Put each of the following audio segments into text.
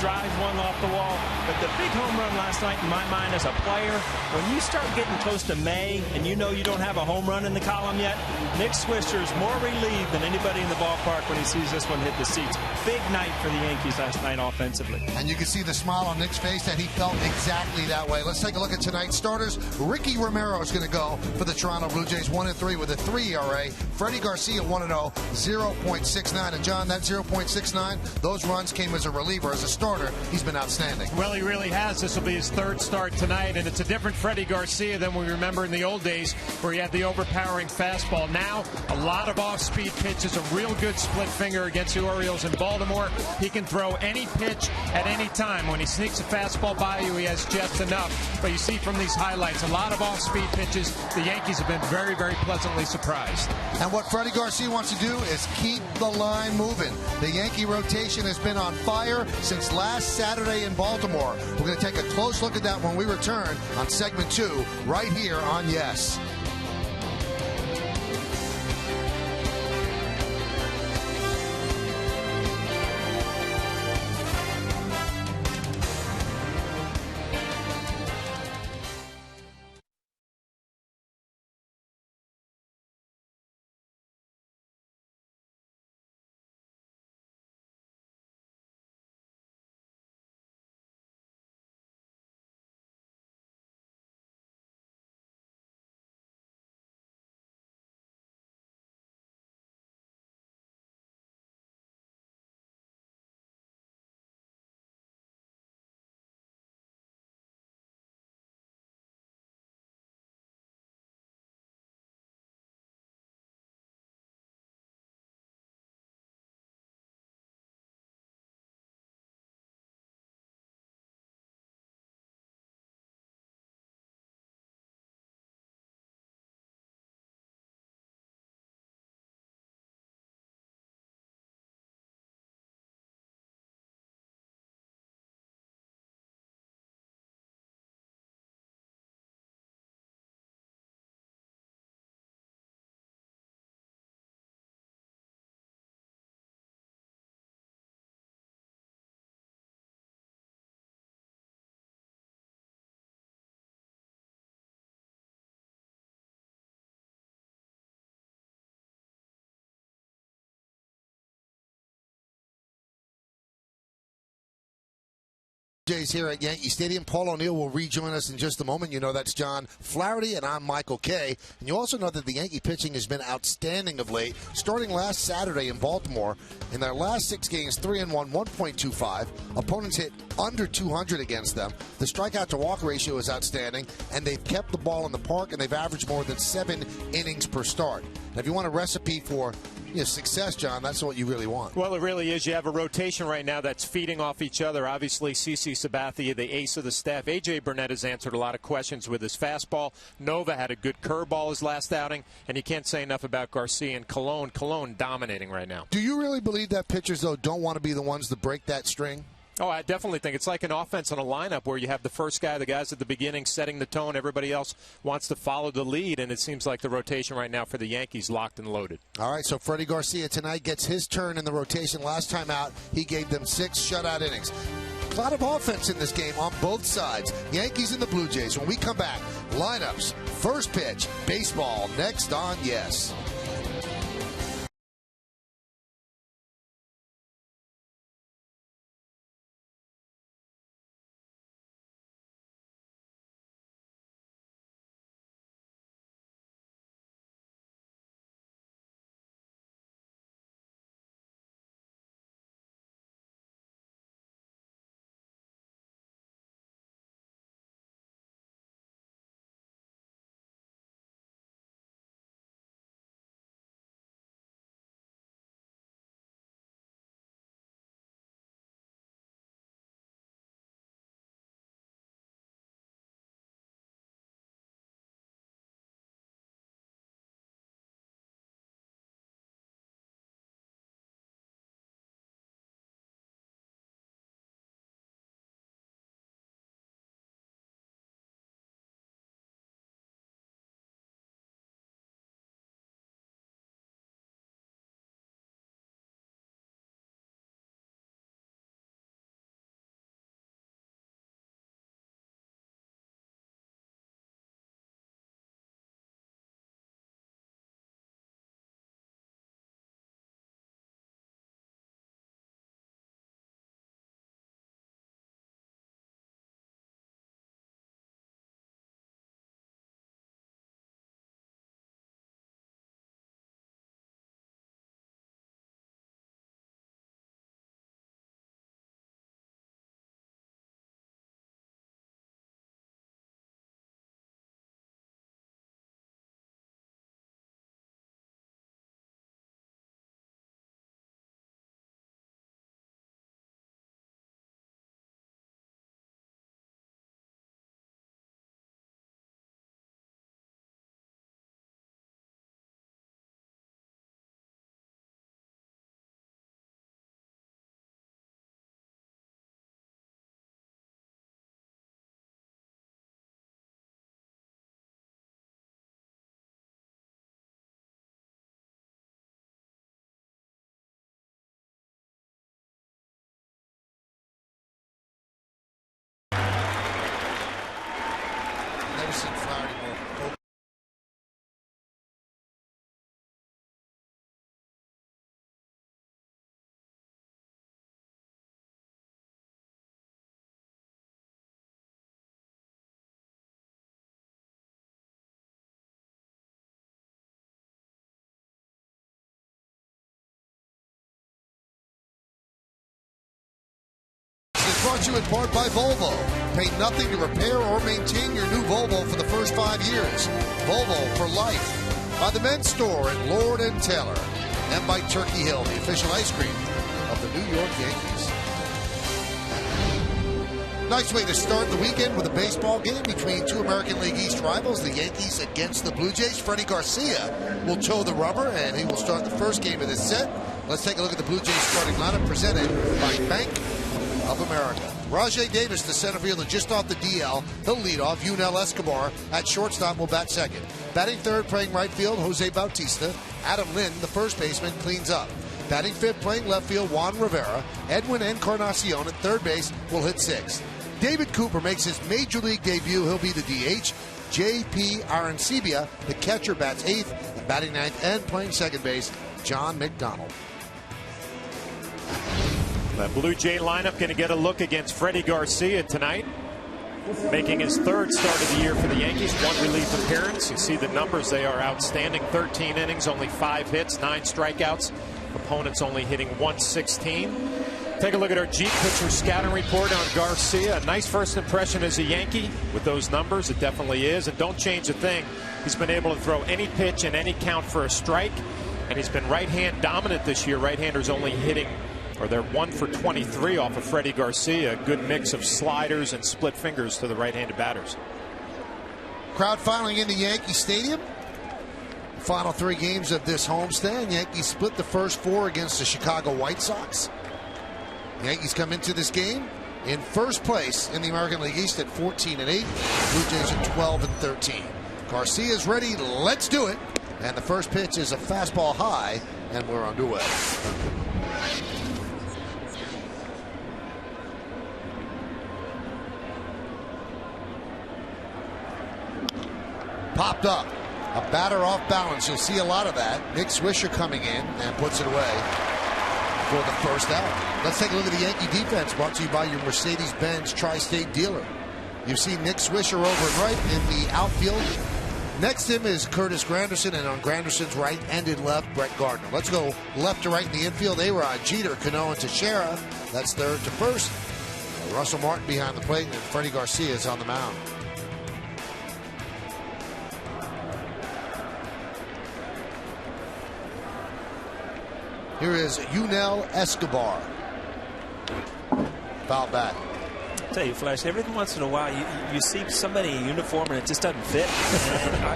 drives one off the wall. But the big home run last night, in my mind, as a player, when you start getting close to May and you know you don't have a home run in the column yet, Nick Swisher is more relieved than anybody in the ballpark when he sees this one hit the seats. Big night for the Yankees last night offensively. And you can see the smile on Nick's face that he felt exactly that way. Let's take a look at tonight's starters. Ricky Romero is going to go for the Toronto Blue Jays, 1-3 with a 3 ERA. Freddie Garcia, 1-0, 0.69. And John, that 0.69, those runs came as a reliever. As a starter, he's been outstanding. Well, he really has. This will be his third start tonight, and it's a different Freddie Garcia than we remember in the old days where he had the overpowering fastball. Now, a lot of off-speed pitches, a real good split finger against the Orioles in Baltimore. He can throw any pitch at any time. When he sneaks a fastball by you, he has just enough. But you see from these highlights, a lot of off-speed pitches. The Yankees have been very, very pleasantly surprised. And what Freddie Garcia wants to do is keep the line moving. The Yankee rotation has been on fire since last Saturday in Baltimore. We're going to take a close look at that when we return on segment 2 right here on Yes. Jays here at Yankee Stadium. Paul O'Neill will rejoin us in just a moment. You know that's John Flaherty, and I'm Michael Kay. And you also know that the Yankee pitching has been outstanding of late. Starting last Saturday in Baltimore, in their last 6 games, 3-1, 1.25. Opponents hit under 200 against them. The strikeout-to-walk ratio is outstanding, and they've kept the ball in the park, and they've averaged more than 7 innings per start. Now, if you want a recipe for success, John, that's what you really want. Well, it really is. You have a rotation right now that's feeding off each other. Obviously, CC Sabathia, the ace of the staff. A.J. Burnett has answered a lot of questions with his fastball. Nova had a good curveball his last outing, and you can't say enough about Garcia and Colon. Colon dominating right now. Do you really believe that pitchers, though, don't want to be the ones to break that string? Oh, I definitely think it's like an offense on a lineup where you have the first guy, the guys at the beginning setting the tone. Everybody else wants to follow the lead, and it seems like the rotation right now for the Yankees locked and loaded. All right, so Freddie Garcia tonight gets his turn in the rotation. Last time out, he gave them 6 shutout innings. A lot of offense in this game on both sides. Yankees and the Blue Jays. When we come back, lineups, first pitch, baseball, next on Yes. Anderson, Flaherty more. Brought to you in part by Volvo. Pay nothing to repair or maintain your new Volvo for the first 5 years. Volvo for life. By the men's store at Lord & Taylor. And by Turkey Hill, the official ice cream of the New York Yankees. Nice way to start the weekend with a baseball game between two American League East rivals, the Yankees against the Blue Jays. Freddie Garcia will toe the rubber, and he will start the first game of this set. Let's take a look at the Blue Jays starting lineup presented by Bank of America. Rajay Davis, the center fielder, just off the DL. He'll lead off. Yunel Escobar at shortstop will bat second. Batting third, playing right field, Jose Bautista. Adam Lynn, the first baseman, cleans up. Batting fifth, playing left field, Juan Rivera. Edwin Encarnacion at third base will hit sixth. David Cooper makes his major league debut. He'll be the DH. J.P. Arancibia, the catcher, bats eighth. And batting ninth and playing second base, John McDonald. The Blue Jay lineup going to get a look against Freddie Garcia tonight, making his third start of the year for the Yankees. One relief appearance. You see the numbers. They are outstanding. 13 innings, only 5 hits, 9 strikeouts. Opponents only hitting 116. Take a look at our Jeep pitcher scouting report on Garcia. A nice first impression as a Yankee with those numbers. It definitely is. And don't change a thing. He's been able to throw any pitch and any count for a strike. And he's been right-hand dominant this year. Right-handers only hitting, or they're 1 for 23 off of Freddie Garcia. A good mix of sliders and split fingers to the right-handed batters. Crowd filing into Yankee Stadium. Final 3 games of this homestand. Yankees split the first 4 against the Chicago White Sox. Yankees come into this game in first place in the American League East at 14-8. Blue Jays at 12-13. Garcia's ready. Let's do it. And the first pitch is a fastball high, and we're underway. Popped up. A batter off balance. You'll see a lot of that. Nick Swisher coming in and puts it away for the first out. Let's take a look at the Yankee defense, brought to you by your Mercedes-Benz Tri-State dealer. You see Nick Swisher over and right in the outfield. Next to him is Curtis Granderson, and on Granderson's right and in left, Brett Gardner. Let's go left to right in the infield. A-Rod, Jeter, Cano, and Teixeira. That's third to first. Russell Martin behind the plate, and Freddie Garcia is on the mound. Here is Yunel Escobar. Foul back. I tell you, Flash, every once in a while you see somebody in uniform and it just doesn't fit.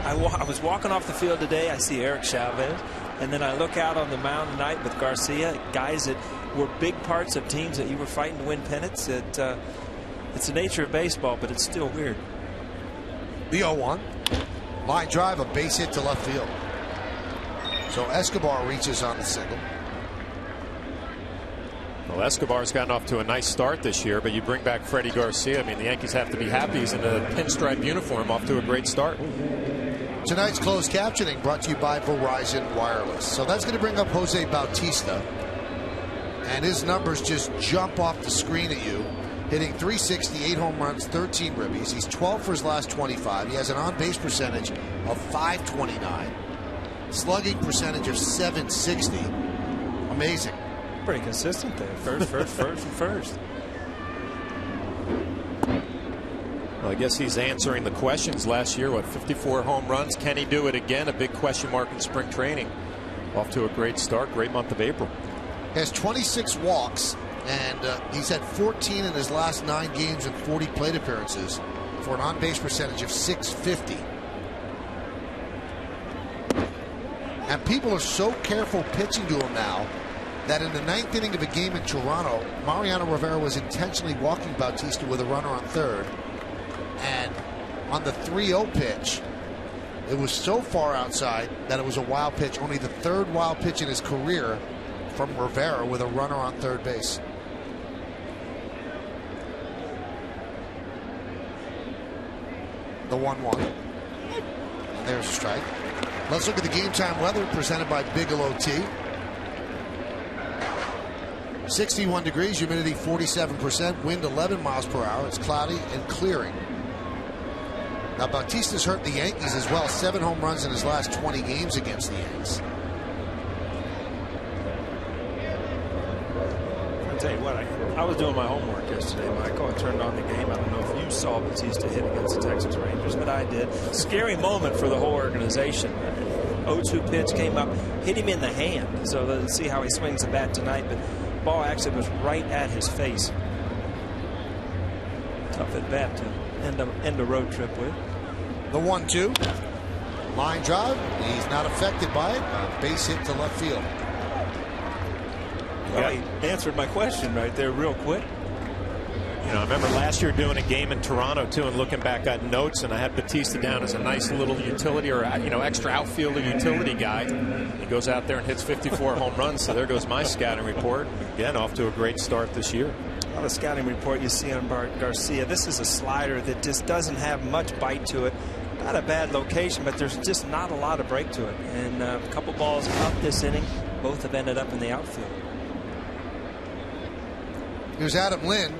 I was walking off the field today. I see Eric Chavez, and then I look out on the mound tonight with Garcia, guys that were big parts of teams that you were fighting to win pennants. It's the nature of baseball, but it's still weird. The 0-1. Line drive, a base hit to left field. So Escobar reaches on the single. Well, Escobar's gotten off to a nice start this year, but you bring back Freddie Garcia. I mean, the Yankees have to be happy. He's in a pinstripe uniform, off to a great start. Tonight's closed captioning brought to you by Verizon Wireless. So that's going to bring up Jose Bautista. And his numbers just jump off the screen at you. Hitting .360, 8 home runs, 13 ribbies. He's 12 for his last 25. He has an on-base percentage of .529. Slugging percentage of .760. Amazing. Pretty consistent there. First. Well, I guess he's answering the questions last year. 54 home runs. Can he do it again? A big question mark in spring training. Off to a great start. Great month of April. Has 26 walks, and he's had 14 in his last 9 games and 40 plate appearances for an on-base percentage of .650. And people are so careful pitching to him now that in the 9th inning of a game in Toronto, Mariano Rivera was intentionally walking Bautista with a runner on third. And on the 3-0 pitch, it was so far outside that it was a wild pitch. Only the 3rd wild pitch in his career from Rivera with a runner on third base. The 1-1. And there's a strike. Let's look at the game time weather presented by Bigelow Tea. 61 degrees, humidity 47%, wind 11 miles per hour. It's cloudy and clearing. Now, Bautista's hurt the Yankees as well. 7 home runs in his last 20 games against the Yankees. I'll tell you what, I was doing my homework yesterday, Michael. I turned on the game. I don't know if you saw Bautista hit against the Texas Rangers, but I did. Scary moment for the whole organization. 0-2 pitch came up, hit him in the hand. So let's see how he swings the bat tonight. But the ball actually was right at his face. Tough at bat to end a road trip with. The 1-2. Line drive. He's not affected by it. Base hit to left field. Well, he answered my question right there real quick. You know, I remember last year doing a game in Toronto too, and looking back at notes, and I had Bautista down as a nice little utility, or extra outfielder utility guy. He goes out there and hits 54 home runs. So there goes my scouting report. Again, off to a great start this year. On the scouting report you see on Garcia, this is a slider that just doesn't have much bite to it. Not a bad location, but there's just not a lot of break to it. And a couple balls up this inning, both have ended up in the outfield. Here's Adam Lynn,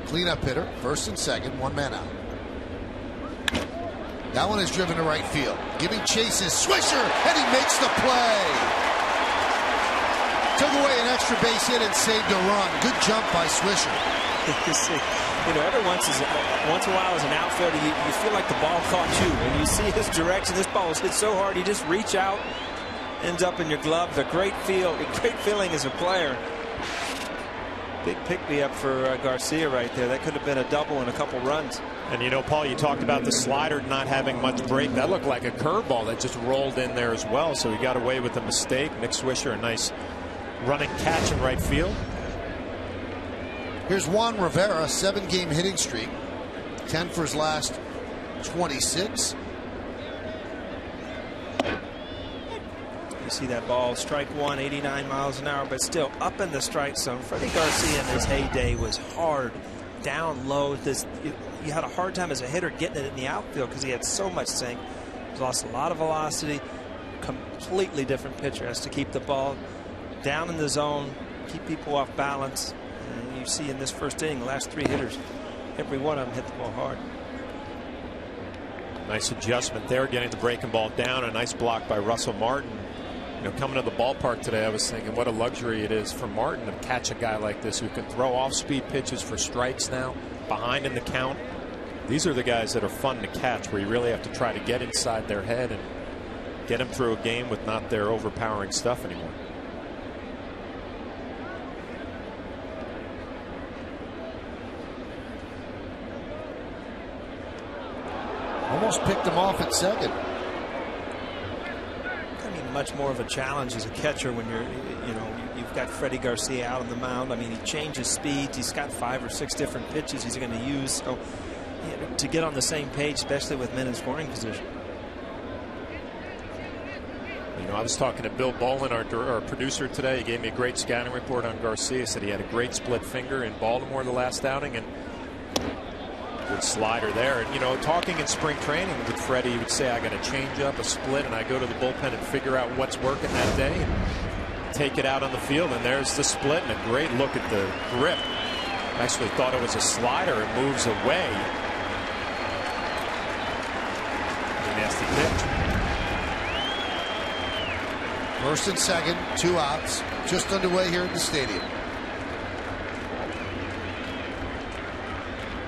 cleanup hitter, first and second, 1 man out. That one is driven to right field. Giving chases, Swisher, and he makes the play. Took away an extra base hit and saved a run. Good jump by Swisher. Every once in a while as an outfielder, you feel like the ball caught you. When you see his direction, this ball was hit so hard, you just reach out, ends up in your glove. A great feeling as a player. Big pick-me-up for Garcia right there. That could have been a double and a couple runs. And Paul, you talked about the slider not having much break. That looked like a curveball that just rolled in there as well. So he got away with the mistake. Nick Swisher, a nice running catch in right field. Here's Juan Rivera, 7-game hitting streak, 10 for his last 26. You see that ball, strike one, 89 miles an hour, but still up in the strike zone. Freddie Garcia in his heyday was hard, down low. You had a hard time as a hitter getting it in the outfield because he had so much sink. He's lost a lot of velocity. Completely different pitcher. Has to keep the ball down in the zone, keep people off balance. And you see in this first inning, the last 3 hitters, every one of them hit the ball hard. Nice adjustment there, getting the breaking ball down. A nice block by Russell Martin. Coming to the ballpark today, I was thinking what a luxury it is for Martin to catch a guy like this who can throw off-speed pitches for strikes now, behind in the count. These are the guys that are fun to catch, where you really have to try to get inside their head and get them through a game with not their overpowering stuff anymore. Almost picked him off at second. Much more of a challenge as a catcher when you've got Freddie Garcia out on the mound. I mean, he changes speeds. He's got 5 or 6 different pitches he's going to use. So to get on the same page, especially with men in scoring position. I was talking to Bill Bolin, our producer today. He gave me a great scouting report on Garcia. He said he had a great split finger in Baltimore the last outing, and good slider there. And talking in spring training with Freddie, he would say, I got a change up, a split, and I go to the bullpen and figure out what's working that day and take it out on the field. And there's the split, and a great look at the grip. I actually thought it was a slider. It moves away. Nasty pitch. First and second, 2 outs, just underway here at the stadium.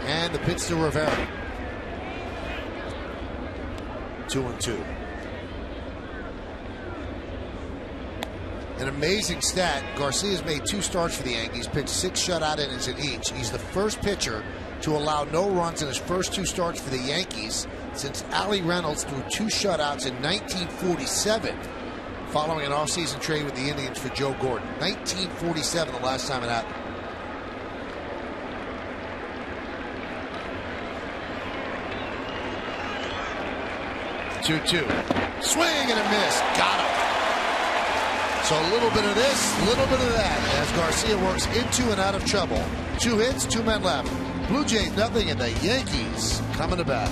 And the pitch to Rivera. 2-2. An amazing stat. Garcia's made 2 starts for the Yankees, pitched 6 shutout innings in each. He's the first pitcher to allow no runs in his first 2 starts for the Yankees since Allie Reynolds threw 2 shutouts in 1947, following an offseason trade with the Indians for Joe Gordon. 1947, the last time it happened. 2-2. Swing and a miss. Got him. So a little bit of this, a little bit of that, as Garcia works into and out of trouble. 2 hits, 2 men left. Blue Jays nothing, and the Yankees coming to bat.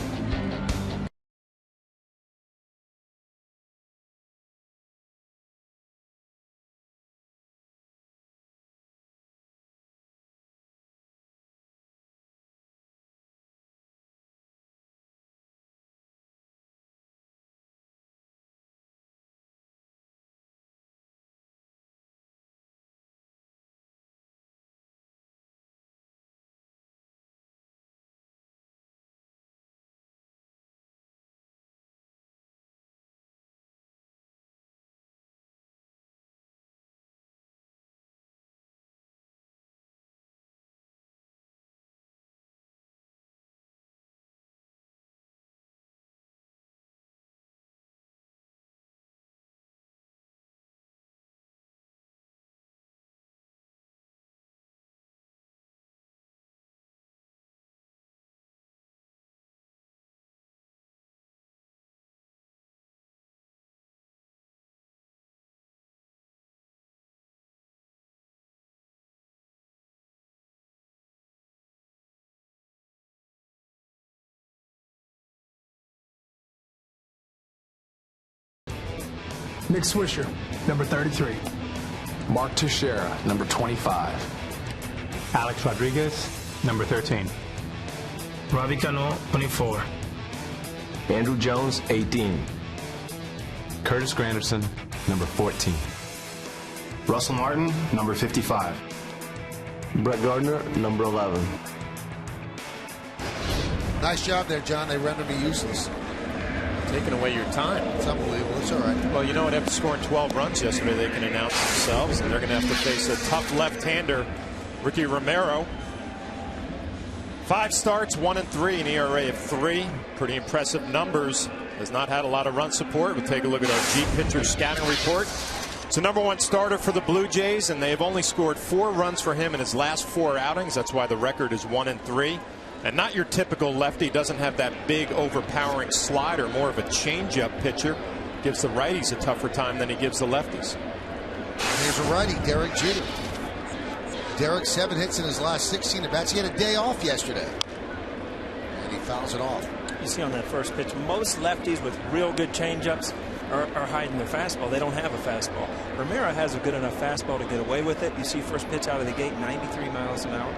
Nick Swisher, number 33. Mark Teixeira, number 25. Alex Rodriguez, number 13. Ravi Cano, 24. Andrew Jones, 18. Curtis Granderson, number 14. Russell Martin, number 55. Brett Gardner, number 11. Nice job there, John. They rendered me useless. Taking away your time. It's unbelievable. It's all right. Well, you know what? After scoring 12 runs yesterday, they can announce themselves, and they're going to have to face a tough left-hander, Ricky Romero. 5 starts, 1-3, an ERA of 3. Pretty impressive numbers. Has not had a lot of run support. We'll take a look at our G pitcher scouting report. It's the #1 starter for the Blue Jays, and they have only scored 4 runs for him in his last 4 outings. That's why the record is 1-3. And not your typical lefty. Doesn't have that big overpowering slider, more of a changeup pitcher. Gives the righties a tougher time than he gives the lefties. Here's a righty, Derek Jeter. Derek, 7 hits in his last 16 at bats. He had a day off yesterday, and he fouls it off. You see on that first pitch, most lefties with real good changeups are hiding their fastball. They don't have a fastball. Romero has a good enough fastball to get away with it. You see first pitch out of the gate, 93 miles an hour.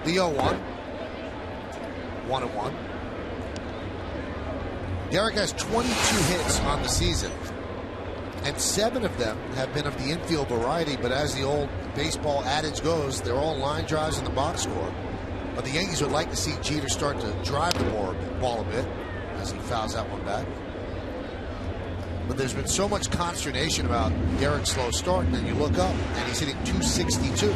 The 0-1. 1-1. Derek has 22 hits on the season, and 7 of them have been of the infield variety, but as the old baseball adage goes, they're all line drives in the box score. But the Yankees would like to see Jeter start to drive the ball a bit as he fouls that one back. But there's been so much consternation about Derek's slow start, and then you look up and he's hitting 262.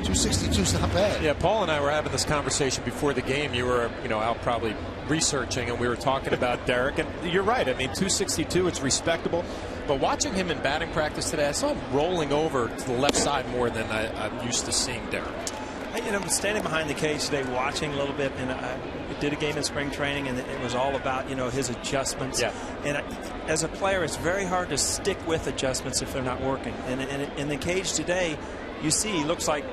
262 is not bad. Yeah, Paul and I were having this conversation before the game. You were, out probably researching, and we were talking about Derek. And you're right. I mean, 262, it's respectable. But watching him in batting practice today, I saw him rolling over to the left side more than I'm used to seeing Derek. I'm standing behind the cage today watching a little bit, and I did a game in spring training, and it was all about, his adjustments. Yeah. And as a player, it's very hard to stick with adjustments if they're not working. And in the cage today, you see he looks like,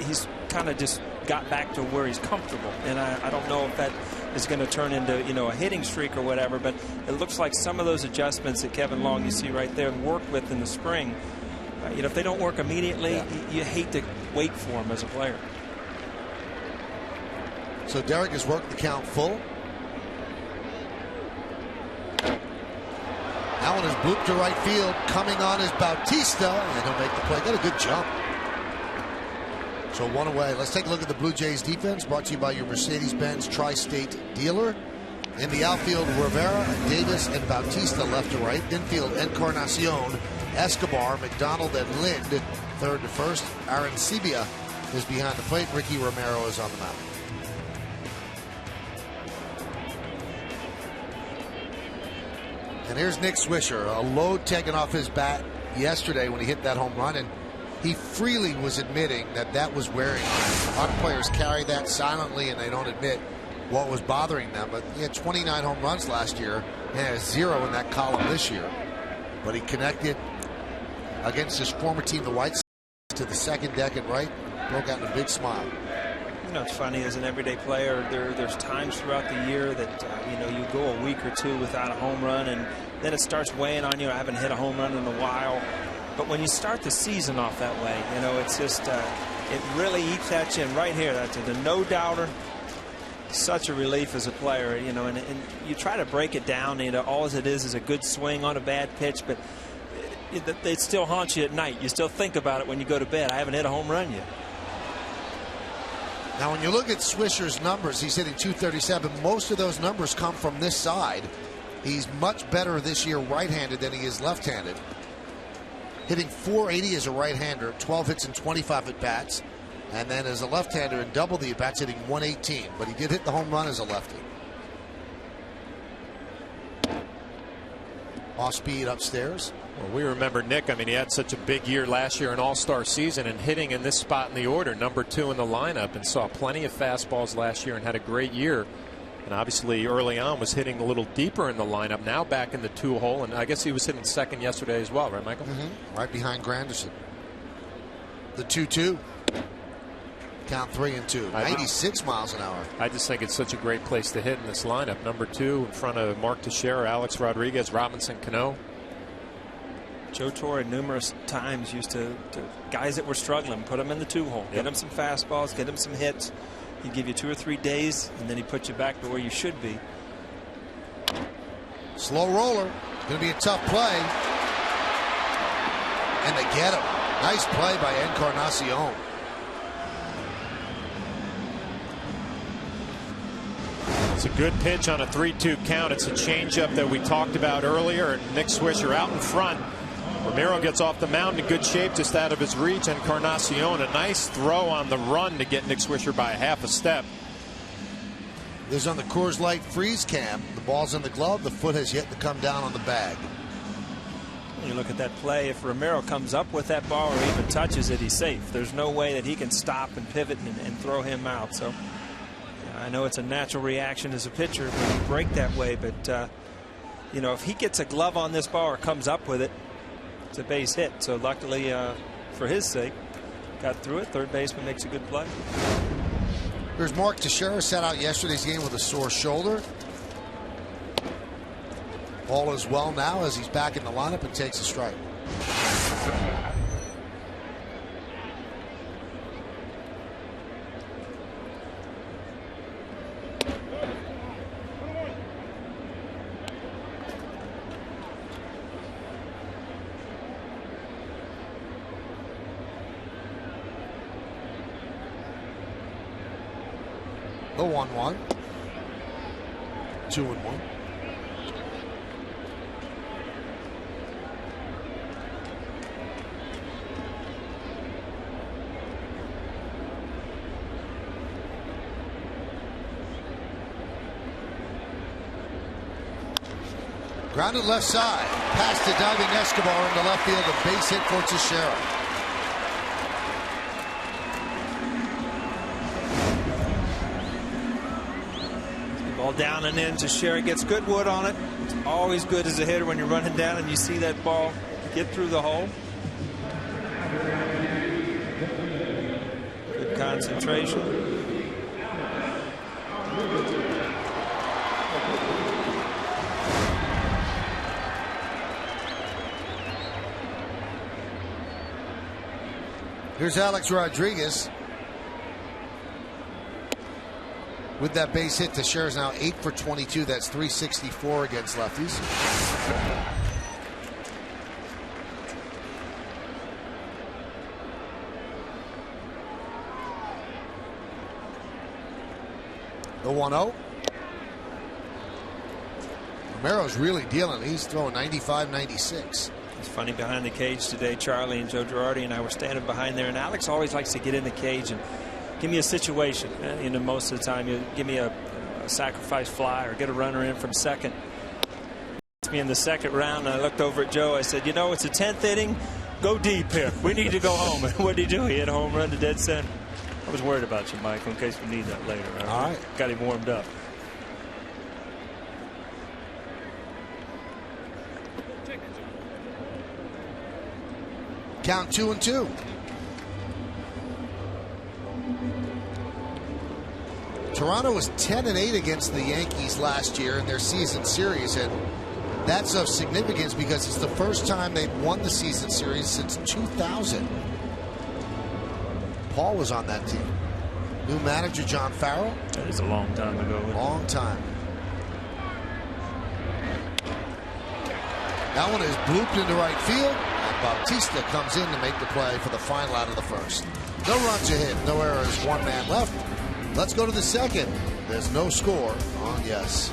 he's kind of just got back to where he's comfortable. And I don't know if that is going to turn into, a hitting streak or whatever, but it looks like some of those adjustments that Kevin Long, you see right there, worked with in the spring. If they don't work immediately, you hate to wait for them as a player. So Derek has worked the count full. That one is blooped to right field. Coming on is Bautista, and he'll make the play. Got a good jump. So 1 away. Let's take a look at the Blue Jays defense, brought to you by your Mercedes-Benz Tri-State dealer. In the outfield, Rivera, Davis, and Bautista left to right. Infield, Encarnacion, Escobar, McDonald, and Lind. Third to first. Arancibia is behind the plate. Ricky Romero is on the mound. And here's Nick Swisher, a load taken off his bat yesterday when he hit that home run, and he freely was admitting that was wearing on him. A lot of players carry that silently and they don't admit what was bothering them. But he had 29 home runs last year and has 0 in that column this year. But he connected against his former team, the White Sox, to the second deck and right, broke out in a big smile. It's funny, as an everyday player, there's times throughout the year that you go a week or two without a home run, and then it starts weighing on you. I haven't hit a home run in a while. But when you start the season off that way, it's just it really eats at you. And right here, that's a no-doubter. Such a relief as a player, and you try to break it down. All it is a good swing on a bad pitch, but it still haunts you at night. You still think about it when you go to bed. I haven't hit a home run yet. Now, when you look at Swisher's numbers, he's hitting 237. Most of those numbers come from this side. He's much better this year right-handed than he is left-handed. Hitting 480 as a right-hander, 12 hits and 25 at-bats. And then as a left-hander in double the at-bats, hitting 118. But he did hit the home run as a lefty. Off-speed upstairs. Well, we remember Nick. I mean, he had such a big year last year, an all-star season, and hitting in this spot in the order, #2 in the lineup, and saw plenty of fastballs last year and had a great year. And obviously early on was hitting a little deeper in the lineup. Now back in the 2 hole, and I guess he was hitting second yesterday as well, right, Michael? Right behind Granderson. The 2-2. Count 3-2. 96 miles an hour. I just think it's such a great place to hit in this lineup. Number 2 in front of Mark Teixeira, Alex Rodriguez, Robinson Cano. Joe Torre numerous times used to guys that were struggling, put them in the 2-hole, get them some fastballs, get them some hits. He'd give you 2 or 3 days, and then he put you back to where you should be. Slow roller. Going to be a tough play. And they get him. Nice play by Encarnacion. It's a good pitch on a 3-2 count. It's a changeup that we talked about earlier. Nick Swisher out in front. Ramiro gets off the mound in good shape, just out of his reach. Encarnacion, a nice throw on the run to get Nick Swisher by half a step. This is on the Coors Light freeze cam. The ball's in the glove. The foot has yet to come down on the bag. You look at that play. If Ramiro comes up with that ball or even touches it, he's safe. There's no way that he can stop and pivot and throw him out. So I know it's a natural reaction as a pitcher when you break that way, but you know, if he gets a glove on this ball or comes up with it, it's a base hit. So luckily for his sake, got through it. Third baseman makes a good play. Here's Mark Teixeira, sat out yesterday's game with a sore shoulder. All is well now as he's back in the lineup and takes a strike. The 1-1. 2-1. Grounded left side. Past the diving Escobar into left field. A base hit for Teixeira. Ball down and in. Teixeira gets good wood on it. It's always good as a hitter when you're running down and you see that ball get through the hole. Good concentration. Here's Alex Rodriguez. With that base hit, Teixeira's now 8 for 22. That's 364 against lefties. The 1-0. Romero's really dealing. He's throwing 95, 96. It's funny, behind the cage today, Charlie and Joe Girardi and I were standing behind there, and Alex always likes to get in the cage and give me a situation. You know, most of the time, you give me a sacrifice fly or get a runner in from second. It's me in the second round, and I looked over at Joe. I said, you know, it's the 10th inning. Go deep here. We need to go home. And what did he do? He hit a home run to dead center. I was worried about you, Michael, in case we need that later. All right. Got him warmed up. Count 2-2. Toronto was 10-8 against the Yankees last year in their season series, and that's of significance because it's the first time they've won the season series since 2000. Paul was on that team. New manager John Farrell. That is a long time ago. Long time. That one is blooped into right field, and Bautista comes in to make the play for the final out of the first. No runs ahead, no errors, one man left. Let's go to the second. There's no score on yes.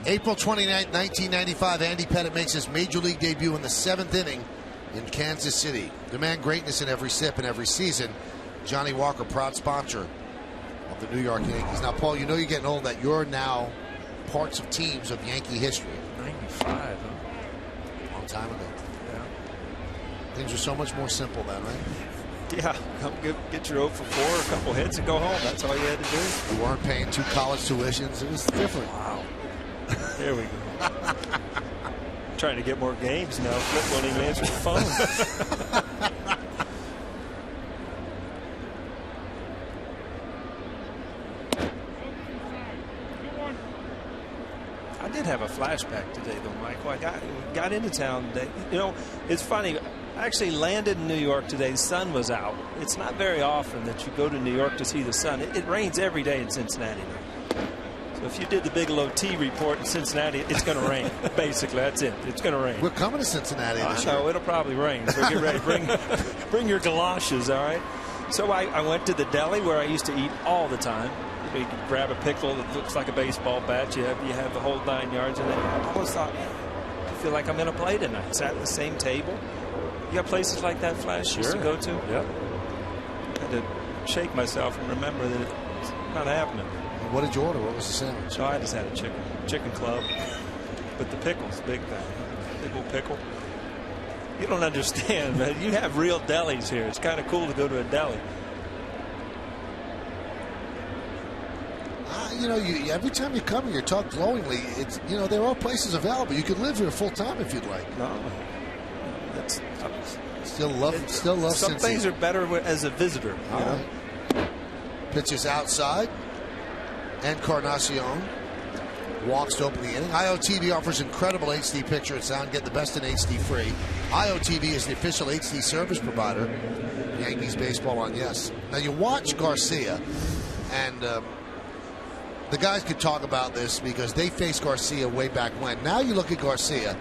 April 29th, 1995, Andy Pettitte makes his Major League debut in the 7th inning in Kansas City. Demand greatness in every sip and every season. Johnny Walker, proud sponsor of the New York Yankees. Now, Paul, you know you're getting old that you're now parts of teams of Yankee history. 95, huh? Long time ago. Yeah. Things were so much more simple then, right? Yeah, come get your 0 for 4, a couple hits, and go home. That's all you had to do. You weren't paying 2 college tuitions. It was different. Wow. There we go. Trying to get more games now. Flip won't even answer the phone. I did have a flashback today, though, Michael. I got into town today. You know, it's funny. I actually landed in New York today. The sun was out. It's not very often that you go to New York to see the sun. It rains every day in Cincinnati now. So if you did the Bigelow T report in Cincinnati, it's going to rain. Basically, that's it. It's going to rain. We're coming to Cincinnati this year. I know. It'll probably rain. So get ready. Bring your galoshes, all right? So I went to the deli where I used to eat all the time. You can grab a pickle that looks like a baseball bat. You have the whole 9 yards. And I almost thought, I feel like I'm going to play tonight. Sat at the same table. You got places like that, Flash, used to go to? Yep. I had to shake myself and remember that it's not happening. What did you order? What was the sandwich? So I just had a chicken club. But the pickle's big thing. Big old pickle. You don't understand, man. You have real delis here. It's kind of cool to go to a deli. You know, every time you come here, you talk glowingly. It's, you know, there are places available. You could live here full time if you'd like. No, that's still love. Some things are better as a visitor. You know? Pitches outside. Encarnacion walks to open the inning. IOTV offers incredible HD picture and sound. Get the best in HD free. IOTV is the official HD service provider. Yankees baseball on Yes. Now you watch Garcia, and the guys could talk about this because they faced Garcia way back when. Now you look at Garcia,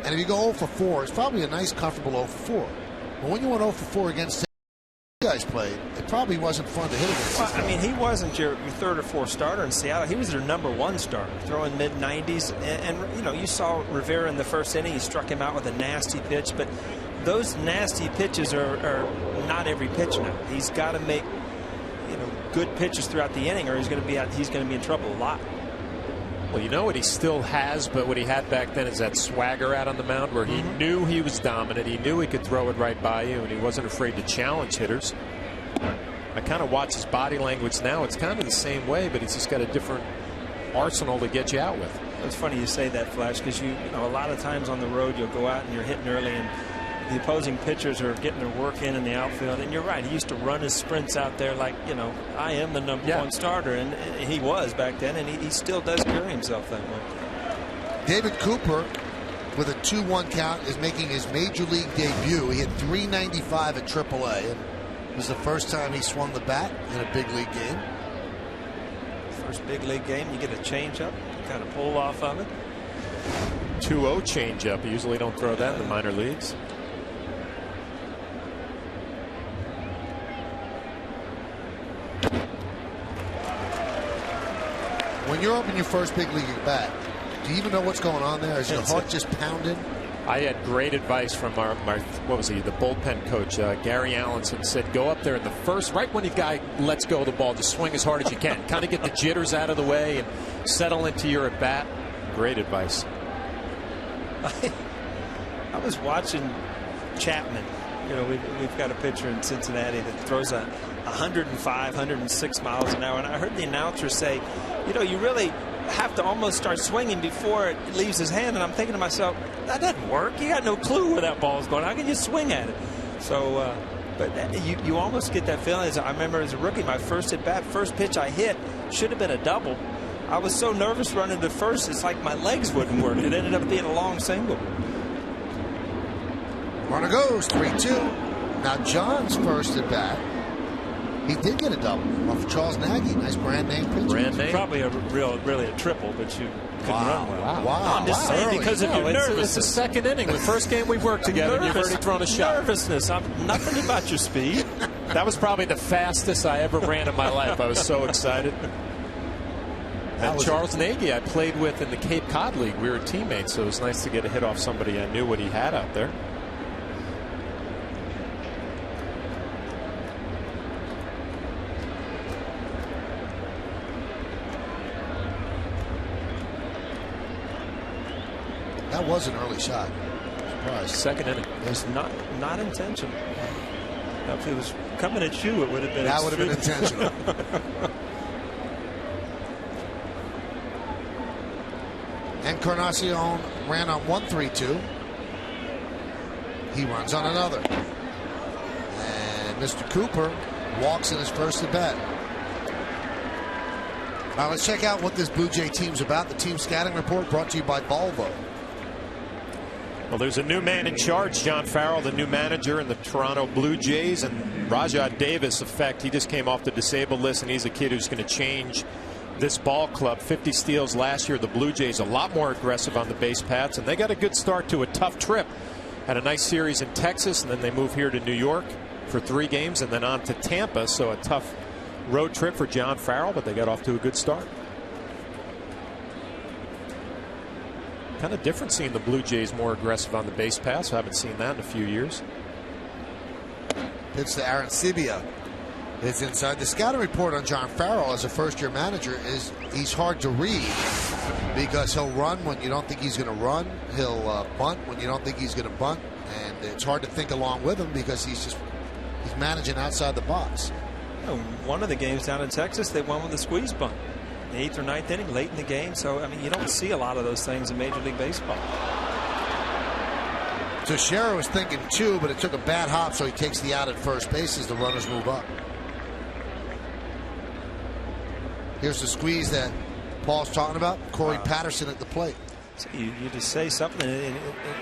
and if you go 0 for 4, it's probably a nice, comfortable 0 for 4. But when you went 0 for 4 against you guys played, it probably wasn't fun to hit against. Well, I mean, he wasn't your third or fourth starter in Seattle. He was their #1 starter, throwing mid-90s. And you know, you saw Rivera in the first inning. He struck him out with a nasty pitch. But those nasty pitches are not every pitch now. He's got to make, you know, good pitches throughout the inning, or he's going to be in trouble a lot. Well, you know what he still has, but what he had back then is that swagger out on the mound where he knew he was dominant. He knew he could throw it right by you, and he wasn't afraid to challenge hitters. I kind of watch his body language now. It's kind of the same way, but he's just got a different arsenal to get you out with. It's funny you say that, Flash, because you know, a lot of times on the road you'll go out and you're hitting early, and the opposing pitchers are getting their work in the outfield. And you're right, he used to run his sprints out there like, you know, I am the #1 starter, and he was back then, and he still does carry himself that way. David Cooper, with a 2-1 count, is making his Major League debut. He hit .395 at AAA, and it was the first time he swung the bat in a big league game. First big league game, you get a changeup, kind of pull off of it. 2-0 changeup. You usually don't throw that in the minor leagues. When you're up in your first big league at bat, do you even know what's going on there? Is your heart just pounding? I had great advice from our what was he, the bullpen coach, Gary Allenson, said go up there in the first, right when the guy lets go of the ball, just swing as hard as you can. Kind of get the jitters out of the way and settle into your at bat. Great advice. I was watching Chapman. You know, we've got a pitcher in Cincinnati that throws 105, 106 miles an hour. And I heard the announcer say, you know, you really have to almost start swinging before it leaves his hand. And I'm thinking to myself, that doesn't work. You got no clue where that ball is going. How can you swing at it? So, but you almost get that feeling. I remember as a rookie, my first at bat, first pitch I hit should have been a double. I was so nervous running to first, it's like my legs wouldn't work. It ended up being a long single. Runner goes, 3-2. Now John's first at bat, he did get a double off of Charles Nagy. Nice brand name pitcher. Brand name. Probably really a triple, but you couldn't run well. Wow. I'm just saying because of your nervousness. It's the second inning. The first game we worked together, and you've already thrown a shot. Nervousness. Nothing about your speed. That was probably the fastest I ever ran in my life. I was so excited. And Charles Nagy, I played with in the Cape Cod League. We were teammates, so it was nice to get a hit off somebody I knew what he had out there. That was an early shot. Surprise. Second inning. It's not intentional. Now, if it was coming at you, it would have been. That would have been intentional. Encarnacion ran on 1-3-2. He runs on another. And Mr. Cooper walks in his first at bat. Now let's check out what this Blue Jay team's about. The team scouting report brought to you by Volvo. Well, there's a new man in charge, John Farrell, the new manager in the Toronto Blue Jays, and Rajah Davis, effect, he just came off the disabled list, and he's a kid who's going to change this ball club. 50 steals last year. The Blue Jays a lot more aggressive on the base paths, and they got a good start to a tough trip. Had a nice series in Texas, and then they move here to New York for 3 games, and then on to Tampa. So a tough road trip for John Farrell, but they got off to a good start. Kind of different seeing the Blue Jays more aggressive on the base paths. I haven't seen that in a few years. Pitch to Aaron Sibia. It's inside. The scouting report on John Farrell as a first-year manager is he's hard to read because he'll run when you don't think he's going to run. He'll bunt when you don't think he's going to bunt. And it's hard to think along with him because he's managing outside the box. You know, one of the games down in Texas, they won with a squeeze bunt. The 8th or 9th inning, late in the game. So, I mean, you don't see a lot of those things in Major League Baseball. Teixeira was thinking 2, but it took a bad hop, so he takes the out at first base as the runners move up. Here's the squeeze that Paul's talking about. Corey Patterson at the plate. So you just say something, and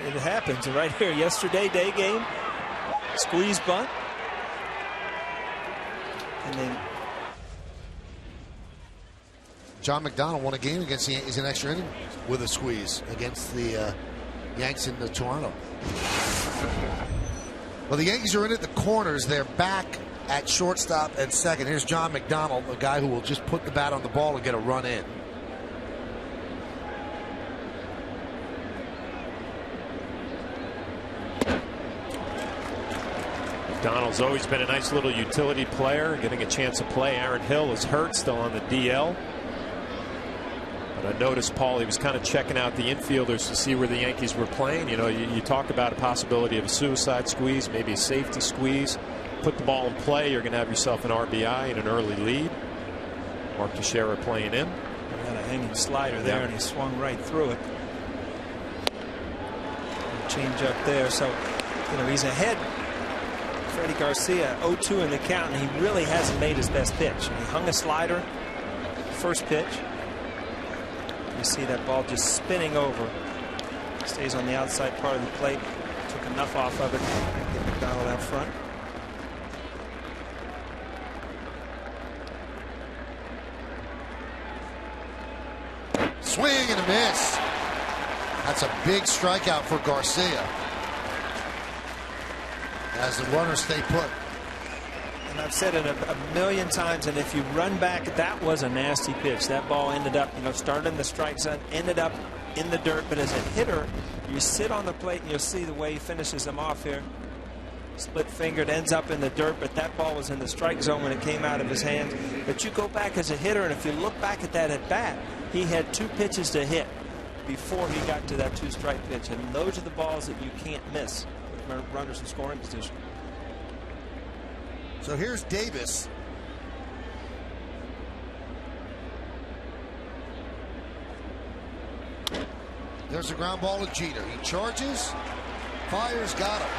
it happens. And right here, yesterday, day game, squeeze bunt. And then John McDonald won a game against the Yankees in extra inning with a squeeze against the Yanks in Toronto. Well, the Yankees are in at the corners. They're back at shortstop and second. Here's John McDonald, a guy who will just put the bat on the ball and get a run in. McDonald's always been a nice little utility player, getting a chance to play. Aaron Hill is hurt, still on the DL. But I noticed, Paul, he was kind of checking out the infielders to see where the Yankees were playing. You know, you talk about a possibility of a suicide squeeze, maybe a safety squeeze. Put the ball in play, you're going to have yourself an RBI and an early lead. Mark Teixeira playing in. He had a hanging slider there, and he swung right through it. Change up there, so you know he's ahead. Freddie Garcia 0-2 in the count, and he really hasn't made his best pitch. He hung a slider, first pitch. You see that ball just spinning over. Stays on the outside part of the plate. Took enough off of it to get McDonald out front. Swing and a miss. That's a big strikeout for Garcia. As the runners stay put. And I've said it a million times, and if you run back, that was a nasty pitch. That ball ended up, you know, started in the strike zone, ended up in the dirt. But as a hitter, you sit on the plate and you'll see the way he finishes them off here. Split fingered, ends up in the dirt, but that ball was in the strike zone when it came out of his hands. But you go back as a hitter, and if you look back at that at bat, he had 2 pitches to hit before he got to that 2-strike pitch. And those are the balls that you can't miss with runners in scoring position. So here's Davis. There's a ground ball to Jeter. He charges, fires, got him.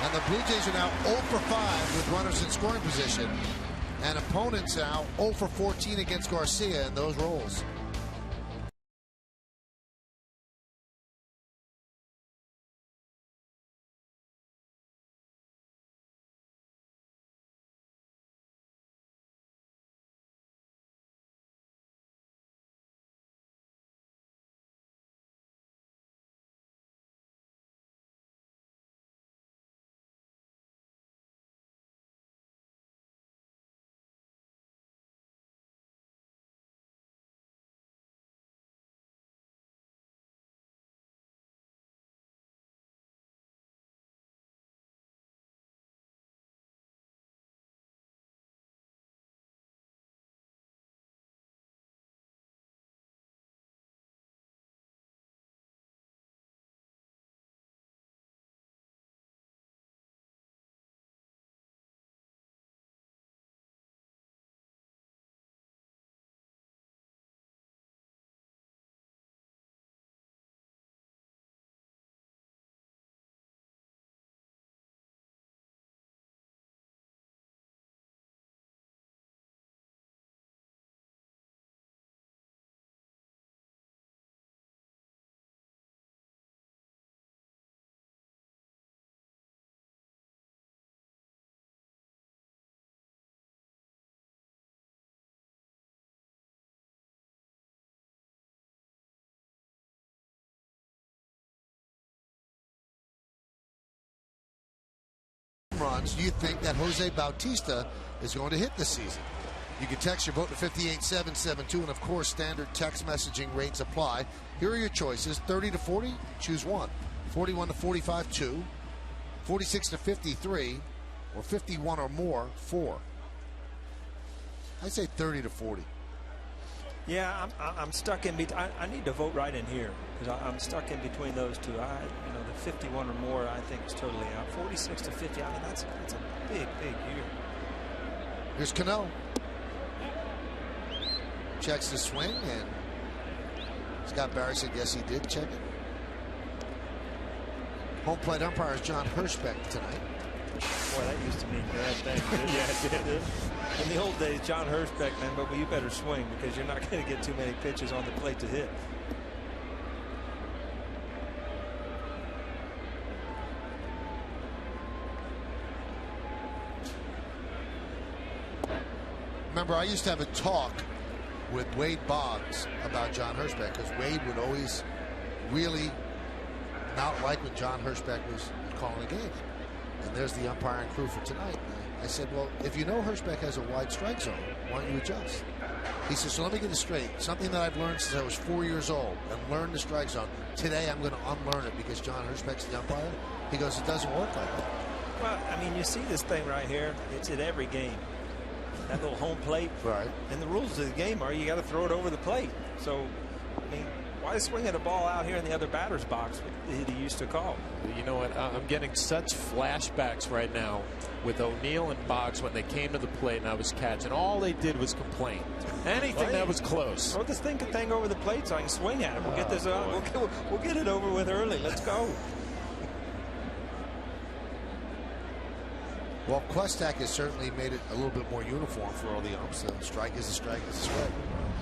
And the Blue Jays are now 0 for 5 with runners in scoring position. And opponents now 0 for 14 against Garcia in those roles. runs do you think that Jose Bautista is going to hit this season? You can text your vote to 58772, and of course, standard text messaging rates apply. Here are your choices: 30 to 40, choose one; 41 to 45, 2; 46 to 53, or 51 or more, 4. I say 30 to 40. Yeah, I'm stuck in between. I need to vote right in here because I'm stuck in between those two. The 51 or more I think is totally out. 46 to 50. I mean that's a big year. Here's Cano. Checks the swing, and Scott Barry said yes, he did check it. Home plate umpire is John Hirschbeck tonight. Boy, that used to mean bad things. Yeah, it did. In the old days, John Hirschbeck, man, but you better swing because you're not going to get too many pitches on the plate to hit. Remember, I used to have a talk with Wade Boggs about John Hirschbeck because Wade would always really not like when John Hirschbeck was calling a game. And there's the umpiring crew for tonight. I said, well, if you know Hirschbeck has a wide strike zone, why don't you adjust? He says, so let me get it straight. Something that I've learned since I was 4 years old and learned the strike zone. Today I'm going to unlearn it because John Hirschbeck's the umpire. He goes, it doesn't work like that. Well, I mean, you see this thing right here. It's at every game. That little home plate. Right. And the rules of the game are you got to throw it over the plate. So, I mean, why swing at a ball out here in the other batter's box that he used to call? You know what? I'm getting such flashbacks right now with O'Neill and Boggs when they came to the plate and I was catching. All they did was complain. Anything that was close. Throw this thing over the plate so I can swing at it. We'll get this we'll get it over with early. Let's go. Well, Questak has certainly made it a little bit more uniform for all the umps. The strike is a strike is a strike.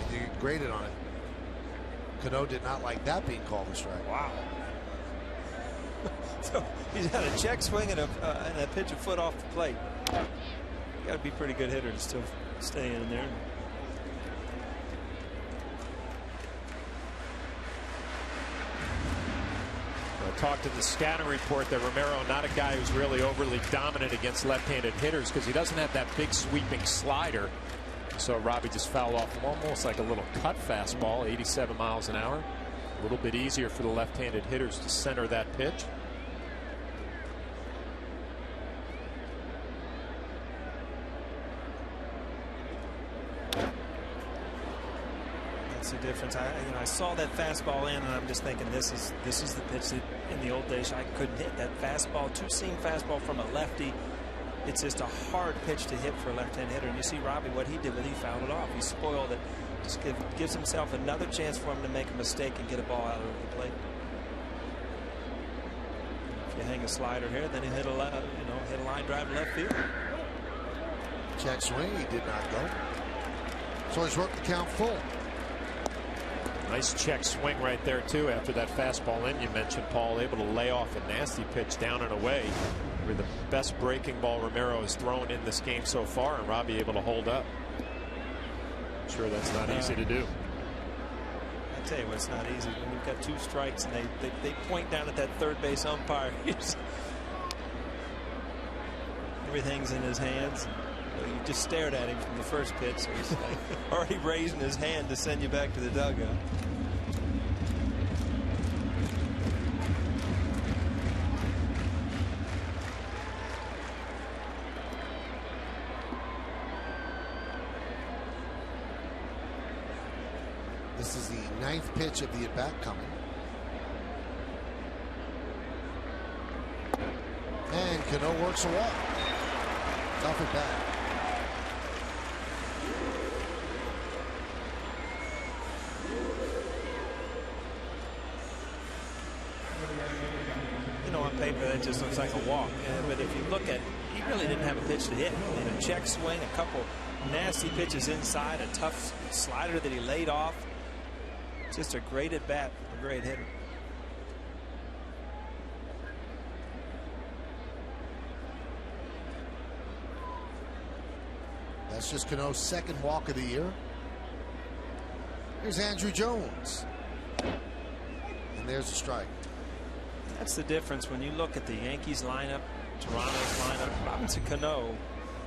And you get graded on it. Cano did not like that being called a strike. Wow. So he's had a check swing and a pitch a foot off the plate. You got to be a pretty good hitter to still stay in there. I talked in the scanner report that Romero, not a guy who's really overly dominant against left-handed hitters because he doesn't have that big sweeping slider. So Robbie just fouled off almost like a little cut fastball, 87 miles an hour. A little bit easier for the left-handed hitters to center that pitch. That's the difference. I saw that fastball in, and I'm just thinking this is the pitch that in the old days I couldn't hit. That fastball, two-seam fastball from a lefty. It's just a hard pitch to hit for a left-hand hitter. And you see Robbie, what he did with it, he fouled it off. He spoiled it. Just gives himself another chance for him to make a mistake and get a ball out over the plate. If you hang a slider here, then he'll hit a line drive to left field. Check swing, he did not go. So he's worked the count full. Nice check swing right there, too, after that fastball in. You mentioned Paul able to lay off a nasty pitch down and away. With the best breaking ball Romero has thrown in this game so far, and Robbie able to hold up. I'm sure that's not easy to do. I tell you what, it's not easy when you've got two strikes and they point down at that third base umpire. Everything's in his hands. You just stared at him from the first pitch, so he's like already raising his hand to send you back to the dugout. This is the 9th pitch of the at-bat coming. And Cano works a walk. Tough at bat. On paper, that just looks like a walk. But if you look at it, he really didn't have a pitch to hit. And a check swing, a couple nasty pitches inside, a tough slider that he laid off. Just a great at bat, a great hitter. That's just Cano's second walk of the year. Here's Andrew Jones. And there's a strike. That's the difference when you look at the Yankees lineup Toronto's lineup. Robinson Cano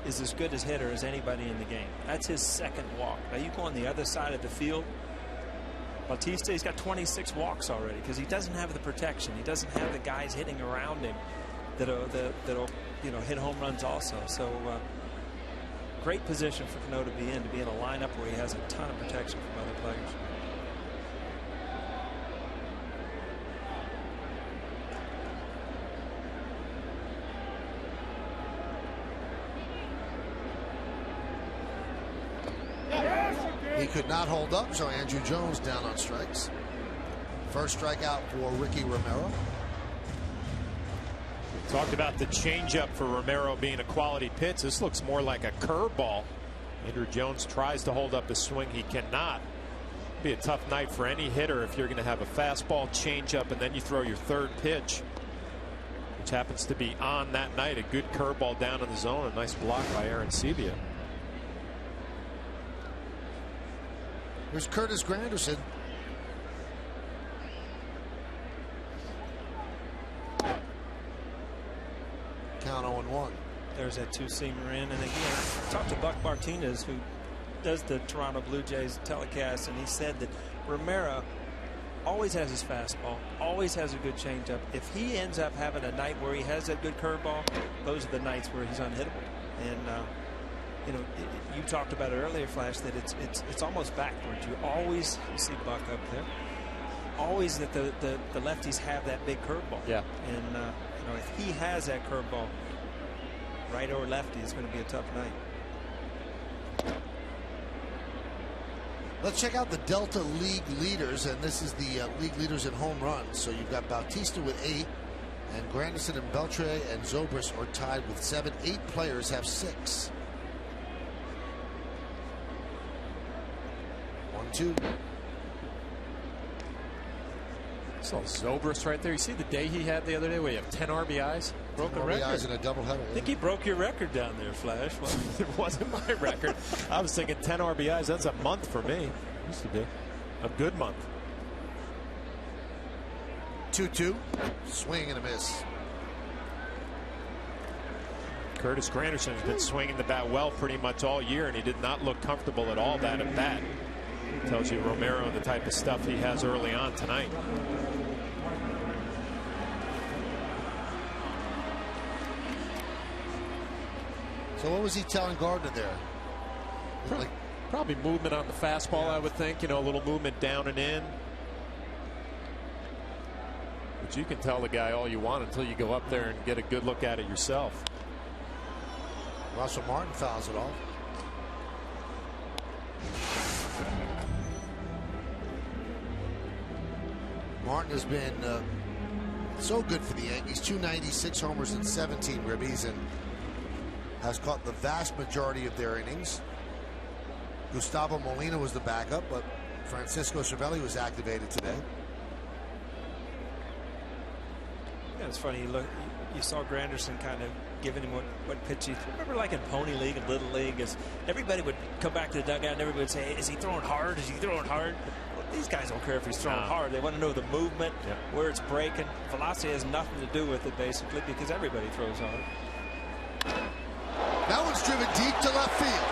is as good as hitter as anybody in the game. That's his second walk. Now you go on the other side of the field. Bautista, he's got 26 walks already because he doesn't have the protection. He doesn't have the guys hitting around him that'll hit home runs also. So great position for Cano to be in a lineup where he has a ton of protection from other players. He could not hold up, so Andrew Jones down on strikes. First strikeout for Ricky Romero. Talked about the changeup for Romero being a quality pitch. This looks more like a curveball. Andrew Jones tries to hold up his swing. He cannot. Be a tough night for any hitter if you're going to have a fastball, changeup, and then you throw your third pitch, which happens to be on that night. A good curveball down in the zone. A nice block by Aaron Sebia. Here's Curtis Granderson. Count 0-1. There's that two-seamer in. And again, I talked to Buck Martinez, who does the Toronto Blue Jays telecast, and he said that Romero always has his fastball, always has a good changeup. If he ends up having a night where he has that good curveball, those are the nights where he's unhittable. And you talked about it earlier, Flash, that it's almost backwards. You see Buck up there. Always that the lefties have that big curveball. Yeah. And if he has that curveball, right or lefty, it's going to be a tough night. Let's check out the Delta League leaders, and this is the league leaders in home runs. So you've got Bautista with 8, and Granderson and Beltre and Zobrist are tied with 7. 8 players have 6. 1-2. So Zobrist right there. You see the day he had the other day where he had 10 RBIs? Broke a record in a doubleheader. I think he broke your record down there, Flash. It wasn't my record. I was thinking 10 RBIs. That's a month for me. Used to be a good month. 2-2. Swing and a miss. Curtis Granderson has been swinging the bat well pretty much all year, and he did not look comfortable at all that at bat. Tells you Romero the type of stuff he has early on tonight. So what was he telling Gardner there? Probably movement on the fastball, I would think. A little movement down and in. But you can tell the guy all you want until you go up there and get a good look at it yourself. Russell Martin fouls it off. Martin has been so good for the Yankees. 296 homers and 17 ribbies, and has caught the vast majority of their innings. Gustavo Molina was the backup, but Francisco Cervelli was activated today. Yeah, it's funny. You saw Granderson kind of giving him what pitch he. Remember, like in Pony League and Little League, everybody would come back to the dugout and everybody would say, "Is he throwing hard? Is he throwing hard?" Well, these guys don't care if he's throwing hard. They want to know the movement, where it's breaking. Velocity has nothing to do with it, basically, because everybody throws hard. That one's driven deep to left field.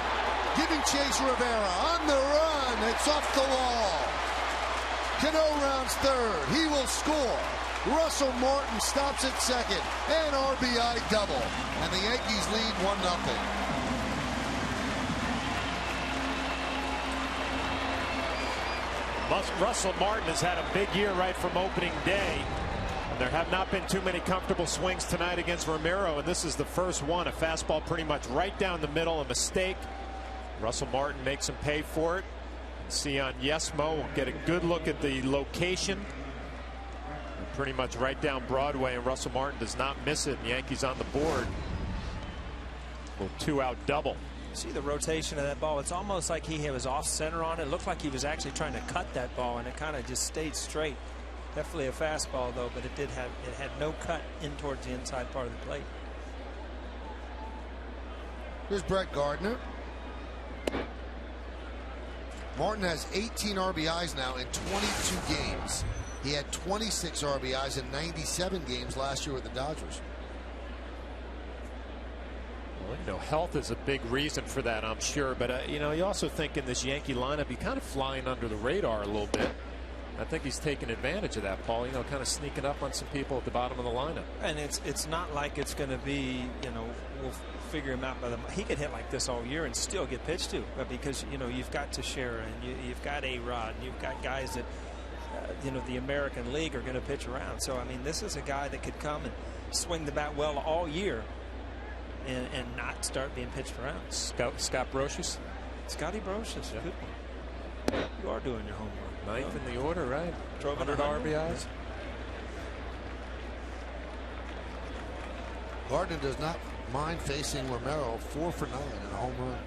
Giving chase Rivera on the run. It's off the wall. Cano rounds third. He will score. Russell Martin stops at second. An RBI double. And the Yankees lead 1-0. Russell Martin has had a big year right from opening day. And there have not been too many comfortable swings tonight against Romero, and this is the first one. A fastball pretty much right down the middle, a mistake. Russell Martin makes him pay for it. Sion Yesmo will get a good look at the location. Pretty much right down Broadway, and Russell Martin does not miss it. And the Yankees on the board. Well, 2-out double. See the rotation of that ball. It's almost like he was off center on it. It looked like he was actually trying to cut that ball, and it kind of just stayed straight. Definitely a fastball, though, but it had no cut in towards the inside part of the plate. Here's Brett Gardner. Martin has 18 RBIs now in 22 games. He had 26 RBIs in 97 games last year with the Dodgers. Well, you know, health is a big reason for that, I'm sure. But, you know, you also think in this Yankee lineup, he's kind of flying under the radar a little bit. I think he's taking advantage of that, Paul, you know, kind of sneaking up on some people at the bottom of the lineup. And it's not like it's going to be, you know, we'll figure him out by the. He could hit like this all year and still get pitched to, because, you know, you've got Teixeira and you've got A-Rod and you've got guys that, you know, the American League are going to pitch around. So, I mean, this is a guy that could come and swing the bat well all year and not start being pitched around. Scott Brocious? Scotty Brocious. Yeah. Good one. You are doing your homework. Ninth in the order, right? 100 RBIs. Gardner does not mind facing Romero. 4 for 9 and a home run.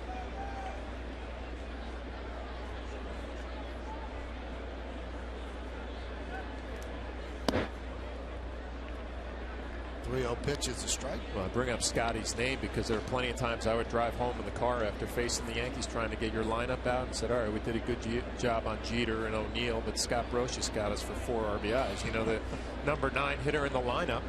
.30 pitch is a strike. Well, I bring up Scotty's name because there are plenty of times I would drive home in the car after facing the Yankees trying to get your lineup out and said, all right, we did a good job on Jeter and O'Neill, but Scott Brocious got us for 4 RBIs. You know, the number 9 hitter in the lineup.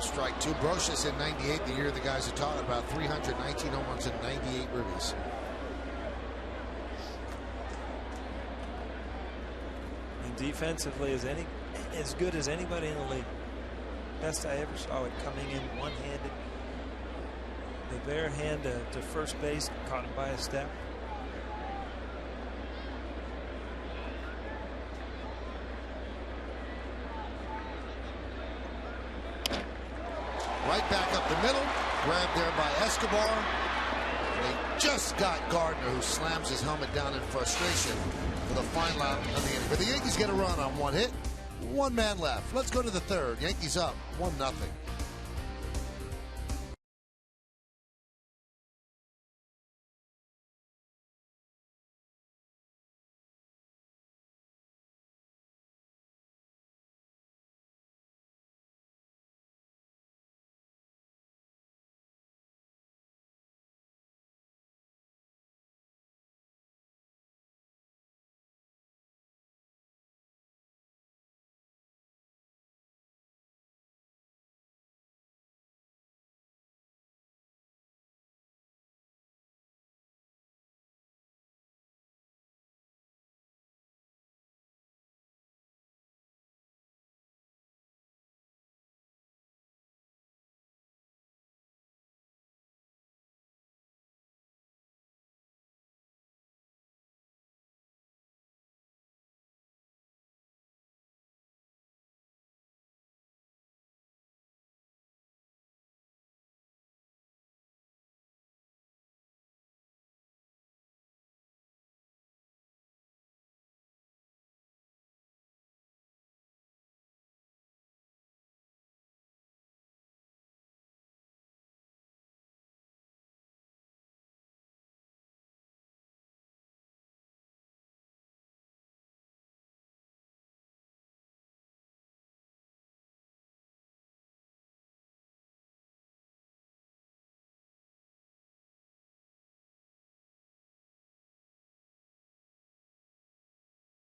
Strike 2. Brocious in 98, the year the guys are talking about. 319 home runs and 98 ribbies. Defensively as good as anybody in the league. Best I ever saw it, coming in one-handed. The bare hand to first base, caught him by a step. Right back up the middle, grabbed there by Escobar. They just got Gardner, who slams his helmet down in frustration for the final out of the inning. But the Yankees get a run on 1 hit, 1 man left. Let's go to the third. Yankees up 1-0.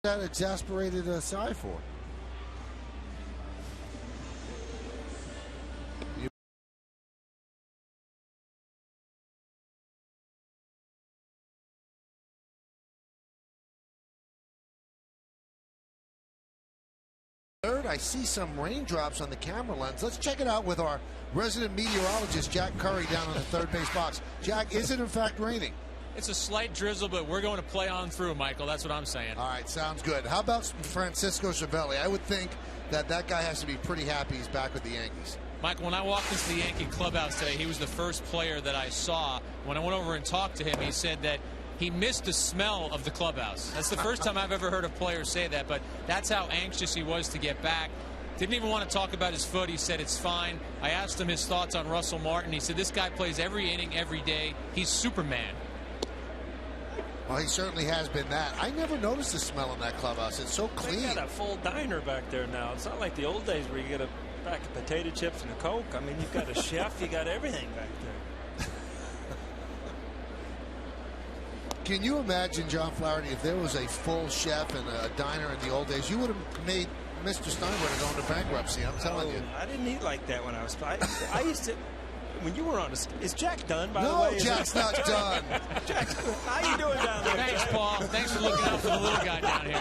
That exasperated Cy for? Third, I see some raindrops on the camera lens. Let's check it out with our resident meteorologist, Jack Curry, down on the third base box. Jack, is it in fact raining? It's a slight drizzle, but we're going to play on through, Michael. That's what I'm saying. All right, sounds good. How about Francisco Cervelli? I would think that guy has to be pretty happy he's back with the Yankees. Michael, when I walked into the Yankee clubhouse today, he was the first player that I saw. When I went over and talked to him, he said that he missed the smell of the clubhouse. That's the first time I've ever heard a player say that, but that's how anxious he was to get back. Didn't even want to talk about his foot. He said it's fine. I asked him his thoughts on Russell Martin. He said this guy plays every inning, every day. He's Superman. Well, he certainly has been that. I never noticed the smell in that clubhouse. It's so clean. They got a full diner back there now. It's not like the old days where you get a pack of potato chips and a Coke. I mean, you've got a chef. You got everything back there. Can you imagine, John Flaherty, if there was a full chef and a diner in the old days? You would have made Mr. Steinbrenner going to bankruptcy. I'm telling you. I didn't eat like that when I was. I used to. When you were on, is Jack done? By the way, no, Jack's not done. Jack, how you doing down there? Thanks, Paul. Thanks for looking out for the little guy down here.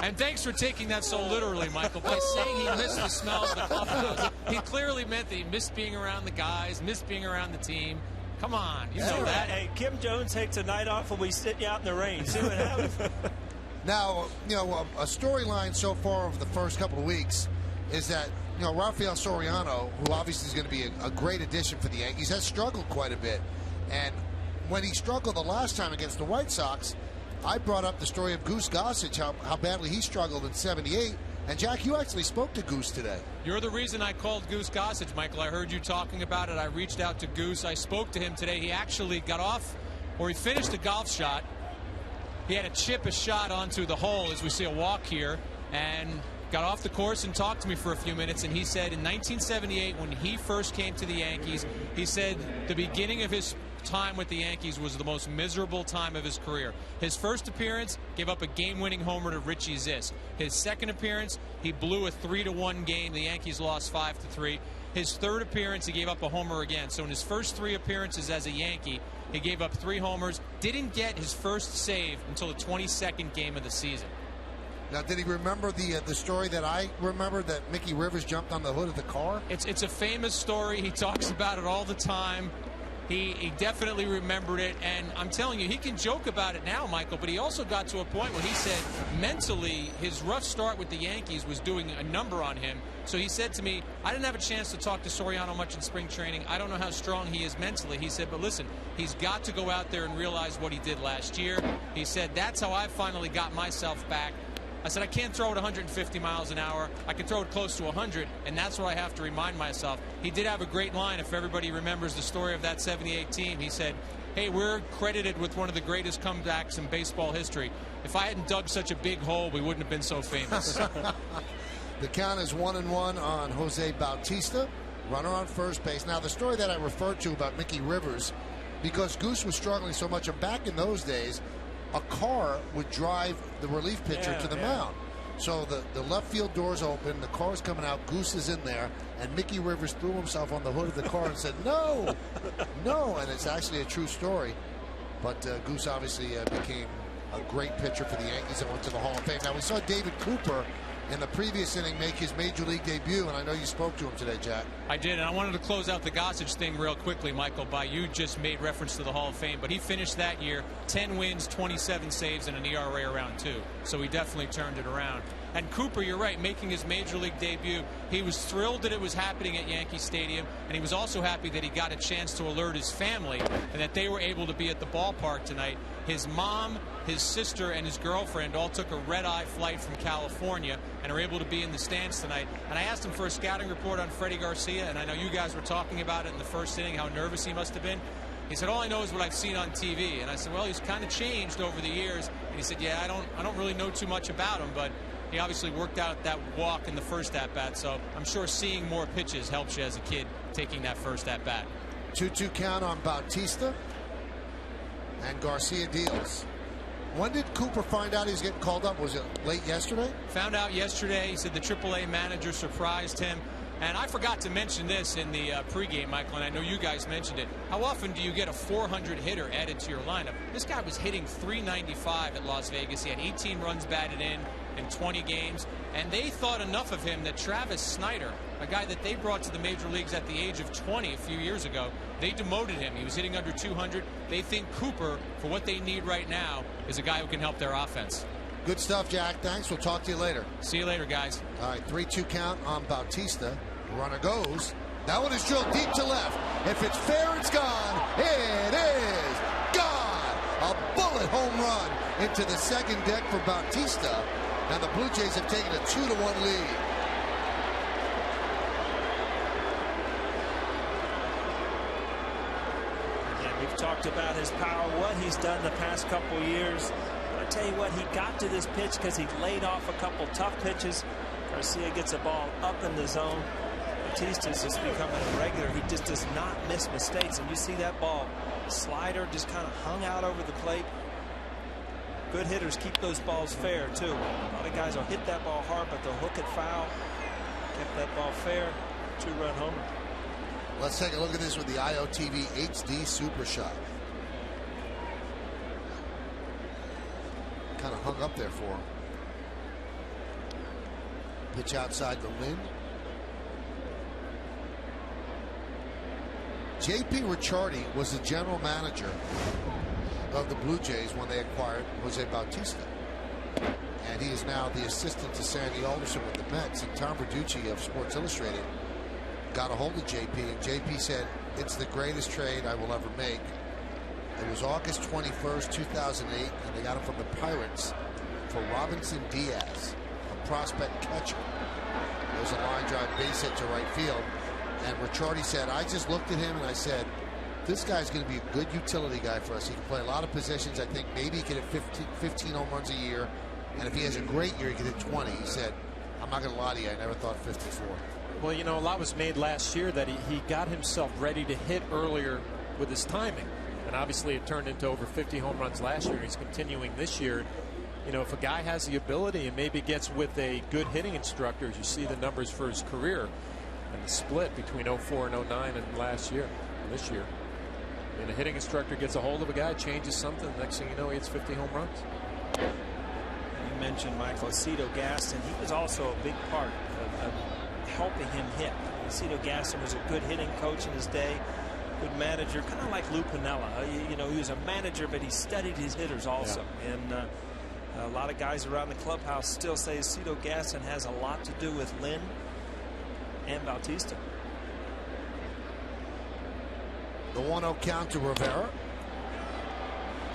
And thanks for taking that so literally, Michael. By saying he missed the smell of the clubhouse, he clearly meant that he missed being around the guys, missed being around the team. Come on, you know that. Hey, Kim Jones takes a night off and we sit you out in the rain. See what happens. Now, a storyline so far over the first couple of weeks is that, Rafael Soriano, who obviously is going to be a great addition for the Yankees, has struggled quite a bit. And when he struggled the last time against the White Sox, I brought up the story of Goose Gossage, how badly he struggled in '78. And, Jack, you actually spoke to Goose today. You're the reason I called Goose Gossage, Michael. I heard you talking about it. I reached out to Goose. I spoke to him today. He actually got off, or he finished a golf shot. He had to chip a shot onto the hole as we see a walk here, and got off the course and talked to me for a few minutes. And he said in 1978, when he first came to the Yankees, he said the beginning of his time with the Yankees was the most miserable time of his career. His first appearance, gave up a game-winning homer to Richie Zisk. His second appearance, he blew a 3-1 game. The Yankees lost 5-3. His third appearance, he gave up a homer again. So in his first 3 appearances as a Yankee, he gave up 3 homers. Didn't get his first save until the 22nd game of the season. Now, did he remember the story that I remember, that Mickey Rivers jumped on the hood of the car? It's a famous story. He talks about it all the time. He definitely remembered it, and I'm telling you, he can joke about it now, Michael, but he also got to a point where he said mentally his rough start with the Yankees was doing a number on him. So he said to me, I didn't have a chance to talk to Soriano much in spring training. I don't know how strong he is mentally. He said, but listen, he's got to go out there and realize what he did last year. He said, that's how I finally got myself back. I said, I can't throw it 150 miles an hour. I can throw it close to 100, and that's what I have to remind myself. He did have a great line, if everybody remembers the story of that '78 team. He said, hey, we're credited with one of the greatest comebacks in baseball history. If I hadn't dug such a big hole, we wouldn't have been so famous. The count is 1-1 on Jose Bautista, runner on first base. Now, the story that I referred to about Mickey Rivers, because Goose was struggling so much, and back in those days, a car would drive the relief pitcher to the mound. So the left field doors open, the car's coming out, Goose is in there, and Mickey Rivers threw himself on the hood of the car and said, no, no. And it's actually a true story. But Goose obviously became a great pitcher for the Yankees and went to the Hall of Fame. Now, we saw David Cooper in the previous inning make his major league debut, and I know you spoke to him today, Jack. I did, and I wanted to close out the Gossage thing real quickly, Michael, by you just made reference to the Hall of Fame, but he finished that year 10 wins, 27 saves, and an ERA around 2. So he definitely turned it around. And Cooper, you're right, making his major league debut, he was thrilled that it was happening at Yankee Stadium, and he was also happy that he got a chance to alert his family and that they were able to be at the ballpark tonight. His mom, his sister, and his girlfriend all took a red-eye flight from California and are able to be in the stands tonight. And I asked him for a scouting report on Freddie Garcia, and I know you guys were talking about it in the first inning, how nervous he must have been. He said, all I know is what I've seen on TV. And I said, well, he's kind of changed over the years. And he said, yeah, I don't really know too much about him, but he obviously worked out that walk in the first at-bat, so I'm sure seeing more pitches helps you as a kid taking that first at-bat. 2-2 count on Bautista, and Garcia deals. When did Cooper find out he was getting called up? Was it late yesterday? Found out yesterday. He said the AAA manager surprised him. And I forgot to mention this in the pregame, Michael, and I know you guys mentioned it. How often do you get a 400 hitter added to your lineup? This guy was hitting .395 at Las Vegas. He had 18 runs batted in 20 games. And they thought enough of him that Travis Snyder, a guy that they brought to the major leagues at the age of 20 a few years ago, they demoted him. He was hitting under 200. They think Cooper, for what they need right now, is a guy who can help their offense. Good stuff, Jack. Thanks. We'll talk to you later. See you later, guys. All right, 3-2 count on Bautista. Runner goes. That one is drilled deep to left. If it's fair, it's gone. It is gone. A bullet home run into the second deck for Bautista. And the Blue Jays have taken a 2-1 lead. Again, we've talked about his power, what he's done the past couple years. But I tell you what, he got to this pitch because he laid off a couple tough pitches. Garcia gets a ball up in the zone. Bautista's just becoming a regular. He just does not miss mistakes. And you see that ball slider just kind of hung out over the plate. good hitters keep those balls fair, too. A lot of guys will hit that ball hard, but they'll hook it foul. Kept that ball fair. 2-run homer. Let's take a look at this with the IOTV HD Super Shot. Kind of hung up there for him. Pitch outside the Lynn. J.P. Ricciardi was the general manager of the Blue Jays when they acquired Jose Bautista. And he is now the assistant to Sandy Alderson with the Mets. And Tom Verducci of Sports Illustrated got a hold of J.P. and J.P. said, it's the greatest trade I will ever make. It was August 21st, 2008, and they got him from the Pirates for Robinson Diaz, a prospect catcher. There was a line drive base hit to right field. And Ricciardi said, I just looked at him and I said, this guy's going to be a good utility guy for us. He can play a lot of positions. I think maybe he can hit 15 home runs a year. And if he has a great year, he can hit 20. He said, I'm not going to lie to you, I never thought 54. Well, you know, a lot was made last year that he got himself ready to hit earlier with his timing. And obviously it turned into over 50 home runs last year. He's continuing this year. You know, if a guy has the ability and maybe gets with a good hitting instructor, as you see the numbers for his career, and the split between 04 and 09 and last year, this year. And a hitting instructor gets a hold of a guy, changes something, the next thing you know, he hits 50 home runs. You mentioned Michael Cito Gaston. He was also a big part of helping him hit. Cito Gaston was a good hitting coach in his day, good manager, kind of like Lou Piniella. You know, he was a manager, but he studied his hitters also. Yeah. And a lot of guys around the clubhouse still say Cito Gaston has a lot to do with Lynn and Bautista. The 1-0 count to Rivera.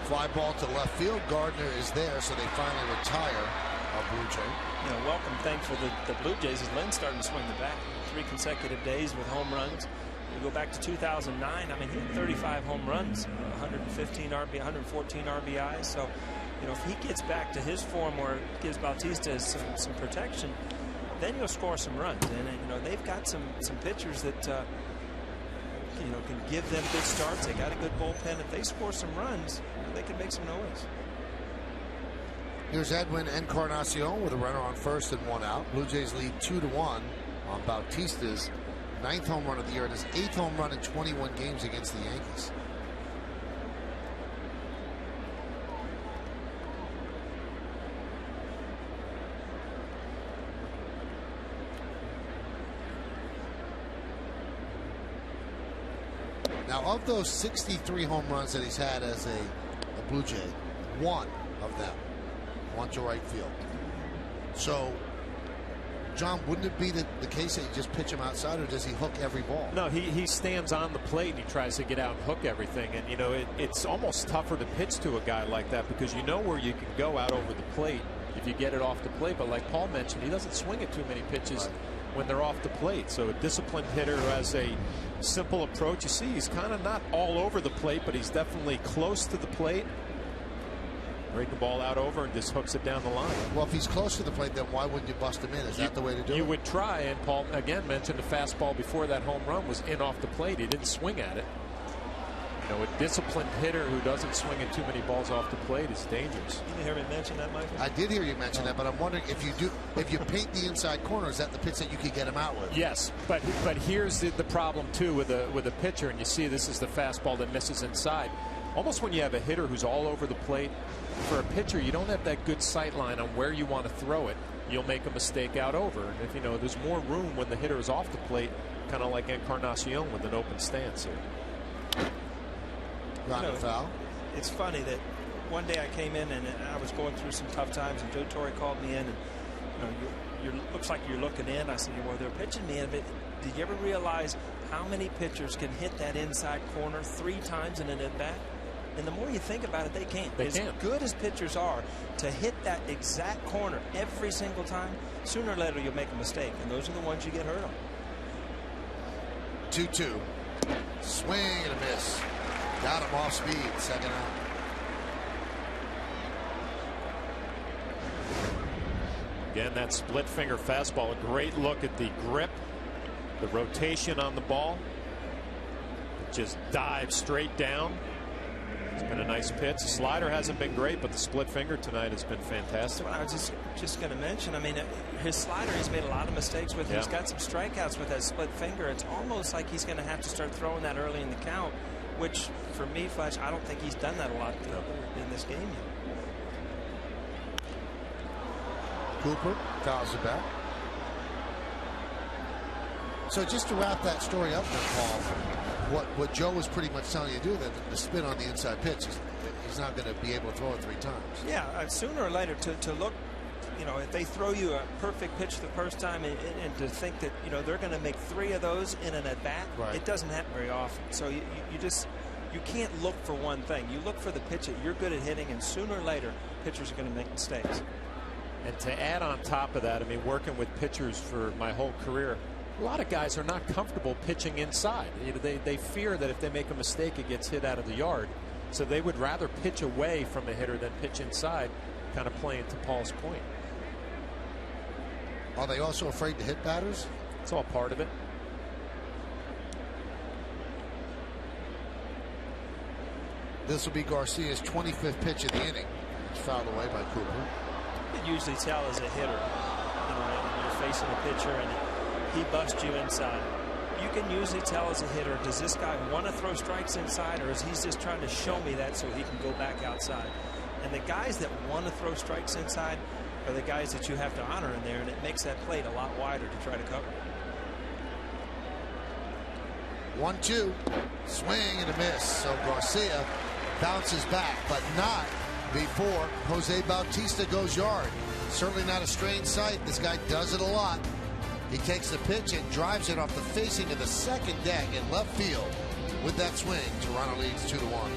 Fly ball to left field. Gardner is there, so they finally retire a Blue Jay. You know, welcome thing for the Blue Jays is Lynn starting to swing the bat. 3 consecutive days with home runs. We go back to 2009. I mean, he had 35 home runs, 115 RBI, 114 RBIs. So, you know, if he gets back to his form where it gives Bautista some protection, then you'll score some runs. And you know, they've got some pitchers that you know, can give them good starts. They got a good bullpen. If they score some runs, they can make some noise. Here's Edwin Encarnacion with a runner on first and 1 out. Blue Jays lead 2-1 on Bautista's 9th home run of the year and his 8th home run in 21 games against the Yankees. Now, of those 63 home runs that he's had as a Blue Jay, 1 of them went to right field. So, John, wouldn't it be the case that you just pitch him outside, or does he hook every ball? No, he stands on the plate and he tries to get out and hook everything. And, you know, it's almost tougher to pitch to a guy like that because you know where you can go out over the plate if you get it off the plate. But like Paul mentioned, he doesn't swing at too many pitches when they're off the plate. So a disciplined hitter who has a simple approach. You see, he's kind of not all over the plate, but he's definitely close to the plate. Break the ball out over and just hooks it down the line. Well, if he's close to the plate, then why wouldn't you bust him in? Is that the way to do it? You would try, and Paul again mentioned the fastball before that home run was in off the plate. He didn't swing at it. You know, a disciplined hitter who doesn't swing at too many balls off the plate is dangerous. You didn't hear me mention that, Michael? I did hear you mention that, but I'm wondering if you paint the inside corner, is that the pitch that you could get him out with? Yes, but here's the problem too with a pitcher, and you see this is the fastball that misses inside. Almost when you have a hitter who's all over the plate, for a pitcher, you don't have that good sight line on where you want to throw it. You'll make a mistake out over. And if you know, there's more room when the hitter is off the plate, kind of like Encarnacion with an open stance here. Foul. It's funny that one day I came in and I was going through some tough times, and Joe Torre called me in, and you know, looks like you're looking in. I said, well, they're pitching me in, but did you ever realize how many pitchers can hit that inside corner 3 times in an at-bat? And the more you think about it, they can't. As good as pitchers are to hit that exact corner every single time, sooner or later you'll make a mistake, and those are the ones you get hurt on. 2-2. Swing and a miss. Got him off speed. Second out. Again, that split finger fastball. A great look at the grip, the rotation on the ball. It just dives straight down. It's been a nice pitch. The slider hasn't been great, but the split finger tonight has been fantastic. Well, I was just going to mention, I mean, his slider, he's made a lot of mistakes with. Yeah. He's got some strikeouts with that split finger. It's almost like he's going to have to start throwing that early in the count, which, for me, Flash, I don't think he's done that a lot in this game yet. Cooper fouls it back. So just to wrap that story up then, Paul, what Joe was pretty much telling you to do, that the spin on the inside pitch, he's not going to be able to throw it 3 times. Yeah, sooner or later to look, you know, if they throw you a perfect pitch the first time and to think that, you know, they're going to make 3 of those in an at-bat, right. It doesn't happen very often. So you can't look for one thing. You look for the pitch that you're good at hitting, and sooner or later, pitchers are going to make mistakes. And to add on top of that, I mean, working with pitchers for my whole career, a lot of guys are not comfortable pitching inside. You know, they fear that if they make a mistake, it gets hit out of the yard. So they would rather pitch away from a hitter than pitch inside, kind of playing to Paul's point. Are they also afraid to hit batters? It's all part of it. This will be Garcia's 25th pitch of the inning. It's fouled away by Cooper. You can usually tell as a hitter, you know, when you're facing a pitcher and he busts you inside. You can usually tell as a hitter, does this guy want to throw strikes inside, or is he just trying to show me that so he can go back outside? And the guys that want to throw strikes inside are the guys that you have to honor in there, and it makes that plate a lot wider to try to cover. 1-2. Swing and a miss. So Garcia bounces back, but not before Jose Bautista goes yard. Certainly not a strange sight. This guy does it a lot. He takes the pitch and drives it off the facing of the second deck in left field. With that swing, Toronto leads 2-1.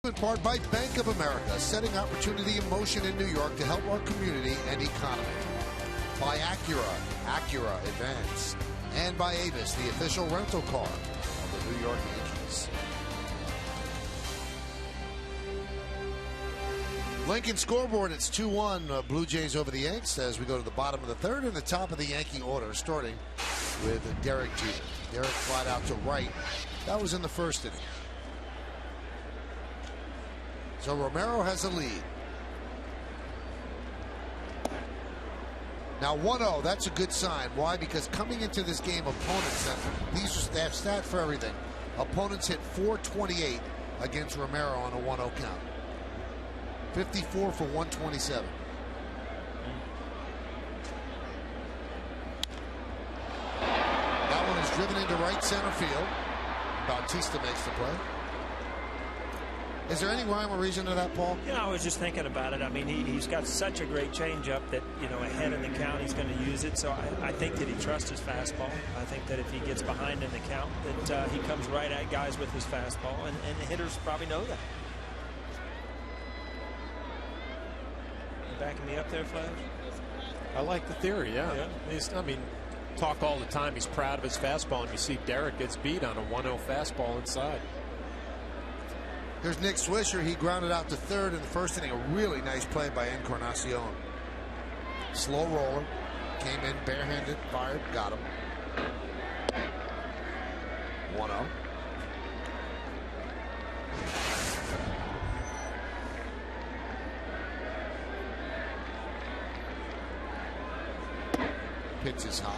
In part by Bank of America, setting opportunity in motion in New York to help our community and economy. By Acura Advance. And by Avis, the official rental car of the New York Yankees. Lincoln scoreboard, it's 2-1 Blue Jays over the Yanks as we go to the bottom of the third and the top of the Yankee order, starting with Derek Jeter. Derek flied out to right. That was in the first inning. So Romero has a lead. Now 1-0, that's a good sign. Why? Because coming into this game, opponents, they have stats for everything. Opponents hit .428 against Romero on a 1-0 count. 54 for 127. That one is driven into right center field. Bautista makes the play. Is there any rhyme or reason to that, Paul? You know, I was just thinking about it. I mean, he's got such a great changeup that, you know, ahead in the count, he's going to use it. So I think that he trusts his fastball. I think that if he gets behind in the count, that he comes right at guys with his fastball, and the hitters probably know that. You backing me up there, Flash? I like the theory, yeah. I mean, talk all the time. He's proud of his fastball, and you see Derek gets beat on a 1-0 fastball inside. Here's Nick Swisher. He grounded out to third in the first inning. A really nice play by Encarnacion. Slow roller. Came in barehanded, fired, got him. 1-0. Pitch is high.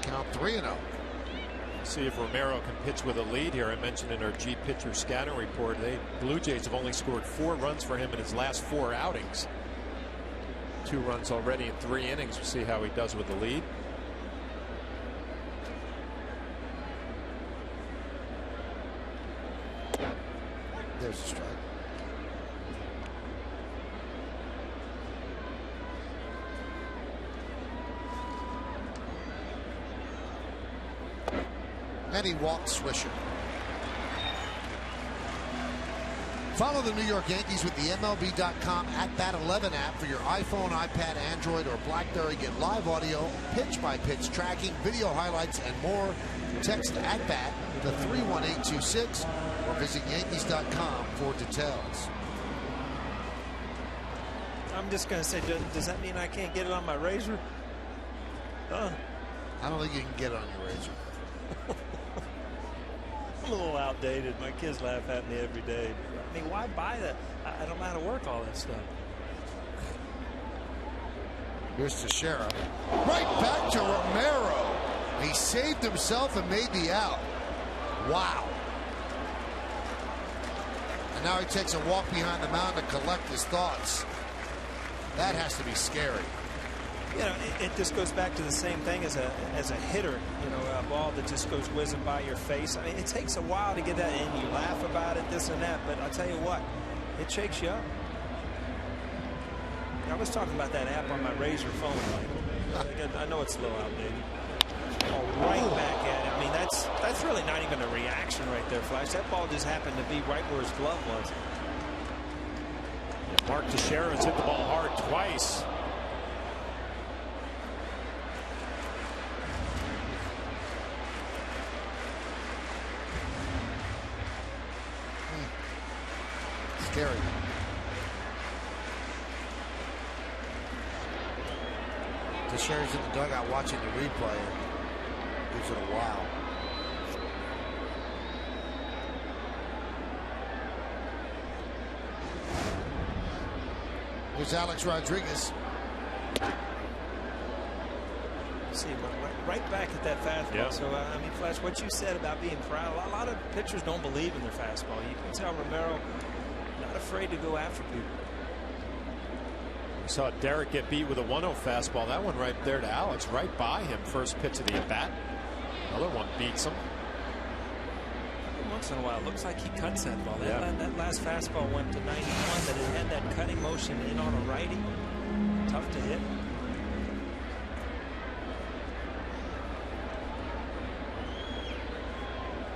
Count 3-0. See if Romero can pitch with a lead here. I mentioned in our G pitcher scouting report, Blue Jays have only scored 4 runs for him in his last 4 outings. 2 runs already in 3 innings. We'll see how he does with the lead. There's a strike. And he walks Swisher. Follow the New York Yankees with the MLB.com @BAT11 app for your iPhone, iPad, Android, or BlackBerry. Get live audio, pitch-by-pitch tracking, video highlights, and more. Text @BAT to 31826 or visit Yankees.com for details. I'm just going to say, does that mean I can't get it on my razor? I don't think you can get it on your razor. I'm a little outdated. My kids laugh at me every day. I mean, why buy that? I don't know how to work all that stuff. Here's Teixeira. Right back to Romero. He saved himself and made the out. Wow. And now he takes a walk behind the mound to collect his thoughts. That has to be scary. You know, it just goes back to the same thing as a hitter. You know, a ball that just goes whizzing by your face. I mean, it takes a while to get that in. You laugh about it, this and that, but I'll tell you what, it shakes you up. I was talking about that app on my Razor phone, Michael. I know it's a little outdated. Oh, right back at it. I mean, that's really not even a reaction right there, Flash. That ball just happened to be right where his glove was. Yeah, Mark Teixeira has hit the ball hard twice. Scary. Teixeira's in the dugout watching the replay. Gives it a wow. Here's Alex Rodriguez. See, right back at that fastball. Yep. So, I mean, Flash, what you said about being proud, a lot of pitchers don't believe in their fastball. You can tell Romero not afraid to go after people. We saw Derek get beat with a 1-0 fastball. That one right there to Alex, right by him. First pitch of the at-bat. Another one beats him. Once in a while, it looks like he cuts that ball. Yeah. That last fastball went to 91, but it had that cutting motion in on a righty. Tough to hit.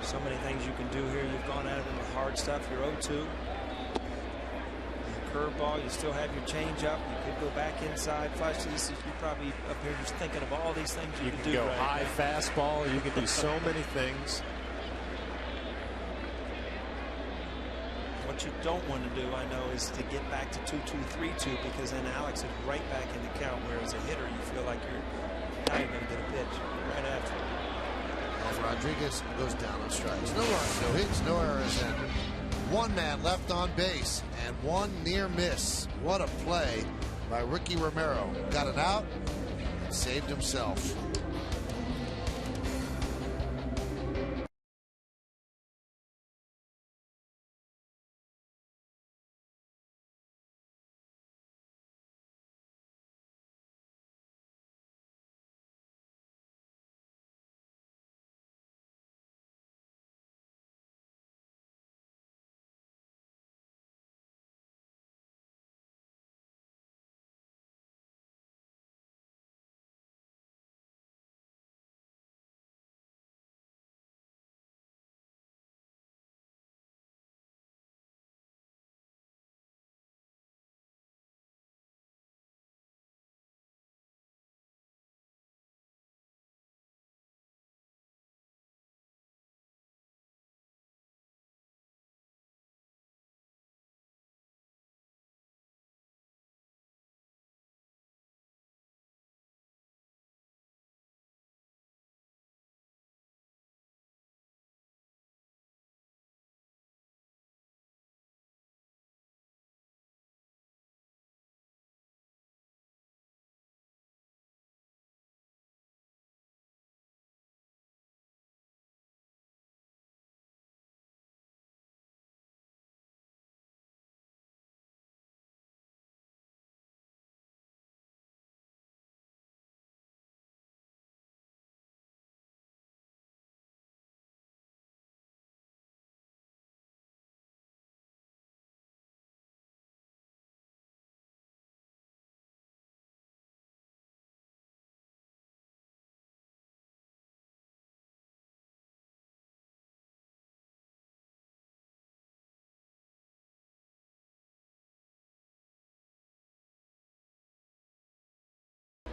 So many things you can do here. You've gone at it with hard stuff. You're 0-2. Curveball, you still have your changeup. You could go back inside. Flash, you probably up here just thinking of all these things you can do. Go right high now. fastball. You can do so many things. What you don't want to do, I know, is to get back to 2-2, 3-2, because then Alex is right back in the count, where as a hitter you feel like now you're going to get a pitch right after. As Rodriguez goes down on strikes. No runs, no hits, no errors, and one man left on base and one near miss. What a play by Ricky Romero. Got it out and saved himself.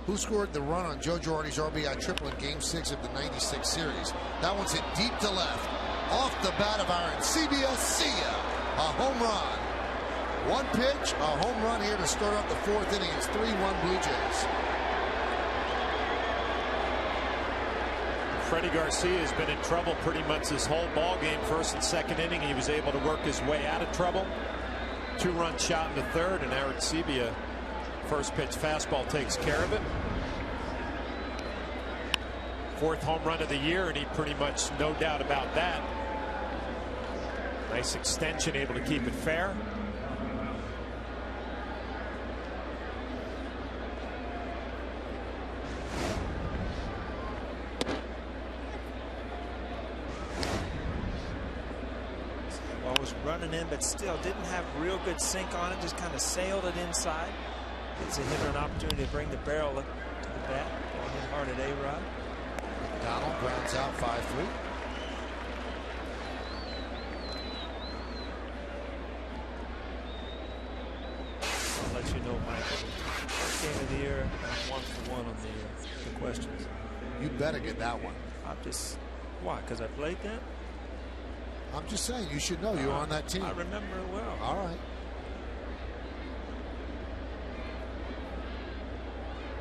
who scored the run on Joe Girardi's RBI triple in Game 6 of the '96 series. That one's hit deep to left, off the bat of Arancibia. See ya, a home run. One pitch, a home run here to start out the 4th inning. It's 3-1 Blue Jays. Freddie Garcia has been in trouble pretty much this whole ball game. First and second inning, he was able to work his way out of trouble. 2-run shot in the 3rd, and Arancibia, first pitch fastball, takes care of it. 4th home run of the year, and he pretty much, no doubt about that. Nice extension, able to keep it fair. Was running in, but still didn't have real good sink on it. Just kind of sailed it inside. Gives a hitter an opportunity to bring the barrel to the bat. Hit hard at A-Rod. Donald grounds out 5-3. I'll let you know, Michael. First game of the year, I'm 1 for 1 on the questions. You better get that one. I'm just why? Because I played that. I'm just saying, you should know you're on that team. I remember it well. All right.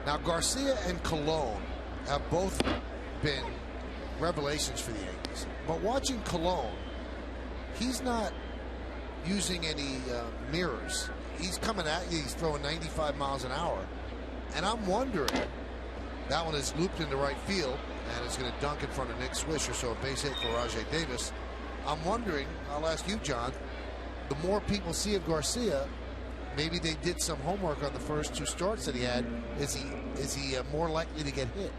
Now, Garcia and Colon have both been revelations for the Yankees. But watching Colon, he's not using any mirrors. He's coming at you. He's throwing 95 miles an hour. And I'm wondering, that one is looped into right field, and it's going to dunk in front of Nick Swisher, so a base hit for Rajai Davis. I'm wondering, I'll ask you, John, the more people see of Garcia, maybe they did some homework on the first 2 starts that he had. Is he more likely to get hit?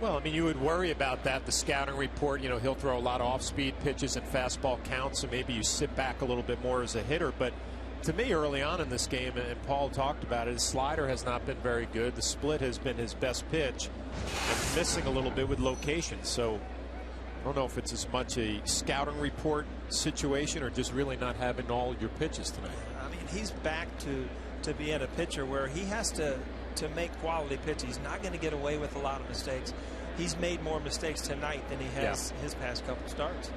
Well, I mean, you would worry about that. The scouting report, you know, he'll throw a lot of off-speed pitches and fastball counts, so maybe you sit back a little bit more as a hitter. But to me, early on in this game, and Paul talked about it, his slider has not been very good. The split has been his best pitch, and missing a little bit with location. So I don't know if it's as much a scouting report situation or just really not having all your pitches tonight. I mean, he's back to being a pitcher where he has to make quality pitches. He's not going to get away with a lot of mistakes. He's made more mistakes tonight than he has his past couple starts.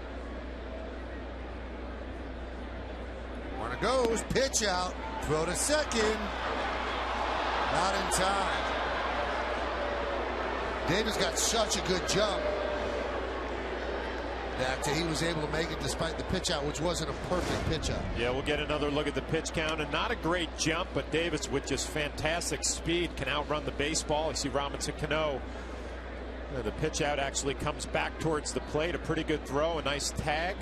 Runner goes, pitch out, throw to second. Not in time. Davis got such a good jump that he was able to make it despite the pitch out, which wasn't a perfect pitch out. Yeah, we'll get another look at the pitch count, and not a great jump, but Davis with just fantastic speed can outrun the baseball. You see Robinson Cano. The pitch out actually comes back towards the plate. A pretty good throw, a nice tag.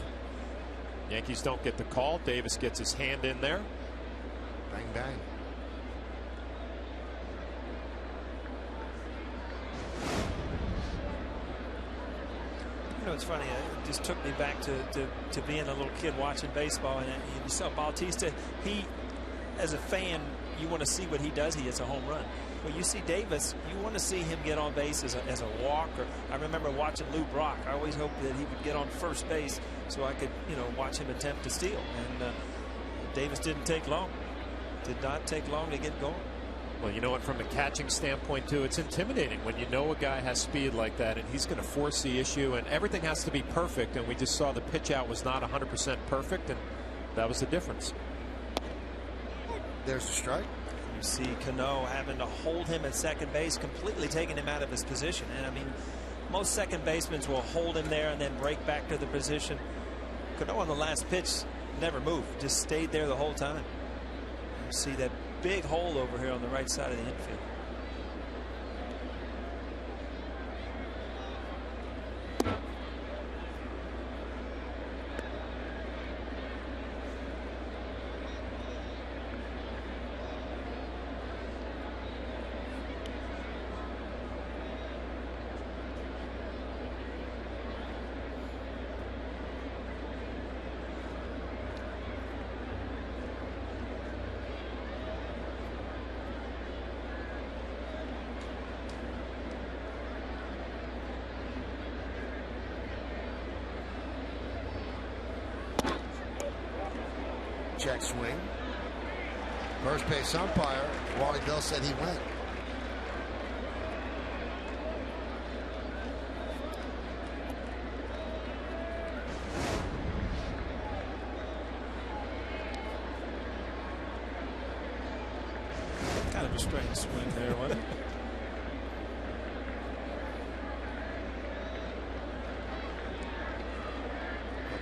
Yankees don't get the call. Davis gets his hand in there. Bang, bang. You know, it's funny. It just took me back to being a little kid watching baseball, and you saw Bautista. He, as a fan, you want to see what he does. He hits a home run. Well, you see Davis, you want to see him get on base as a walk. Or I remember watching Lou Brock. I always hoped that he would get on first base so I could, you know, watch him attempt to steal. And Davis didn't take long. Did not take long to get going. Well, you know what, from a catching standpoint, too, it's intimidating when you know a guy has speed like that, and he's going to force the issue, and everything has to be perfect. And we just saw the pitch out was not 100% perfect, and that was the difference. There's the strike. You see Cano having to hold him at second base, completely taking him out of his position. And I mean, most second basemen will hold him there and then break back to the position. Cano on the last pitch never moved, just stayed there the whole time. You see that big hole over here on the right side of the infield. Check swing. First base umpire, Wally Bell, said he went.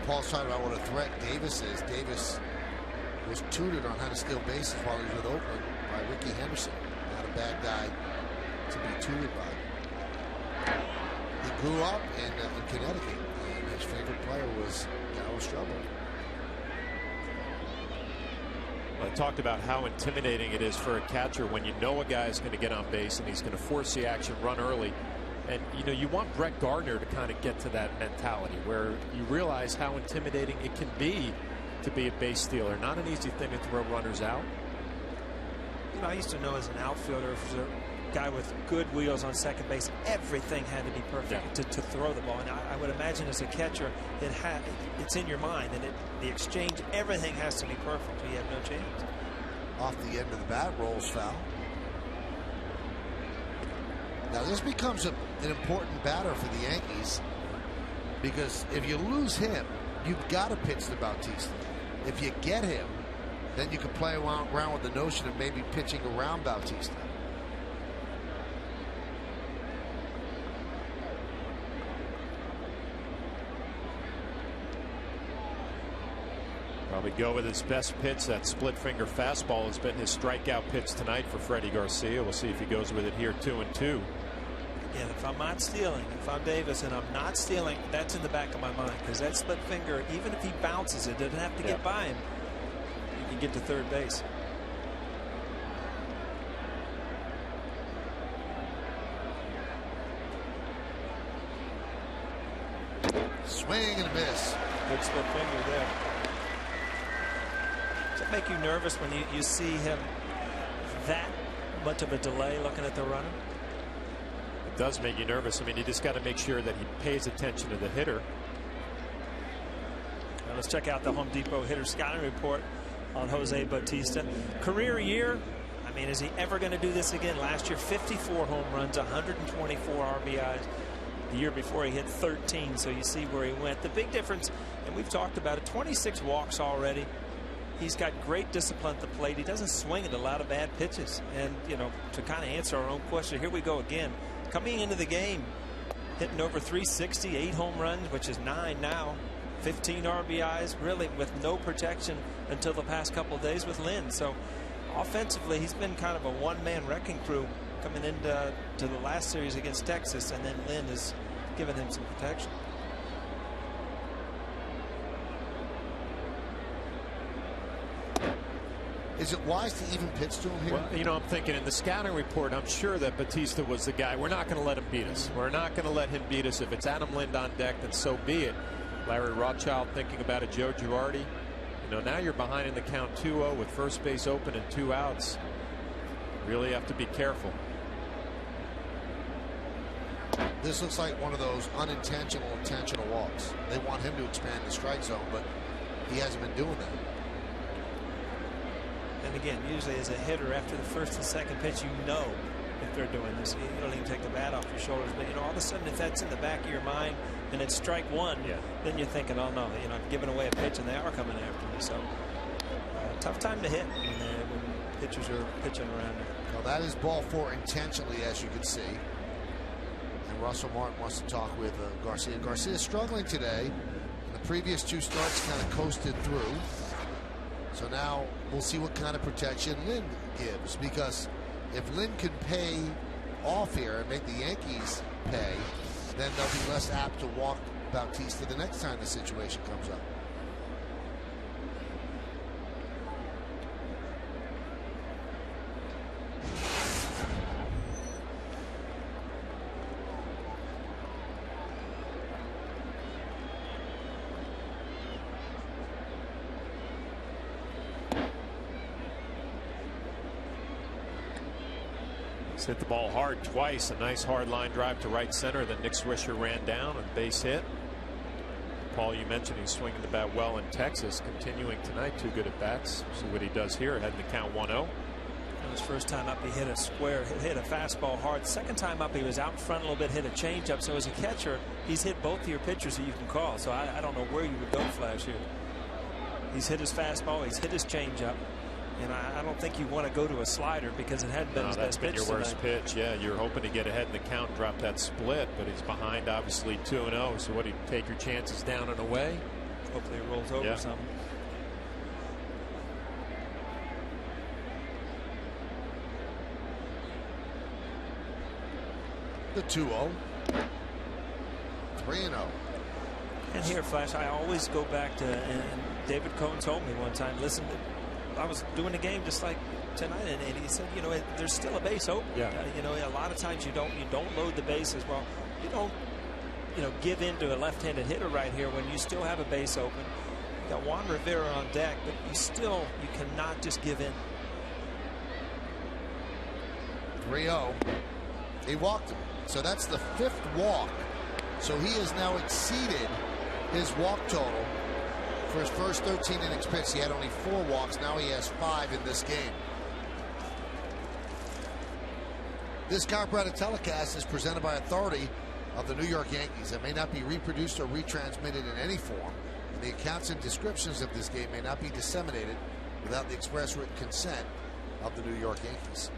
Paul's talking about what a threat Davis is. Davis was tutored on how to steal bases while he was with Oakland by Ricky Henderson. Not a bad guy to be tutored by. He grew up in Connecticut, and his favorite player was Darryl Strawberry. I talked about how intimidating it is for a catcher when you know a guy is going to get on base and he's going to force the action, run early. And, you know, you want Brett Gardner to kind of get to that mentality where you realize how intimidating it can be to be a base stealer. Not an easy thing to throw runners out. You know, I used to know as an outfielder, if there's a guy with good wheels on second base, everything had to be perfect to throw the ball. And I would imagine as a catcher, it's in your mind, and the exchange, everything has to be perfect, or you have no chance. Off the end of the bat, rolls foul. Now this becomes an important batter for the Yankees, because if you lose him, you've got to pitch to Bautista. If you get him, then you can play around with the notion of maybe pitching around Bautista. Probably go with his best pitch. That split finger fastball has been his strikeout pitch tonight for Freddie Garcia. We'll see if he goes with it here 2-2. Again, if I'm not stealing, if I'm Davis and I'm not stealing, that's in the back of my mind, because that split finger, even if he bounces it, doesn't have to get by him. You can get to third base. Swing and a miss. Good split finger there. Does it make you nervous when you see him that much of a delay looking at the runner? It does make you nervous. I mean, you just got to make sure that he pays attention to the hitter. Now let's check out the Home Depot hitter scouting report on Jose Bautista. Career year, I mean, is he ever going to do this again? Last year, 54 home runs, 124 RBIs. The year before, he hit 13, so you see where he went. The big difference, and we've talked about it, 26 walks already. He's got great discipline at the plate. He doesn't swing at a lot of bad pitches. And, you know, to kind of answer our own question, here we go again. Coming into the game, hitting over 360, 8 home runs, which is 9 now, 15 RBIs, really with no protection until the past couple of days with Lynn. So offensively, he's been kind of a one-man wrecking crew coming into the last series against Texas, and then Lynn has given him some protection. Is it wise to even pitch to him here? Well, you know, I'm thinking in the scouting report, I'm sure that Bautista was the guy. We're not going to let him beat us. We're not going to let him beat us. If it's Adam Lind on deck, then so be it. Larry Rothschild thinking about it. Joe Girardi. You know, now you're behind in the count 2-0 with first base open and 2 outs. Really have to be careful. This looks like one of those unintentional, intentional walks. They want him to expand the strike zone, but he hasn't been doing that. And again, usually as a hitter, after the first and second pitch, you know if they're doing this. You don't even take the bat off your shoulders. But, you know, all of a sudden, if that's in the back of your mind and it's strike one, then you're thinking, oh, no, you know, I'm giving away a pitch and they are coming after me. So, tough time to hit when pitchers are pitching around it. Well, that is ball 4 intentionally, as you can see. And Russell Martin wants to talk with Garcia. Garcia struggling today. In the previous 2 starts, kind of coasted through. So now we'll see what kind of protection Lynn gives, because if Lynn can pay off here and make the Yankees pay, then they'll be less apt to walk Bautista the next time the situation comes up. Hit the ball hard twice. A nice hard line drive to right center that Nick Swisher ran down and base hit. Paul, you mentioned he's swinging the bat well in Texas. Continuing tonight, 2 good at bats. See what he does here. Heading to count 1-0. His first time up, he hit a square, hit a fastball hard. Second time up, he was out in front a little bit, hit a changeup. So as a catcher, he's hit both of your pitchers that you can call. So I don't know where you would go, Flash, here. He's hit his fastball, he's hit his changeup. And I don't think you want to go to a slider because it hadn't been his best pitch. That's been your worst pitch. Yeah, you're hoping to get ahead in the count and drop that split, but he's behind obviously 2-0. So what do you take your chances down and away? Hopefully it rolls over some. The 2-0. 3-0. And here, Flash, I always go back to, and David Cohn told me one time, listen, I was doing the game just like tonight, and he said, you know, there's still a base open. You know, a lot of times you don't load the bases. Well, you don't, you know, give in to a left-handed hitter right here when you still have a base open. You got Juan Rivera on deck, but you cannot just give in. 3-0. He walked him. So that's the 5th walk. So he has now exceeded his walk total for his first 13 innings pitched. He had only 4 walks. Now he has 5 in this game. This copyrighted telecast is presented by authority of the New York Yankees. It may not be reproduced or retransmitted in any form. And the accounts and descriptions of this game may not be disseminated without the express written consent of the New York Yankees.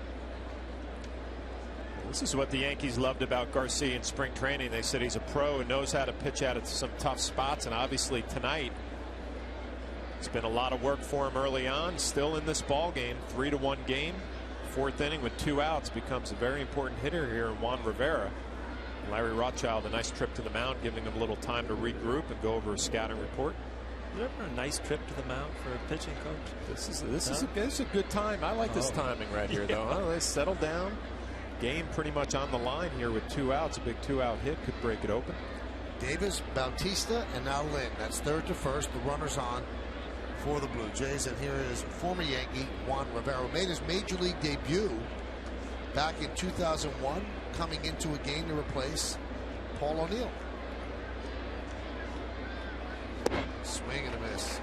This is what the Yankees loved about Garcia in spring training. They said he's a pro and knows how to pitch out at some tough spots, and obviously tonight it's been a lot of work for him early on. Still in this ball game, 3-1 game. 4th inning with 2 outs, becomes a very important hitter here in Juan Rivera. Larry Rothschild, a nice trip to the mound, giving him a little time to regroup and go over a scouting report. Ever a nice trip to the mound for a pitching coach? This is a good time. I like this timing right here, though. Oh, they settle down. Game pretty much on the line here with 2 outs. A big 2-out hit could break it open. Davis, Bautista, and now Lynn. That's 3rd to 1st. The runners on for the Blue Jays. And here is former Yankee Juan Rivera, made his major league debut back in 2001, coming into a game to replace Paul O'Neill. Swing and a miss.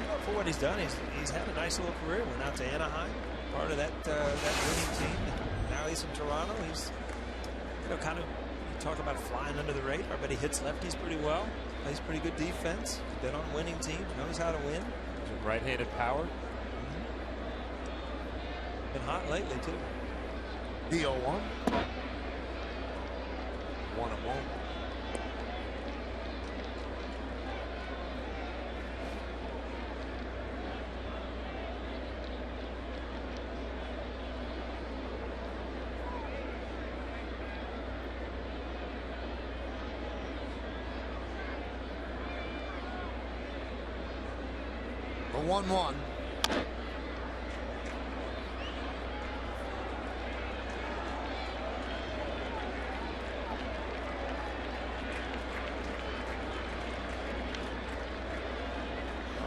Well, for what he's done, he's had a nice little career. Went out to Anaheim, part of that winning team. Now he's in Toronto. He's, you know, kind of, you talk about flying under the radar, but he hits lefties pretty well. Plays pretty good defense. Been on winning teams. Knows how to win. Right-handed power. Been hot lately too. The 0-1. 1-1. The 1-1.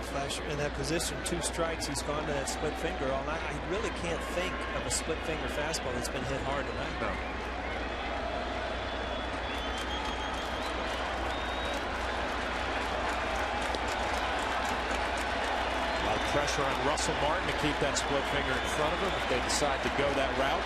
Flash in that position, 2 strikes. He's gone to that split finger all night. I really can't think of a split finger fastball that's been hit hard tonight. No. Pressure on Russell Martin to keep that split finger in front of him if they decide to go that route.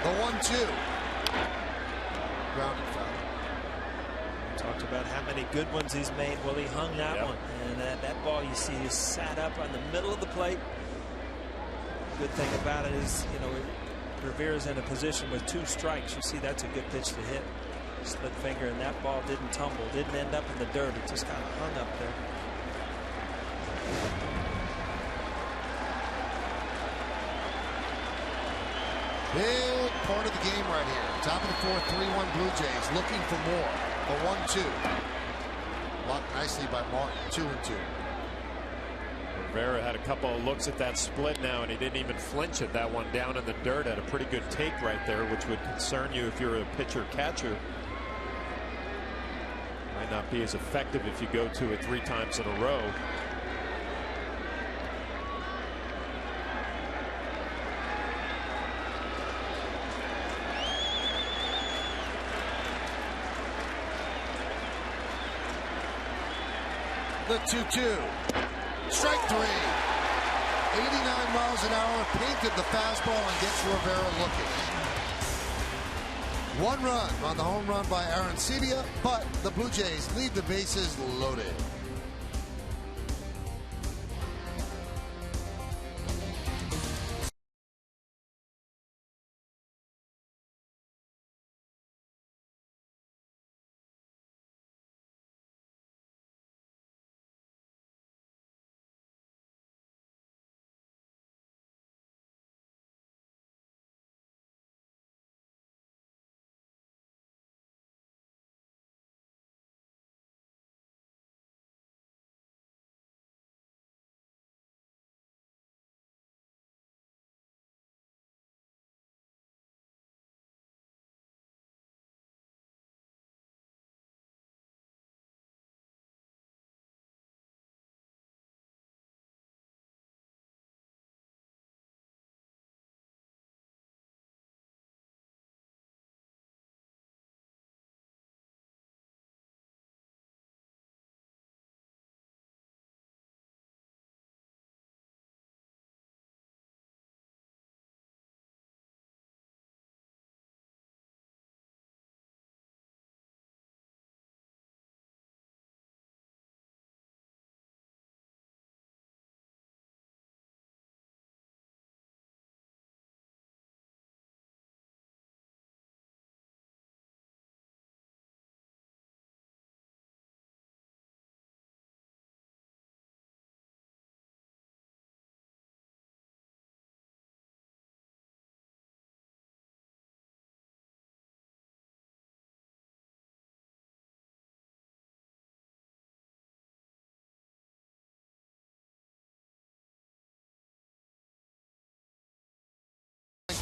The 1-2. Grounded foul. Talked about how many good ones he's made. Well, he hung that one, and that ball you see is sat up on the middle of the plate. Good thing about it is, you know, Rivera's in a position with 2 strikes. You see, that's a good pitch to hit. Split finger, and that ball didn't tumble, didn't end up in the dirt. It just kind of hung up there. Big part of the game right here. Top of the 4th, 3-1 Blue Jays looking for more. The 1-2. Blocked nicely by Martin. 2-2. Rivera had a couple of looks at that split now, and he didn't even flinch at that one down in the dirt. Had a pretty good take right there, which would concern you if you're a pitcher catcher. Might not be as effective if you go to it 3 times in a row. The 2-2. Strike 3. 89 miles an hour, painted the fastball and gets Rivera looking. 1 run on the home run by Arancibia, but the Blue Jays leave the bases loaded.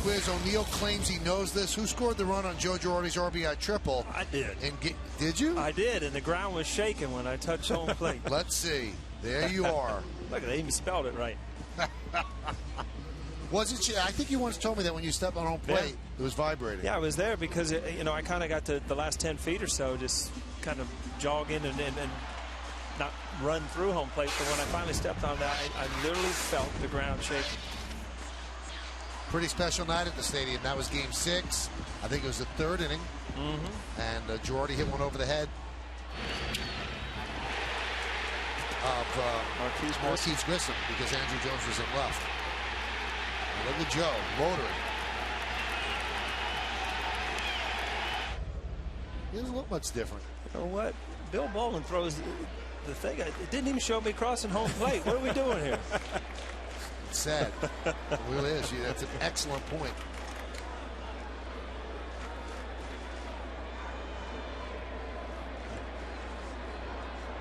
quiz. O'Neill claims he knows this. Who scored the run on Joe Girardi's RBI triple? I did. Did you? I did, and the ground was shaking when I touched home plate. Let's see. There you are. Look, they even spelled it right. Was it? I think you once told me that when you stepped on home plate, it was vibrating. Yeah, I was there because I kind of got to the last 10 feet or so, just kind of jog in and not run through home plate. But when I finally stepped on that, I literally felt the ground shaking. Pretty special night at the stadium. That was Game 6. I think it was the 3rd inning. And Girardi hit one over the head of Marquise Grissom because Andrew Jones was in left. And look at Joe motoring. He doesn't look much different. You know what? Bill Baldwin throws the thing. It didn't even show me crossing home plate. What are we doing here? It's sad. It really is. That's an excellent point.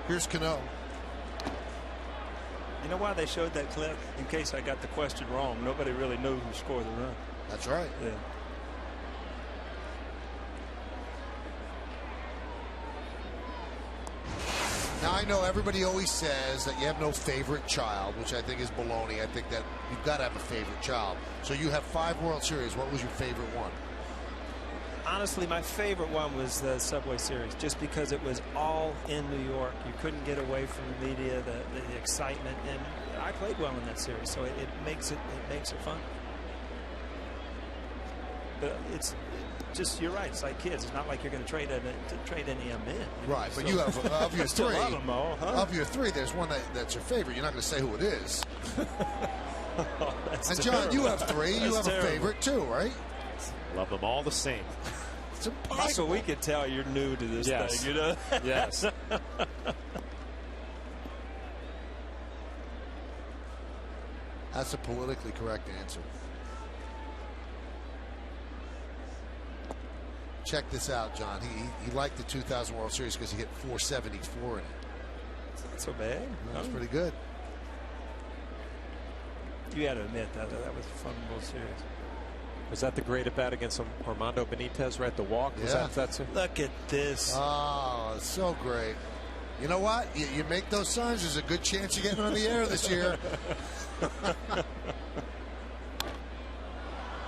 Here's Cano. You know why they showed that clip? In case I got the question wrong. Nobody really knew who scored the run. That's right. Yeah. Now, I know everybody always says that you have no favorite child, which I think is baloney. I think that you've got to have a favorite child. So you have 5 World Series. What was your favorite one? Honestly, my favorite one was the Subway Series, just because it was all in New York. You couldn't get away from the media, the excitement, and I played well in that series, so it makes it fun. But it's just, you're right. It's like kids. It's not like you're going to trade any of them in. Right, but you have of your still three. love them all, huh? Of your 3, there's one that's your favorite. You're not going to say who it is. Oh, and John, terrible. you have 3. You have terrible. a favorite too, right? Love them all the same. It's impossible. Michael, we can tell you're new to this thing, you know? Yes. That's a politically correct answer. Check this out, John. He liked the 2000 World Series because he hit 474 in it. It's not so bad. That's pretty good. You got to admit that was a fun World Series. Was that the great at bat against Armando Benitez right at the walk? Yeah. That's it? Look at this. Oh, it's so great. You know what? You make those signs, there's a good chance you're getting on the air this year.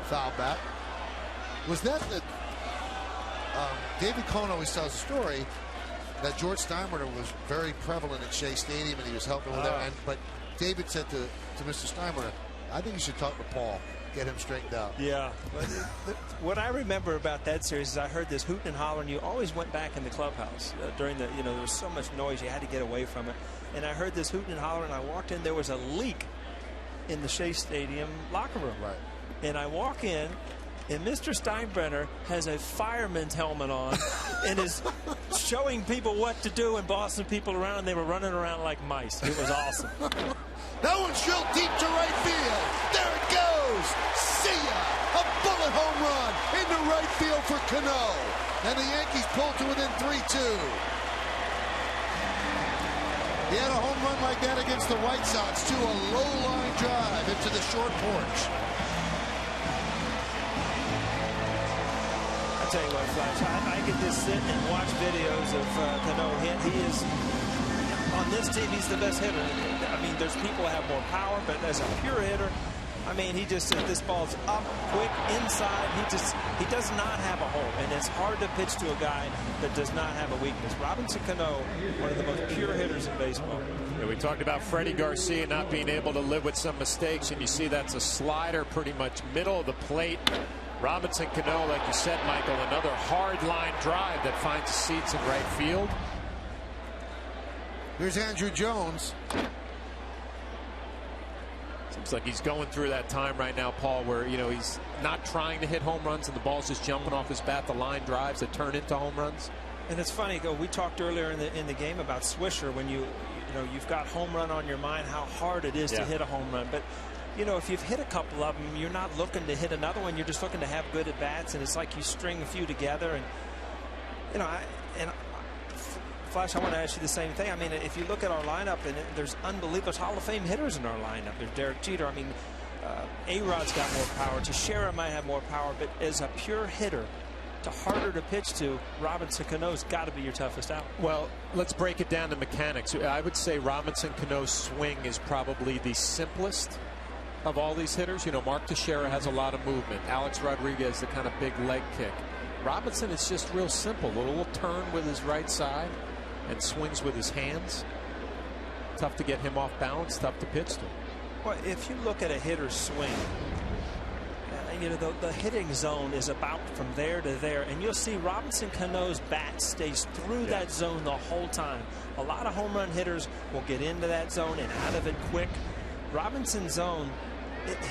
Foul back. Was that the... David Cohn always tells a story that George Steinbrenner was very prevalent at Shea Stadium and he was helping with that. But David said to Mr. Steinbrenner, I think you should talk to Paul. Get him straightened out. Yeah. What I remember about that series is I heard this hooting and hollering. You always went back in the clubhouse during the, there was so much noise you had to get away from it. And I heard this hooting and hollering. I walked in. There was a leak in the Shea Stadium locker room. Right. And I walk in, and Mr. Steinbrenner has a fireman's helmet on and is showing people what to do and bossing people around. And they were running around like mice. It was awesome. That one's drilled deep to right field. There it goes. See ya. A bullet home run into right field for Cano. And the Yankees pull to within 3-2. He had a home run like that against the White Sox, too. A low line drive into the short porch. I tell you what, Flash, I could just sit and watch videos of Cano hit. He is... On this team, he's the best hitter. I mean, there's people that have more power, but as a pure hitter, I mean, he just, if this ball's up, quick, inside, he does not have a hole. And it's hard to pitch to a guy that does not have a weakness. Robinson Cano, one of the most pure hitters in baseball. Yeah, we talked about Freddie Garcia not being able to live with some mistakes, and you see that's a slider pretty much middle of the plate. Robinson Cano, like you said, Michael, another hard line drive that finds seats in right field. Here's Andrew Jones. Seems like he's going through that time right now, Paul, where he's not trying to hit home runs and the ball's just jumping off his bat. The line drives that turn into home runs. And it's funny, we talked earlier in the game about Swisher. When you've got home run on your mind, how hard it is to hit a home run. But if you've hit a couple of them, you're not looking to hit another one. You're just looking to have good at bats, and it's like you string a few together. And Flash, I want to ask you the same thing. I mean, if you look at our lineup, and there's unbelievable Hall of Fame hitters in our lineup. There's Derek Jeter. I mean, A-Rod's got more power. Teixeira might have more power, but as a pure hitter, harder to pitch to, Robinson Cano's got to be your toughest out. Well, let's break it down to mechanics. I would say Robinson Cano's swing is probably the simplest of all these hitters. You know, Mark Teixeira has a lot of movement. Alex Rodriguez, the kind of big leg kick. Robinson is just real simple. A little turn with his right side and swings with his hands. Tough to get him off balance, tough to pitch to. Well, if you look at a hitter's swing, you know, the hitting zone is about from there to there, and you'll see Robinson Cano's bat stays through that zone the whole time. A lot of home run hitters will get into that zone and out of it quick. Robinson's zone,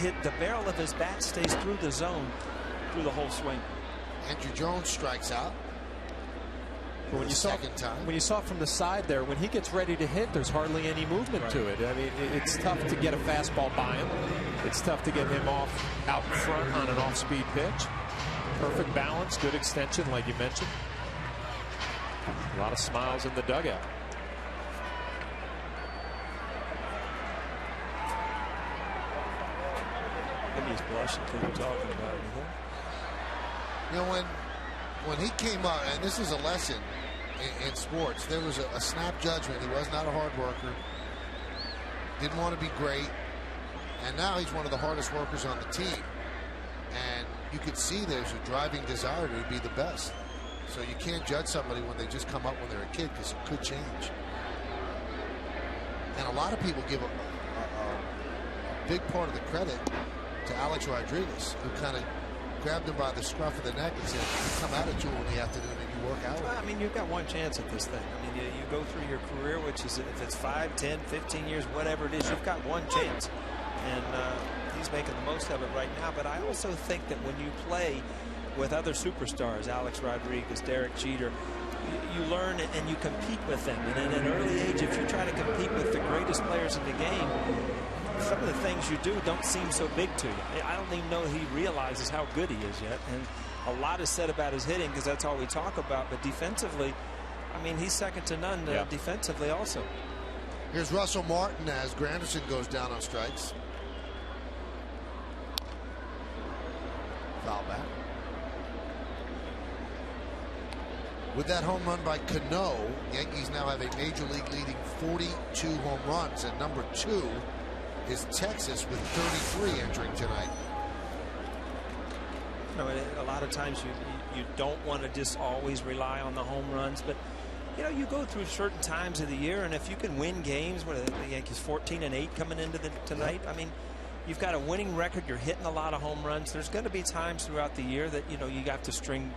the barrel of his bat stays through the zone through the whole swing. Andrew Jones strikes out. But when you saw from the side there, when he gets ready to hit, there's hardly any movement to it. I mean, it's tough to get a fastball by him. It's tough to get him off out in front on an off-speed pitch. Perfect balance, good extension, like you mentioned. A lot of smiles in the dugout. Maybe he's blushing because we're talking about him. You know, when he came up, and this is a lesson in sports, there was a snap judgment. He was not a hard worker. Didn't want to be great. And now he's one of the hardest workers on the team. And you could see there's a driving desire to be the best. So you can't judge somebody when they just come up when they're a kid, because it could change. And a lot of people give a big part of the credit to Alex Rodriguez, who kind of grabbed him by the scruff of the neck and said, come at it to him in the afternoon and you work out. Well, I mean, you've got one chance at this thing. I mean, you go through your career, which is, if it's 5, 10, 15 years, whatever it is, you've got one chance. And he's making the most of it right now. But I also think that when you play with other superstars, Alex Rodriguez, Derek Jeter, you learn and you compete with them. And at an early age, if you try to compete with the greatest players in the game, some of the things you do don't seem so big to you. I don't even know he realizes how good he is yet. And a lot is said about his hitting because that's all we talk about. But defensively, I mean, he's second to none defensively also. Here's Russell Martin as Granderson goes down on strikes. Foul back. With that home run by Cano, Yankees now have a major league leading 42 home runs, and number 2 is Texas with 33 entering tonight. You know, a lot of times you don't want to just always rely on the home runs, but you know, you go through certain times of the year, and if you can win games, what are the Yankees 14-8 coming into tonight? I mean, you've got a winning record. You're hitting a lot of home runs. There's going to be times throughout the year that, you know, you have to string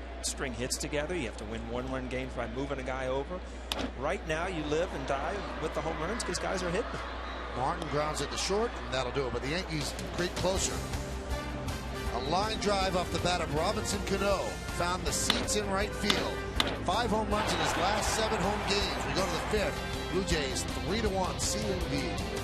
hits together. You have to win one-run games by moving a guy over. Right now, you live and die with the home runs because guys are hitting. Martin grounds it to short, and that'll do it. But the Yankees creep closer. A line drive off the bat of Robinson Cano found the seats in right field. 5 home runs in his last 7 home games. We go to the 5th. Blue Jays 3-1 CMV.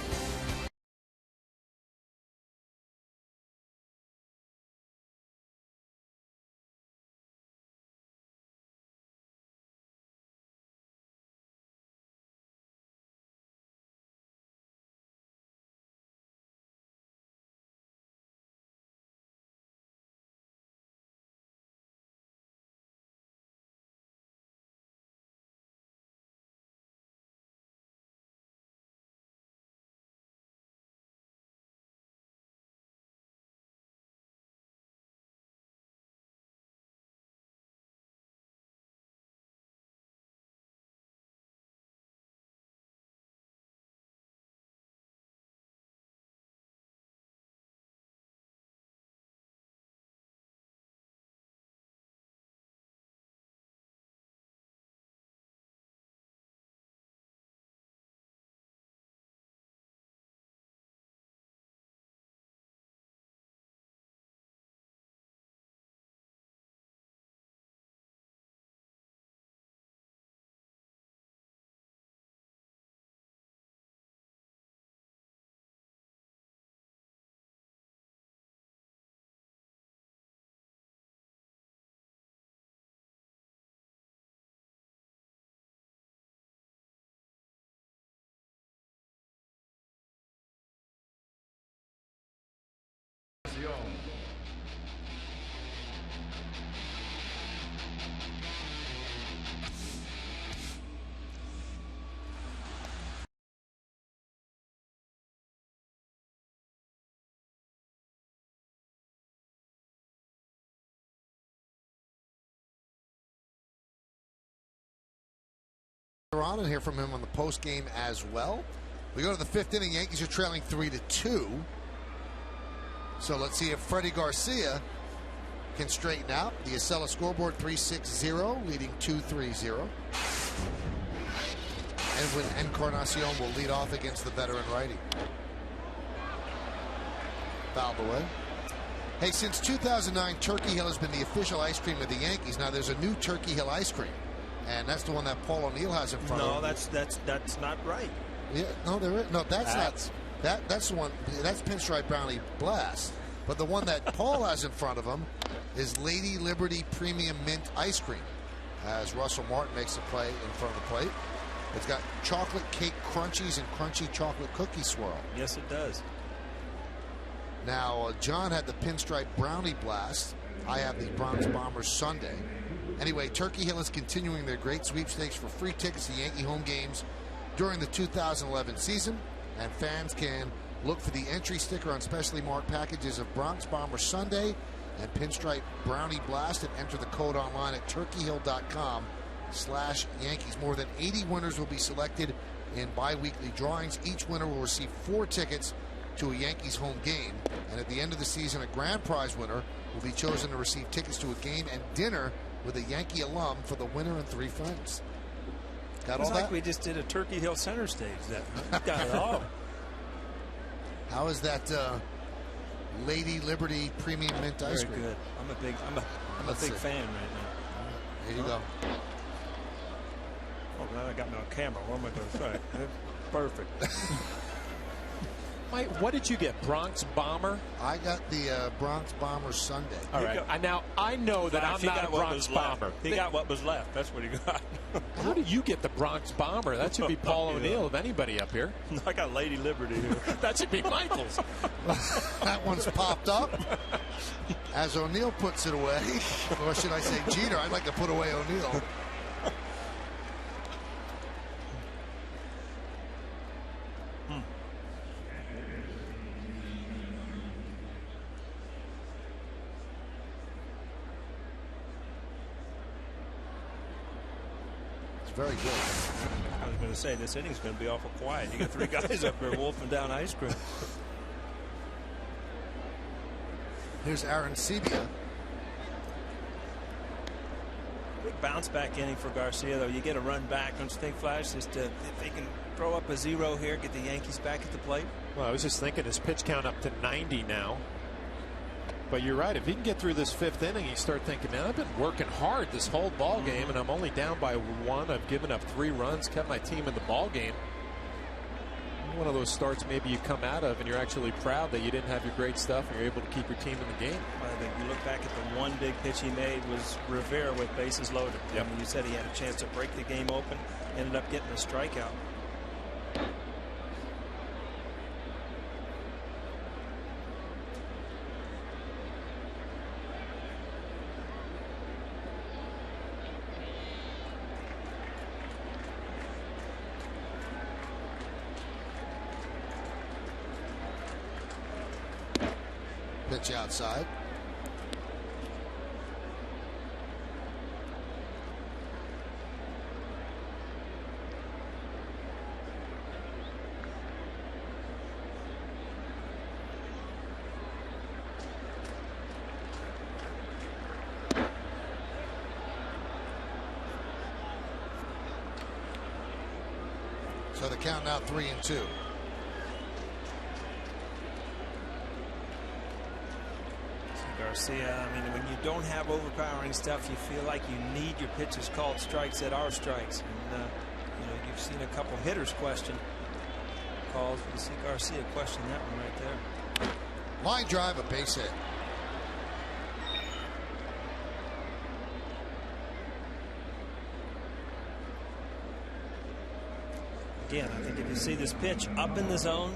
on and hear from him on the post game as well. We go to the 5th inning. Yankees are trailing 3-2. So let's see if Freddie Garcia can straighten out. The Acela scoreboard 3-6-0, leading 2-3-0. Edwin Encarnacion will lead off against the veteran righty. Fouled away. Hey, since 2009, Turkey Hill has been the official ice cream of the Yankees. Now there's a new Turkey Hill ice cream, and that's the one that Paul O'Neill has in front of him. No, that's not right. Yeah, no, there is. No, that's not. That's the one. That's Pinstripe Brownie Blast. But the one that Paul has in front of him is Lady Liberty Premium Mint Ice Cream. As Russell Martin makes a play in front of the plate. It's got chocolate cake crunchies and crunchy chocolate cookie swirl. Yes, it does. Now, John had the Pinstripe Brownie Blast. I have the Bronx Bombers Sundae. Anyway, Turkey Hill is continuing their great sweepstakes for free tickets to Yankee home games during the 2011 season. And fans can look for the entry sticker on specially marked packages of Bronx Bombers Sundae and Pinstripe Brownie Blast, and enter the code online at turkeyhill.com/Yankees. More than 80 winners will be selected in bi-weekly drawings. Each winner will receive 4 tickets to a Yankees home game, and at the end of the season, a grand prize winner will be chosen to receive tickets to a game and dinner with a Yankee alum for the winner and 3 friends. Got all that? that? Like we just did a Turkey Hill center stage. That got it all. How is that Lady Liberty Premium Mint Ice Cream? Very good. I'm a big fan right now. Here you go. Oh, now I got me on camera. What am I going to say? Perfect. Mike, what did you get? Bronx Bomber? I got the Bronx Bomber Sundae. All right. Now, I know that I'm not a Bronx Bomber. He got what was left. That's what he got. How do you get the Bronx Bomber? That should be Paul O'Neill, if anybody up here. I got Lady Liberty here. That should be Michael's. That one's popped up. As O'Neill puts it away, or should I say Jeter? I'd like to put away O'Neill. Very good. I was going to say, this inning's going to be awful quiet. You got 3 guys up there wolfing down ice cream. Here's Aaron Sebia. Big bounce back inning for Garcia, though. You get a run back. Don't you think, Flash? Just if they can throw up a 0 here, get the Yankees back at the plate. Well, I was just thinking his pitch count up to 90 now. But you're right. If he can get through this 5th inning, you start thinking, man, I've been working hard this whole ball game, and I'm only down by 1. I've given up 3 runs, kept my team in the ball game. One of those starts maybe you come out of and you're actually proud that you didn't have your great stuff and you're able to keep your team in the game. I think you look back at the one big pitch he made was Rivera with bases loaded. Yep. I mean, you said he had a chance to break the game open, ended up getting a strikeout. Pitch outside. So the count now 3-2. Garcia, I mean, when you don't have overpowering stuff, you feel like you need your pitches called strikes that are strikes. And, you know, you've seen a couple hitters question calls. You see Garcia question that one right there. Line drive, a base hit. Again, I think if you see this pitch up in the zone,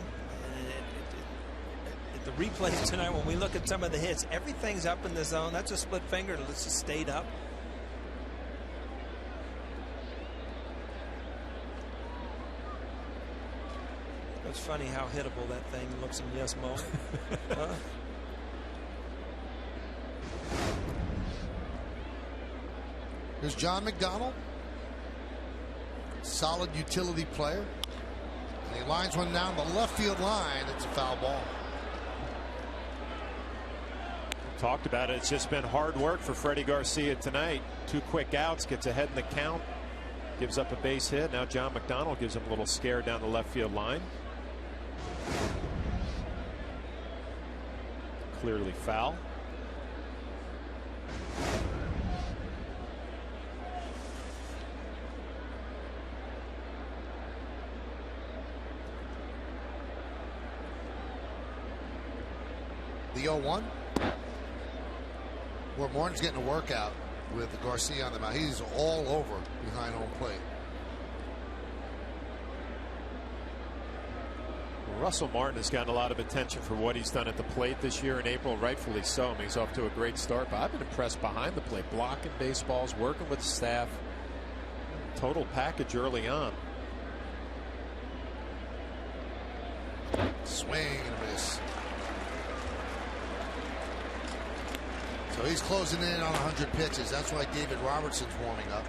the replays tonight, when we look at some of the hits, everything's up in the zone. That's a split finger. It's just stayed up. It's funny how hittable that thing looks in Yes Mo. Huh? Here's John McDonald. solid utility player. And he lines one down the left field line. It's a foul ball. Talked about it. It's just been hard work for Freddie Garcia tonight. 2 quick outs, gets ahead in the count, gives up a base hit. Now John McDonald gives him a little scare down the left field line. Clearly foul. The 0-1. Where Morton's getting a workout with Garcia on the mound. He's all over behind home plate. Russell Martin has gotten a lot of attention for what he's done at the plate this year in April, rightfully so. I mean, he's off to a great start, but I've been impressed behind the plate, blocking baseballs, working with the staff. Total package early on. Swing and a miss. So he's closing in on 100 pitches. That's why David Robertson's warming up.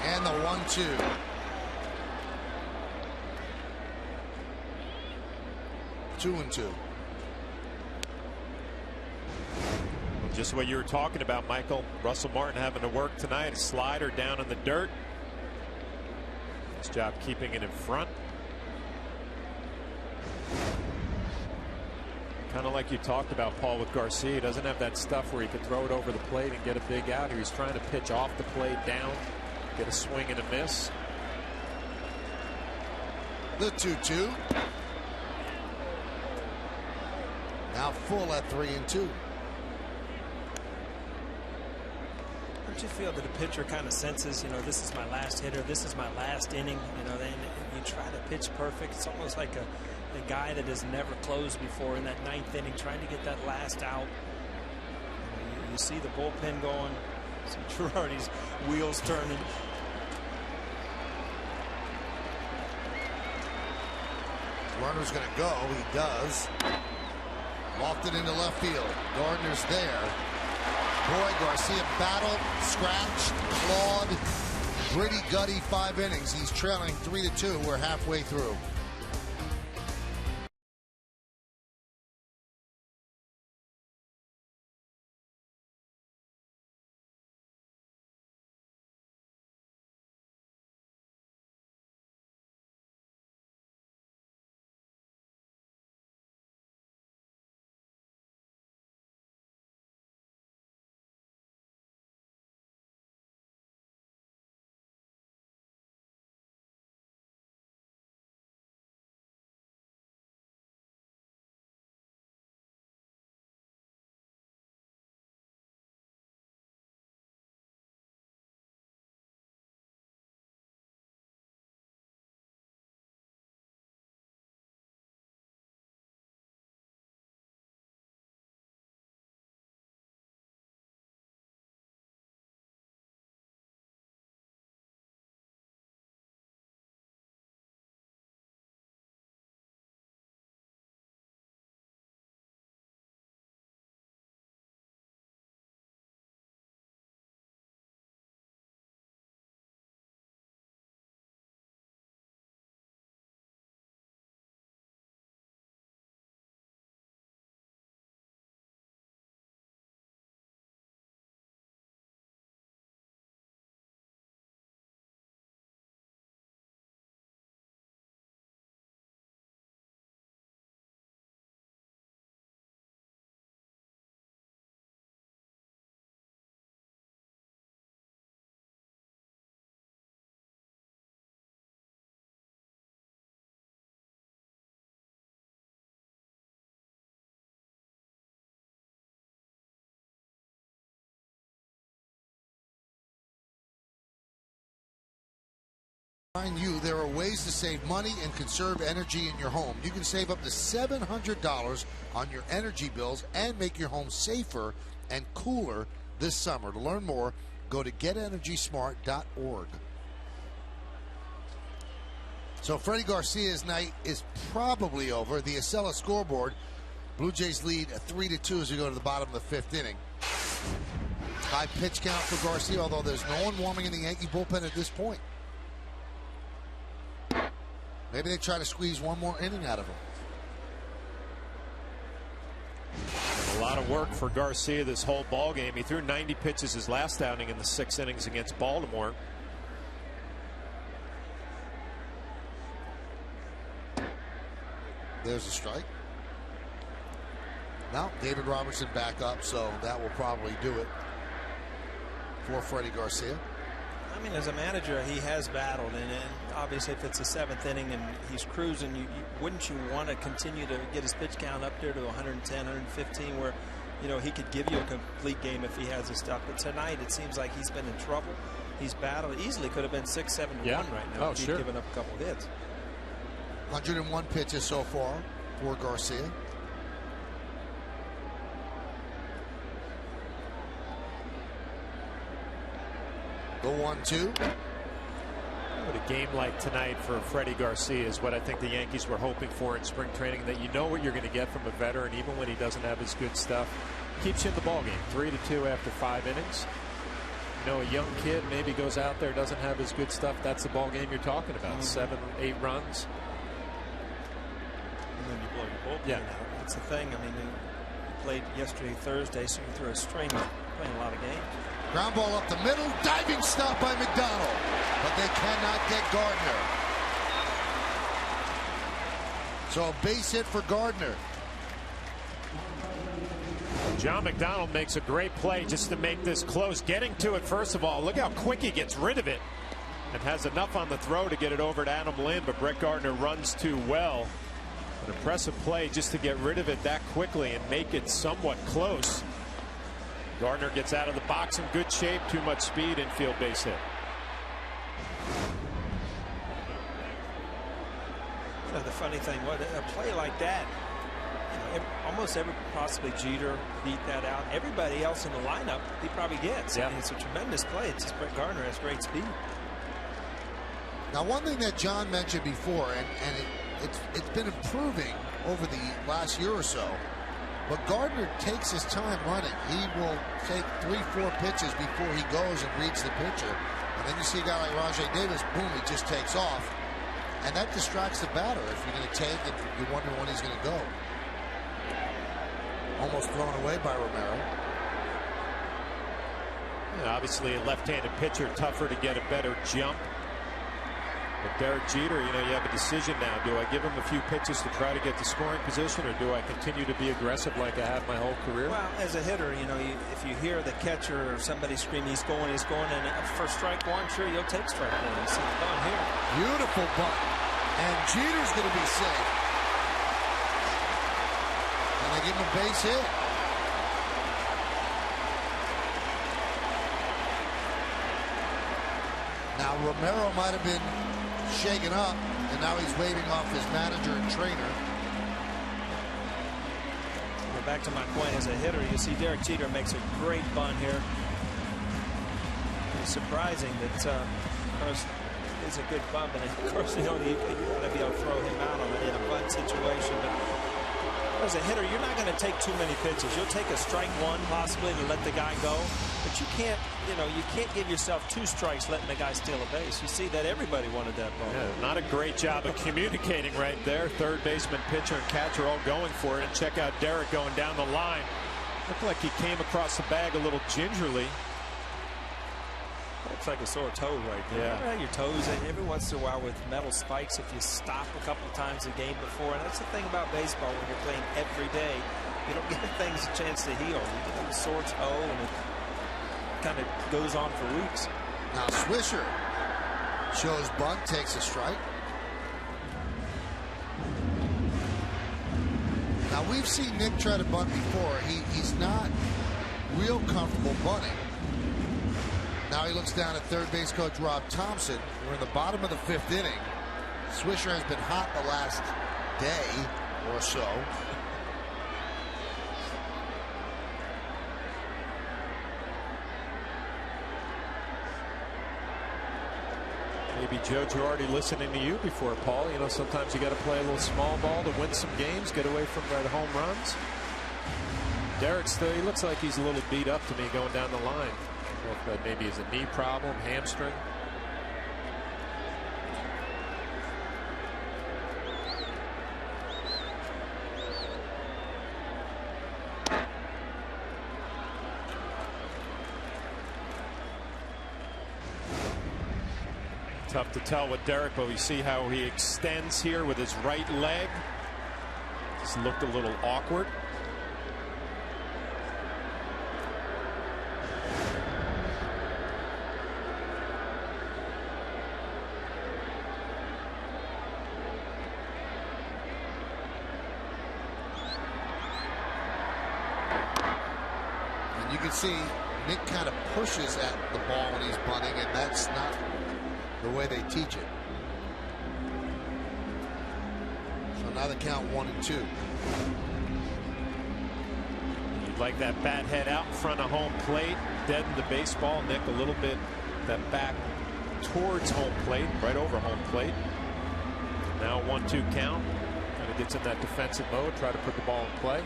And the 1-2. Two and two. Just what you were talking about, Michael. Russell Martin having to work tonight. A slider down in the dirt. Nice job keeping it in front. Kind of like you talked about, Paul, with Garcia. He doesn't have that stuff where he could throw it over the plate and get a big out. He was trying to pitch off the plate down, get a swing and a miss. The 2-2. Now full at 3-2. Don't you feel that the pitcher kind of senses, you know, this is my last hitter, this is my last inning, you know, then you try to pitch perfect. It's almost like a guy that has never closed before in that 9th inning, trying to get that last out. You see the bullpen going, see Girardi's wheels turning. Runner's going to go. He does. Lofted into left field. Gardner's there. Boy, Garcia battled, scratched, clawed, gritty, gutty 5 innings. He's trailing 3-2. We're halfway through. You, there are ways to save money and conserve energy in your home. You can save up to $700 on your energy bills and make your home safer and cooler this summer. To learn more, go to getenergysmart.org. So Freddie Garcia's night is probably over. The Acela scoreboard, Blue Jays lead 3-2 as we go to the bottom of the fifth inning. High pitch count for Garcia, although there's no one warming in the Yankee bullpen at this point. Maybe they try to squeeze one more inning out of him. A lot of work for Garcia this whole ball game. He threw 90 pitches his last outing in the 6 innings against Baltimore. There's a strike. Now David Robertson back up, so that will probably do it for Freddie Garcia. I mean, as a manager, he has battled, and obviously if it's the 7th inning and he's cruising, wouldn't you want to continue to get his pitch count up there to 110, 115, where, you know, he could give you a complete game if he has his stuff. But tonight it seems like he's been in trouble. He's battled. Easily could have been 6-7-1 right now if he'd given up a couple hits. 101 pitches so far for Garcia. The 1-2. What a game like tonight for Freddie Garcia is what I think the Yankees were hoping for in spring training, that you know what you're going to get from a veteran even when he doesn't have his good stuff. Keeps you in the ball game. 3-2 after 5 innings. You know, a young kid maybe goes out there, doesn't have his good stuff. That's the ball game you're talking about. 7, 8 runs. And then you blow your bullpen out. That's the thing. I mean, he played yesterday, Thursday, so he threw a string, playing a lot of games. Ground ball up the middle, diving stop by McDonald, but they cannot get Gardner. So a base hit for Gardner. John McDonald makes a great play just to make this close. Getting to it, first of all, look how quick he gets rid of it and has enough on the throw to get it over to Adam Lynn, but Brett Gardner runs too well. An impressive play just to get rid of it that quickly and make it somewhat close. Gardner gets out of the box in good shape. Too much speed, infield base hit. You know, the funny thing, a play like that, you know, almost possibly Jeter beat that out. Everybody else in the lineup, he probably gets. I mean, it's a tremendous play. It's just Brett Gardner has great speed. Now, one thing that John mentioned before, and it's been improving over the last year or so, but Gardner takes his time running. He will take 3-4 pitches before he goes and reads the pitcher. And then you see a guy like Rajay Davis, boom, he just takes off. And that distracts the batter if you're going to take and you wonder when he's going to go. Almost thrown away by Romero. Yeah, obviously a left-handed pitcher, tougher to get a better jump. But Derek Jeter, you know, you have a decision now. Do I give him a few pitches to try to get the scoring position, or do I continue to be aggressive like I have my whole career? Well, as a hitter, you know, if you hear the catcher or somebody scream, he's going, and for strike one, sure, you'll take strike one. You see it going here. Beautiful bunt. And Jeter's going to be safe. And they give him a base hit. Now, Romero might have been shaken up, and now he's waving off his manager and trainer. Well, back to my point, as a hitter, you see Derek Jeter makes a great bunt here. It's surprising that, of course, it's a good bunt, but of course, you know, you got to be able to throw him out in a bunt situation. But as a hitter, you're not going to take too many pitches. You'll take a strike one possibly to let the guy go, but you can't, you know, you can't give yourself 2 strikes letting the guy steal a base. You see that everybody wanted that ball. Yeah, not a great job of communicating right there. Third baseman, pitcher, and catcher all going for it. And check out Derek going down the line. Looked like he came across the bag a little gingerly. Looks like a sore toe right there. Yeah. Remember how your toes, and every once in a while with metal spikes, if you stop a couple of times a game before, and that's the thing about baseball when you're playing every day, you don't give things a chance to heal. You get a sore toe, and it kind of goes on for weeks. Now Swisher shows bunt, takes a strike. Now we've seen Nick try to bunt before. He's not real comfortable bunting. Now he looks down at third base coach Rob Thompson. We're in the bottom of the 5th inning. Swisher has been hot the last day or so. Maybe, Joe Girardi listening to you before, Paul. You know, sometimes you got to play a little small ball to win some games, get away from the home runs. Derek still, he looks like he's a little beat up to me going down the line. I don't know if that maybe is a knee problem, hamstring. Tough to tell with Derek, but we see how he extends here with his right leg. Just looked a little awkward. And you can see Nick kind of pushes at the ball when he's bunting, and that's not the way they teach it. So now the count 1-2. You'd like that bat head out in front of home plate, deaden the baseball. Nick a little bit that back towards home plate, right over home plate. Now 1-2 count. Kind of gets in that defensive mode, try to put the ball in play.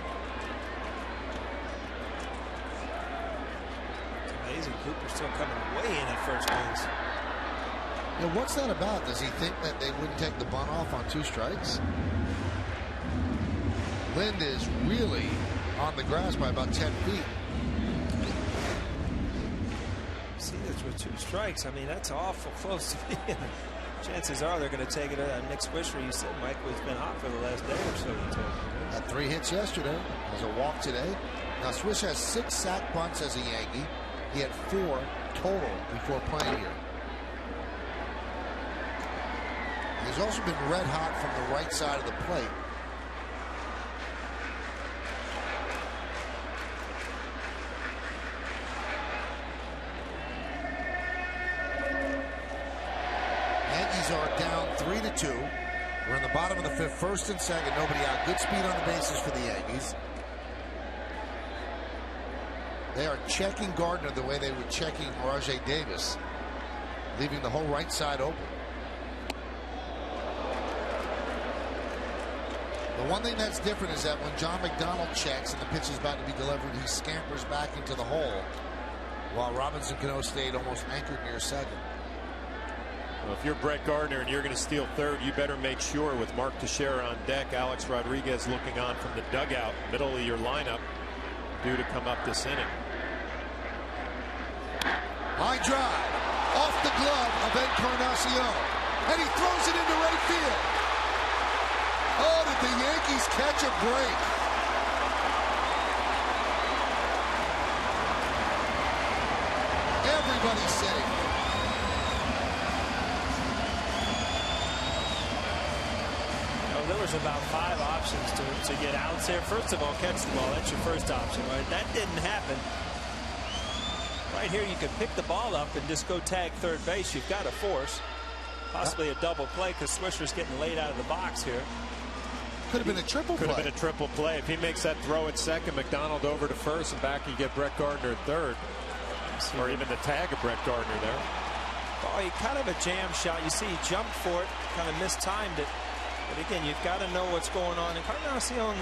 It's amazing. Cooper's still coming way in at first base. Yeah, what's that about? Does he think that they wouldn't take the bunt off on 2 strikes? Lind is really on the grass by about 10 feet. See this with 2 strikes. I mean, that's awful close to being. Chances are they're going to take it. Nick Swisher, you said, Mike, has been hot for the last day or so. Had 3 hits yesterday. Has a walk today. Now Swish has 6 sack bunts as a Yankee. He had 4 total before playing here. He's also been red hot from the right side of the plate. Yankees are down 3-2. We're in the bottom of the 5th, first and second, nobody out. Good speed on the bases for the Yankees. They are checking Gardner the way they were checking Rajay Davis, leaving the whole right side open. The one thing that's different is that when John McDonald checks and the pitch is about to be delivered, he scampers back into the hole, while Robinson Cano stayed almost anchored near second. Well, if you're Brett Gardner and you're going to steal third, you better make sure with Mark Teixeira on deck, Alex Rodriguez looking on from the dugout, middle of your lineup, due to come up this inning. High drive, off the glove of Encarnacion, and he throws it into right field. Oh, did the Yankees catch a break? Everybody's safe. There was about 5 options to get outs there. First of all, catch the ball. That's your first option, right? That didn't happen. Right here, you could pick the ball up and just go tag third base. You've got to force possibly a double play because Swisher's getting laid out of the box here. Could have been a triple play. Could have been a triple play. If he makes that throw at second, McDonald over to first, and back you get Brett Gardner at third. Or even the tag of Brett Gardner there. Oh, he kind of a jam shot. You see he jumped for it, kind of mistimed it. But again, you've got to know what's going on. Encarnacion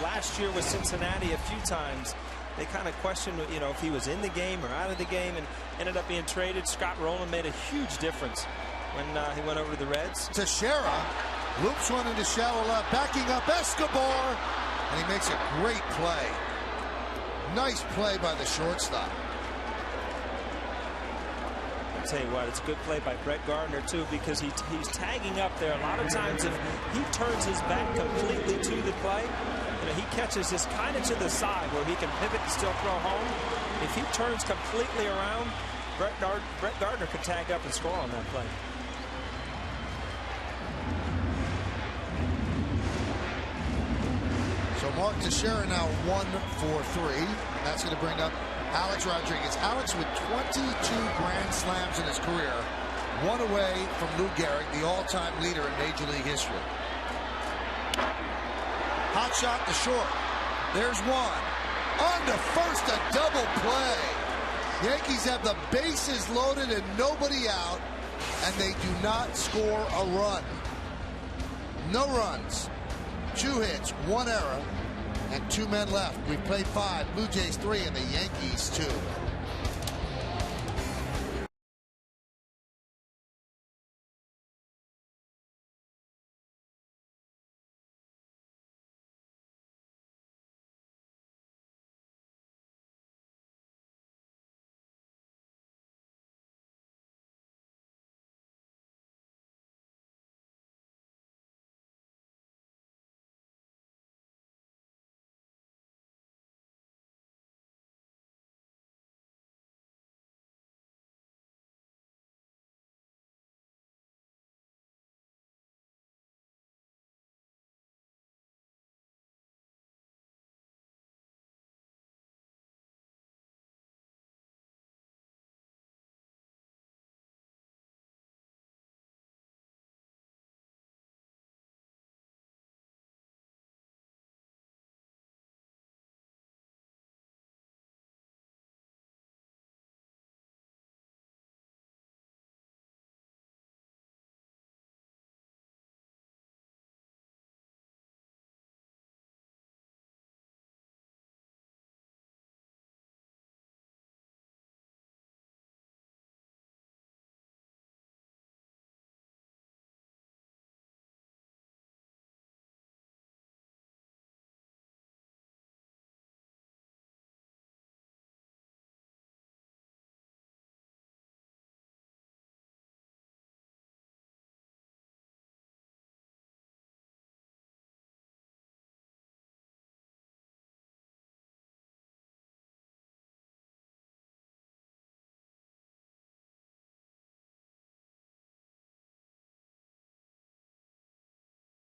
last year with Cincinnati a few times, they kind of questioned, you know, if he was in the game or out of the game, and ended up being traded. Scott Rowland made a huge difference when he went over to the Reds. Teixeira loops one into shallow left, backing up Escobar, and he makes a great play. Nice play by the shortstop. I'll tell you what, it's a good play by Brett Gardner too, because he's tagging up there. A lot of times if he turns his back completely to the play, you know, he catches this kind of to the side where he can pivot and still throw home. If he turns completely around, Brett Gardner could tag up and score on that play. So Mark Teixeira now 1 for 3. And that's going to bring up Alex Rodriguez. Alex with 22 grand slams in his career, 1 away from Lou Gehrig, the all-time leader in Major League history. Hot shot to short. There's one. On to first, a double play. Yankees have the bases loaded and nobody out and they do not score a run. No runs, 2 hits, 1 error, and 2 men left. We've played 5, Blue Jays 3, and the Yankees 2.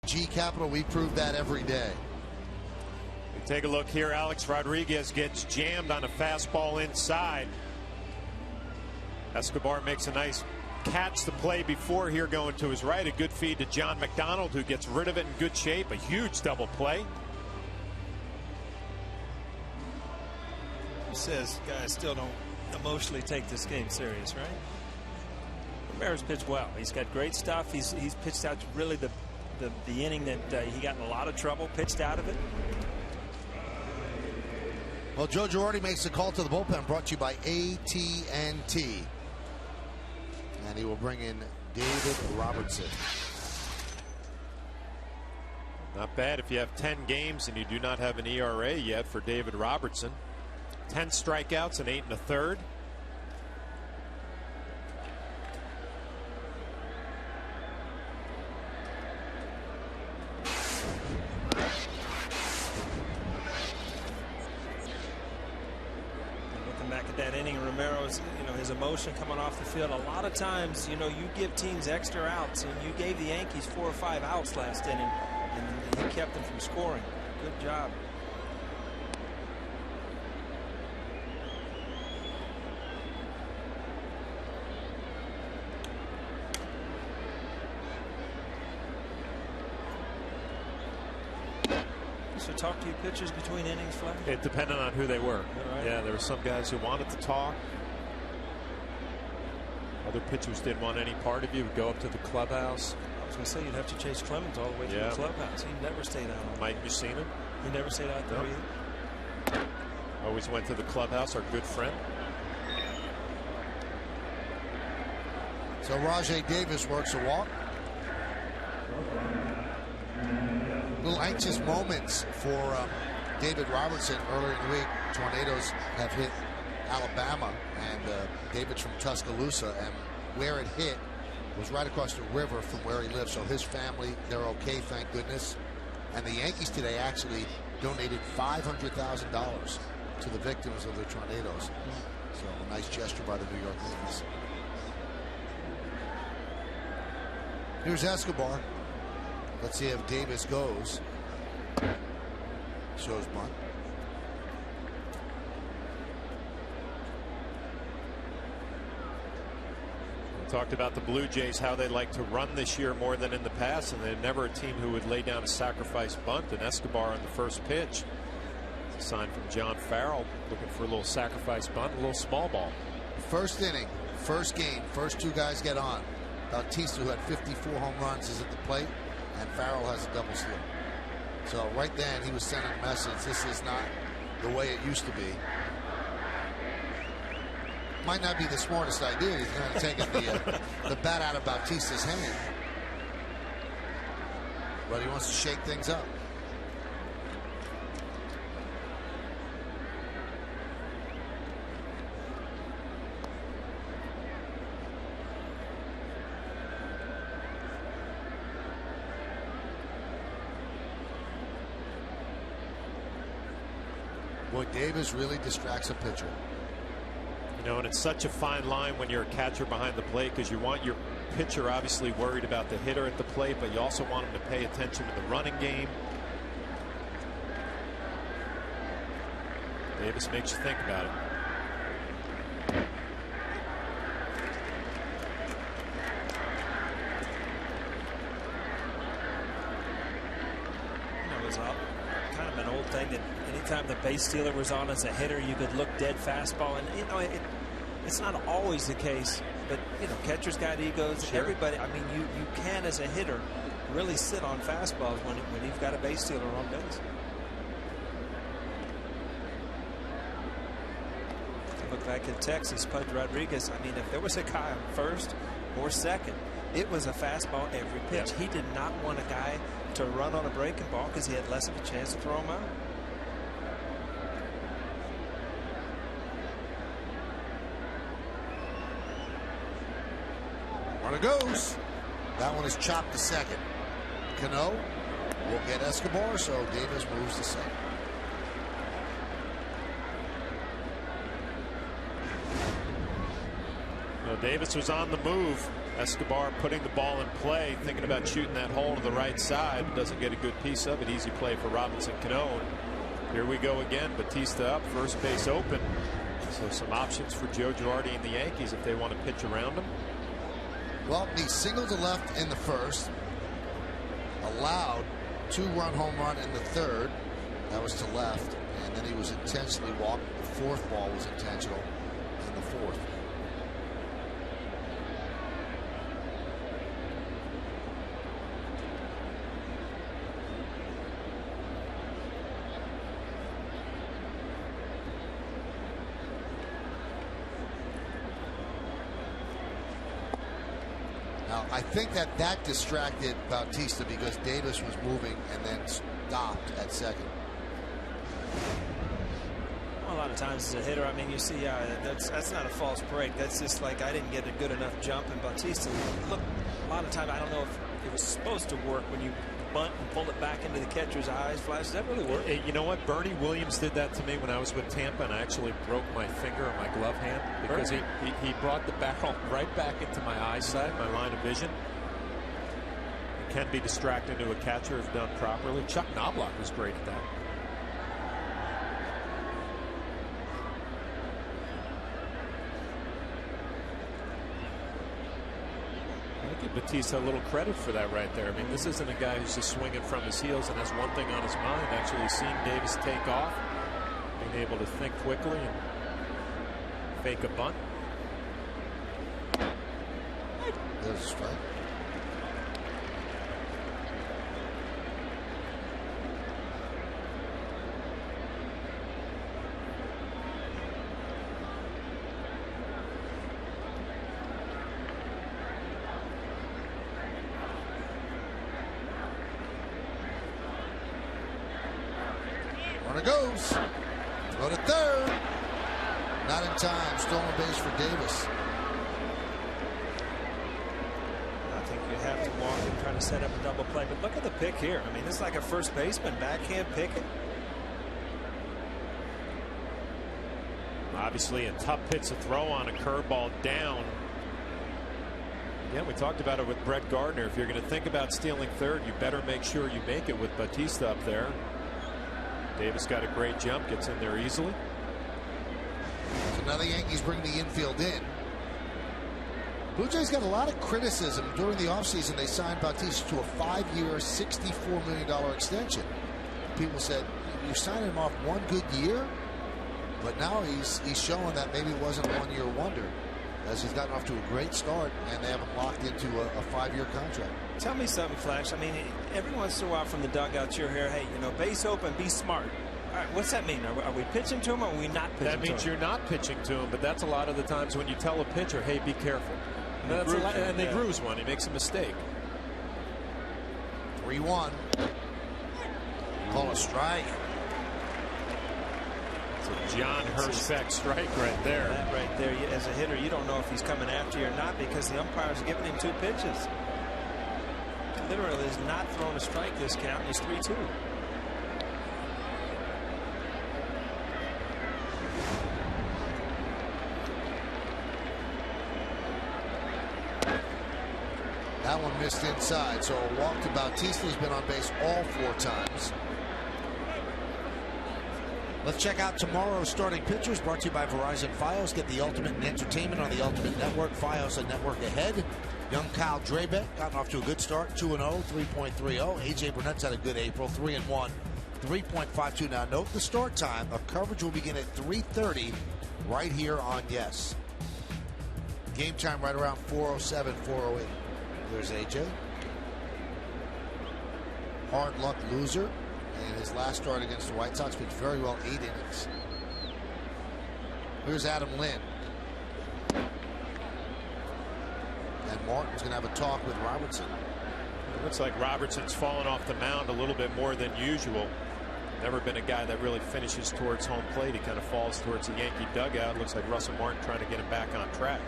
G Capital, we prove that every day. Take a look here. Alex Rodriguez gets jammed on a fastball inside. Escobar makes a nice catch the play before here going to his right. A good feed to John McDonald, who gets rid of it in good shape. A huge double play. He says guys still don't emotionally take this game serious, right? Ramirez pitched well. He's got great stuff. He's pitched out really the inning that he got in a lot of trouble, pitched out of it. Well, Joe Girardi makes the call to the bullpen, brought to you by AT&T. And he will bring in David Robertson. Not bad if you have 10 games and you do not have an ERA yet for David Robertson. 10 strikeouts and 8 1/3. That inning, Romero's, his emotion coming off the field. A lot of times, you give teams extra outs, and you gave the Yankees 4 or 5 outs last inning, and he kept them from scoring. Good job. So talk to your pitchers between innings, Flash? It depended on who they were. Right. Yeah, there were some guys who wanted to talk. Other pitchers didn't want any part of you. Would go up to the clubhouse. I was going to say you'd have to chase Clemens all the way to the clubhouse. He never stayed out. Mike, you seen him? He never stayed out there either. Always went to the clubhouse. Our good friend. So Rajay Davis works a walk. Little anxious moments for David Robertson earlier in the week. Tornadoes have hit Alabama, and David's from Tuscaloosa, and where it hit was right across the river from where he lives. So his family, they're okay, thank goodness. And the Yankees today actually donated $500,000 to the victims of the tornadoes. So a nice gesture by the New York Yankees. Here's Escobar. Let's see if Davis goes. Shows bunt. We talked about the Blue Jays, how they like to run this year more than in the past, and they're never a team who would lay down a sacrifice bunt. And Escobar on the first pitch. It's a sign from John Farrell, looking for a little sacrifice bunt, a little small ball. First inning, first game, first 2 guys get on. Bautista, who had 54 home runs, is at the plate, and Farrell has a double steal. So right then, he was sending a message, this is not the way it used to be. Might not be the smartest idea. He's kind of taking the bat out of Bautista's hand. But he wants to shake things up. Boy, Davis really distracts a pitcher. You know, and it's such a fine line when you're a catcher behind the plate, because you want your pitcher obviously worried about the hitter at the plate, but you also want him to pay attention to the running game. Davis makes you think about it. It was kind of an old thing that anytime the base stealer was on as a hitter, you could look dead fastball, and you know it's not always the case, but you know, catchers got egos. Sure. Everybody, I mean, you can as a hitter really sit on fastballs when you've got a base stealer on base. Look back in Texas, Pudge Rodriguez. I mean, if there was a guy on first or second, it was a fastball every pitch. Yeah. He did not want a guy to run on a breaking ball because he had less of a chance to throw him out. Runner goes. That one is chopped to second. Cano will get Escobar, so Davis moves to second. Well, Davis was on the move. Escobar putting the ball in play, thinking about shooting that hole to the right side. Doesn't get a good piece of it. Easy play for Robinson Cano. Here we go again. Bautista up, first base open. So some options for Joe Girardi and the Yankees if they want to pitch around him. Well, he singled to left in the first, allowed 2-run home run in the third. That was to left, and then he was intentionally walked. The fourth ball was intentional in the fourth. I think that distracted Bautista because Davis was moving and then stopped at second. Well, a lot of times as a hitter, I mean, you see that's not a false break. That's just like I didn't get a good enough jump. And Bautista, look, a lot of time I don't know if it was supposed to work when you bunt and pull it back into the catcher's eyes. Flash, does that really work? You know what? Bernie Williams did that to me when I was with Tampa, and I actually broke my finger on my glove hand because he brought the barrel right back into my eyesight, my line of vision. It can be distracting to a catcher if done properly. Chuck Knobloch was great at that. Give Bautista a little credit for that right there. I mean, this isn't a guy who's just swinging from his heels and has one thing on his mind. Actually seeing Davis take off, being able to think quickly and fake a bunt. There's a strike. Runner goes. Throw to third. Not in time. Stolen base for Davis. I think you have to walk and try to set up a double play. But look at the pick here. I mean, this is like a first baseman backhand picking. Obviously, a tough pitch to throw on, a curveball down. Again, we talked about it with Brett Gardner. If you're going to think about stealing third, you better make sure you make it with Bautista up there. Davis got a great jump, gets in there easily. So now the Yankees bring the infield in. Blue Jays got a lot of criticism during the offseason. They signed Bautista to a 5-year, $64 million extension. People said, you're signing him off one good year? But now he's showing that maybe it wasn't a one-year wonder. as he's gotten off to a great start, and they have him locked into a 5-year contract. Tell me something, Flash. I mean, every once in a while from the dugout, you'll hear, hey, you know, base open, be smart. All right, what's that mean? Are we pitching to him, or are we not pitching to him? That means you're not pitching to him, but that's a lot of the times when you tell a pitcher, hey, be careful. And they bruise one. He makes a mistake. 3-1. Call a strike. It's a John Hirschbeck strike right there. That right there, as a hitter, you don't know if he's coming after you or not because the umpire's giving him 2 pitches. Literally is not throwing a strike this count. He's 3-2. That one missed inside, so a walk to Bautista. He's been on base all 4 times. Let's check out tomorrow's starting pitchers, brought to you by Verizon Fios. Get the ultimate in entertainment on the Ultimate Network. Fios, a network ahead. Young Kyle Drabek gotten off to a good start, 2-0, 3.30. A.J. Burnett's had a good April, 3-1, 3.52. Now note the start time. Our coverage will begin at 3:30 right here on Yes. Game time right around 4:07, 4:08. There's A.J. Hard luck loser. And his last start against the White Sox pitched very well, 8 innings. Here's Adam Lynn. And Martin's going to have a talk with Robertson. It looks like Robertson's fallen off the mound a little bit more than usual. Never been a guy that really finishes towards home plate. He kind of falls towards the Yankee dugout. Looks like Russell Martin trying to get him back on track.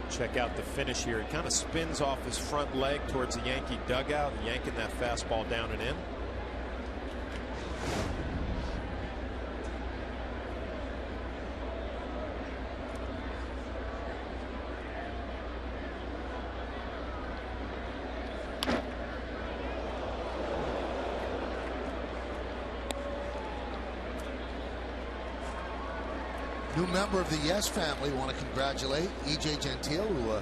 Check out the finish here. He kind of spins off his front leg towards the Yankee dugout, yanking that fastball down and in. New member of the Yes family. Want to congratulate E.J. Gentile, who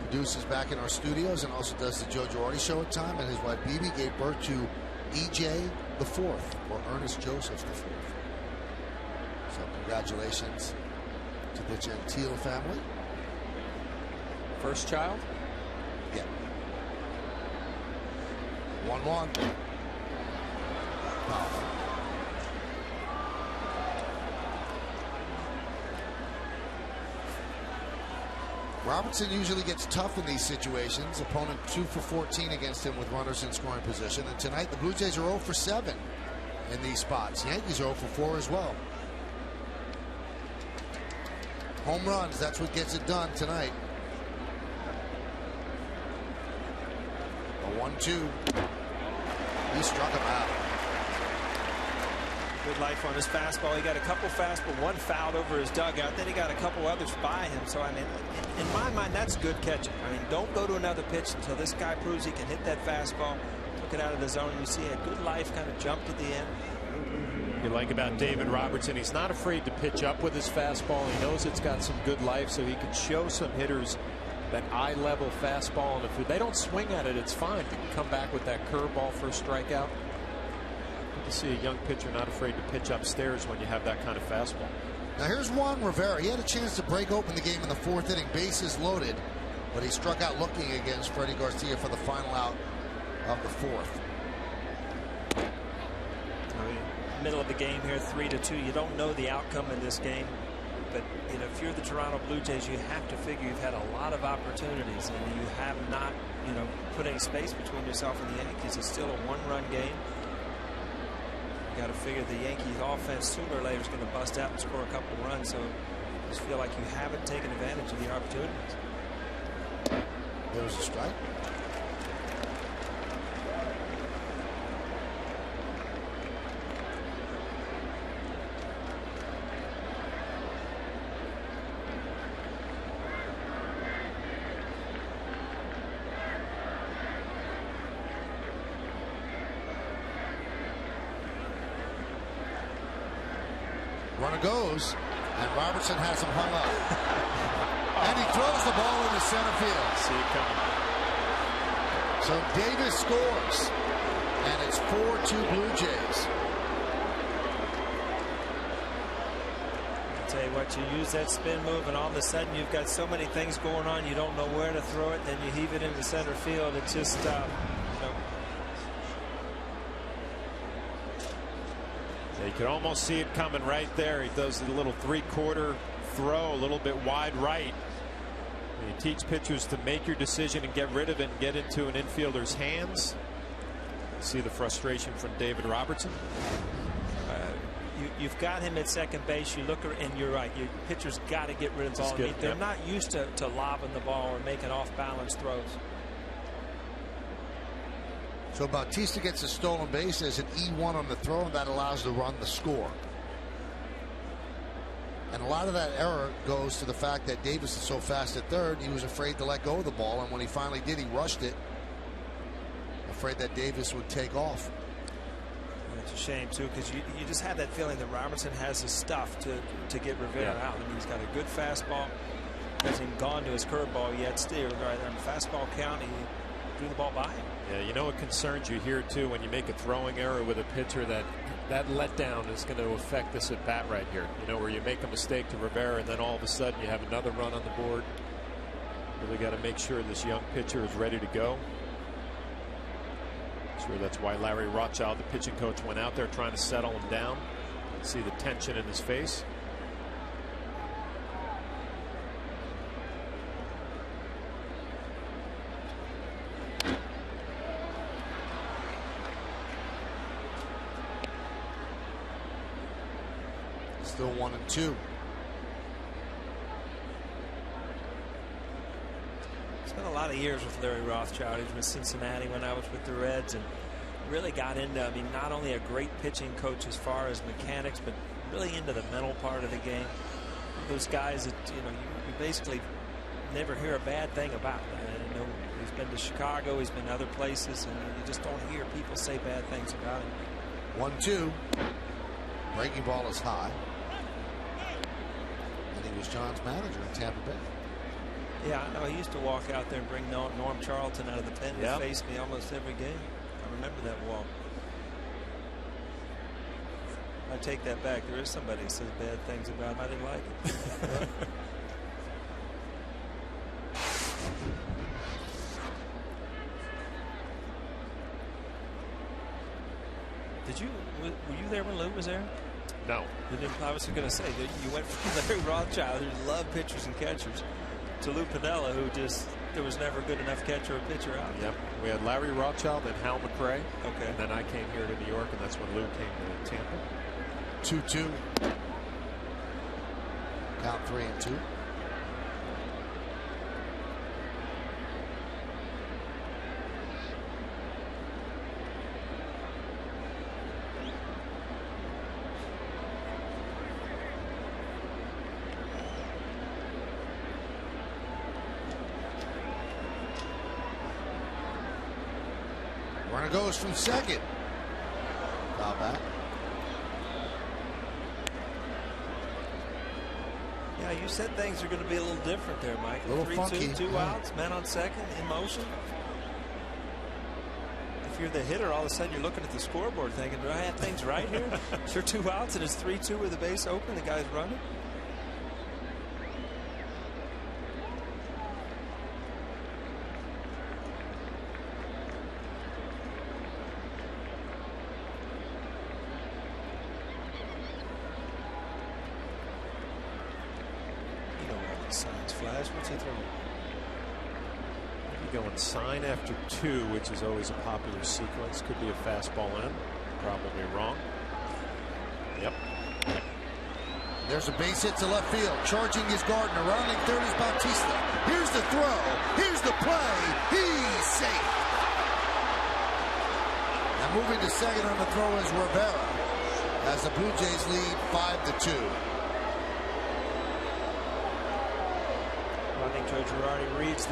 produces back in our studios and also does the Joe Girardi show at time, and his wife Bibi gave birth to E.J. the Fourth, or Ernest Joseph the Fourth. So congratulations to the Gentile family. First child? Yeah. 1-1. Robertson usually gets tough in these situations. Opponent 2 for 14 against him with runners in scoring position. And tonight the Blue Jays are 0 for 7 in these spots. Yankees are 0 for 4 as well. Home runs, that's what gets it done tonight. A 1-2. He struck him out. Good life on his fastball. He got a couple fastball, one fouled over his dugout. Then he got a couple others by him. So, I mean, in my mind, that's good catching. I mean, don't go to another pitch until this guy proves he can hit that fastball. Took it out of the zone. You see a good life, kind of jumped at the end. You like about David Robertson, he's not afraid to pitch up with his fastball. He knows it's got some good life, so he can show some hitters that eye-level fastball. And if they don't swing at it, it's fine. You can come back with that curveball for a strikeout. You see a young pitcher not afraid to pitch upstairs when you have that kind of fastball. Now here's Juan Rivera. He had a chance to break open the game in the 4th inning, bases loaded, but he struck out looking against Freddie Garcia for the final out of the 4th. Middle of the game here, 3-2. You don't know the outcome in this game, but you know, if you're the Toronto Blue Jays, you have to figure you've had a lot of opportunities and you have not, you know, put any space between yourself and the Yankees. It's still a 1-run game. You got to figure the Yankees offense sooner or later is going to bust out and score a couple runs, so I just feel like you haven't taken advantage of the opportunities. There was a strike. Runner goes, and Robertson has him hung up. And he throws the ball into center field. See it coming. So Davis scores, and it's 4-2 Blue Jays. I'll tell you what, you use that spin move, and all of a sudden you've got so many things going on, you don't know where to throw it, and then you heave it into center field. It's just, you know. Yeah, you could almost see it coming right there. He does the little three-quarter throw, a little bit wide right. And you teach pitchers to make your decision and get rid of it and get into an infielder's hands. You see the frustration from David Robertson. You've got him at second base. You look, and you're right. Your pitcher's got to get rid of the ball. They're not used to lobbing the ball or making off-balance throws. So Bautista gets a stolen base. There's an E1 on the throw, and that allows the run to score. And a lot of that error goes to the fact that Davis is so fast at third, he was afraid to let go of the ball, and when he finally did, he rushed it, afraid that Davis would take off. It's a shame, too, because you just have that feeling that Robertson has the stuff to get Rivera out. I mean, he's got a good fastball. Hasn't gone to his curveball yet. Still, right there in the fastball count, he threw the ball by him. Yeah, you know what concerns you here, too, when you make a throwing error with a pitcher, that letdown is going to affect this at bat right here. You know, where you make a mistake to Rivera, and then all of a sudden you have another run on the board. Really got to make sure this young pitcher is ready to go. Sure, that's why Larry Rothschild, the pitching coach, went out there trying to settle him down. See the tension in his face. Still 1-2. Spent a lot of years with Larry Rothschild. He was with Cincinnati when I was with the Reds, and really got into, I mean, not only a great pitching coach as far as mechanics, but really into the mental part of the game. Those guys that, you know, you basically never hear a bad thing about. You know, he's been to Chicago, he's been to other places, and you just don't hear people say bad things about him. 1-2. Breaking ball is high. And he was John's manager in Tampa Bay. Yeah, I know. He used to walk out there and bring Norm Charlton out of the pen and face me almost every game. I remember that walk. I take that back. There is somebody who says bad things about him. I didn't like it. Were you there when Lou was there? No. I was going to say that you went from Larry Rothschild, who loved pitchers and catchers, to Lou Piniella, who just, there was never good enough catcher or pitcher out. Yep. We had Larry Rothschild and Hal McRae. Okay. And then I came here to New York, and that's when Lou came to Tampa. 2-2. Count 3-2. Runner goes from second. Foul back. Yeah, you said things are going to be a little different there, Mike. A little 3-2, funky. 2 outs, man on second, in motion. If you're the hitter, all of a sudden you're looking at the scoreboard thinking, do I have things right here? Sure, 2 outs and it's 3-2 with the base open. The guy's running. Signs flash. What's he throwing? Maybe going sign after 2, which is always a popular sequence. Could be a fastball in. Probably wrong. Yep. There's a base hit to left field. Charging is Gardner. Rounding third is Bautista. Here's the throw. Here's the play. He's safe. And moving to second on the throw is Rivera, as the Blue Jays lead 5-2. I think Joe Girardi reads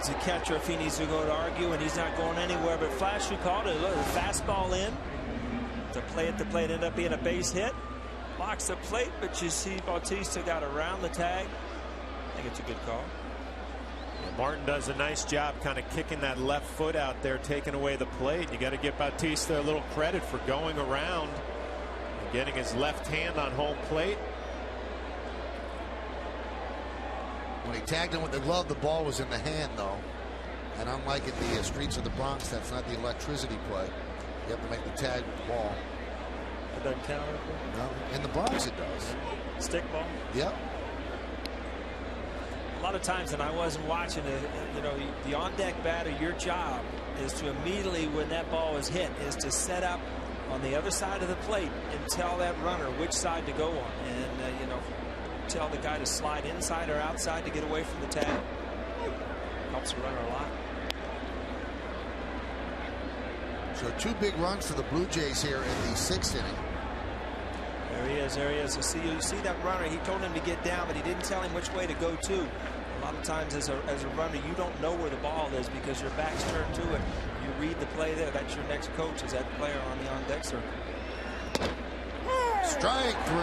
the catcher if he needs to go to argue, and he's not going anywhere. But Flash, who called it, look, the fastball in. The play at the plate ended up being a base hit. Blocks the plate, but you see Bautista got around the tag. I think it's a good call. Yeah, Martin does a nice job kind of kicking that left foot out there, taking away the plate. You got to give Bautista a little credit for going around and getting his left hand on home plate. When he tagged him with the glove, the ball was in the hand, though. And unlike in the streets of the Bronx, that's not the electricity play. You have to make the tag with the ball. It doesn't count? No, in the Bronx it does. Stick ball? Yep. A lot of times when I wasn't watching it, you know, the on-deck batter, your job is to immediately, when that ball is hit, is to set up on the other side of the plate and tell that runner which side to go on. And, you know, tell the guy to slide inside or outside to get away from the tag. Helps the runner a lot. So 2 big runs for the Blue Jays here in the 6th inning. There he is. There he is. You see that runner. He told him to get down, but he didn't tell him which way to go to. A lot of times as a runner, you don't know where the ball is because your back's turned to it. You read the play there. That's your next coach, is that player on the on-deck circle. Strike 3.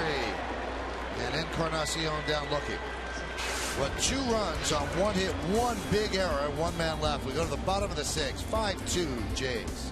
And Encarnacion down looking. But 2 runs on 1 hit, 1 big error, 1 man left. We go to the bottom of the 6th. 5-2 Jays.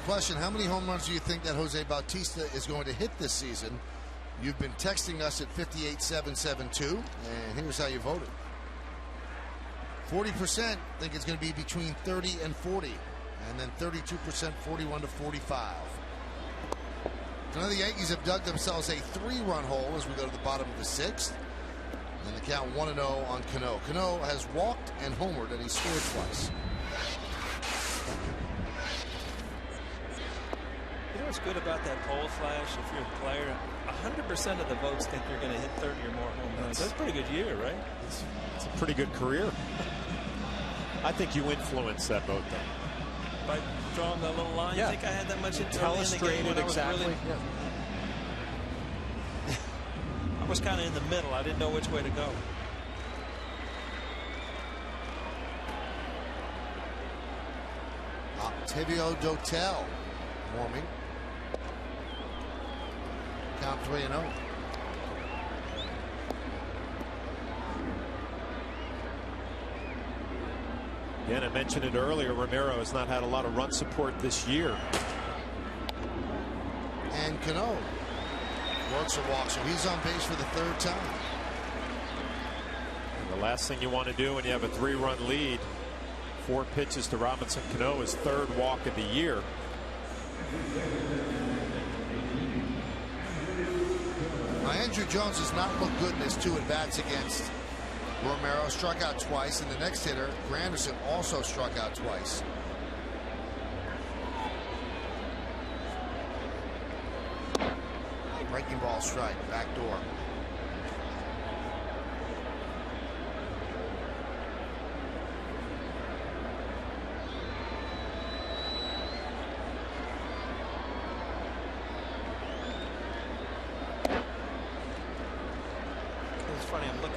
Question, how many home runs do you think that Jose Bautista is going to hit this season? You've been texting us at 58772, and here's how you voted. 40% think it's going to be between 30 and 40, and then 32% 41 to 45. So now the Yankees have dug themselves a 3-run hole as we go to the bottom of the 6th. And the count 1-0 on Cano. Cano has walked and homered, and he scored twice. You know what's good about that pole flash? If you're a player, 100% of the votes think you're going to hit 30 or more home runs. That's a pretty good year, right? It's a pretty good career. I think you influenced that vote, though. By drawing the little line, yeah. You think I had that much into Illustrated exactly. Really... Yeah. I was kind of in the middle. I didn't know which way to go. Octavio Dotel warming. Count 3-0. Again, I mentioned it earlier. Romero has not had a lot of run support this year. And Cano works a walk, so he's on base for the 3rd time. And the last thing you want to do when you have a 3-run lead, 4 pitches to Robinson Cano, his 3rd walk of the year. Now, Andrew Jones has not looked good in his 2 at-bats against Romero. Struck out twice, and the next hitter, Granderson, also struck out twice. Breaking ball strike, back door.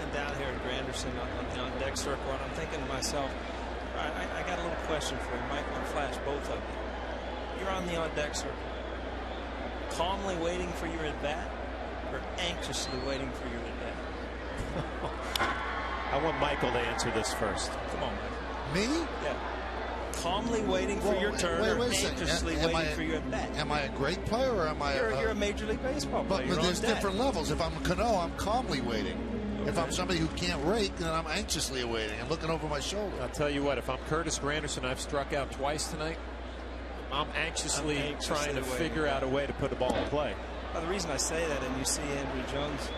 looking down here at Granderson on deck circle, and I'm thinking to myself, I got a little question for you. Mike, want to flash both of you. You're on the on-deck circle, calmly waiting for your at-bat, or anxiously waiting for your at-bat? I want Michael to answer this first. Come on, Mike. Me? Yeah. Calmly waiting for your turn, or anxiously waiting for your at-bat? Am I a great player, or am I? You're a Major League Baseball player. But there's different levels. If I'm a Cano, I'm calmly waiting. Okay. If I'm somebody who can't rake, then I'm anxiously awaiting. I'm looking over my shoulder. I'll tell you what, if I'm Curtis Granderson, I've struck out twice tonight. I'm anxiously trying to figure out a way to put the ball in play. Well, the reason I say that, and you see Andrew Jones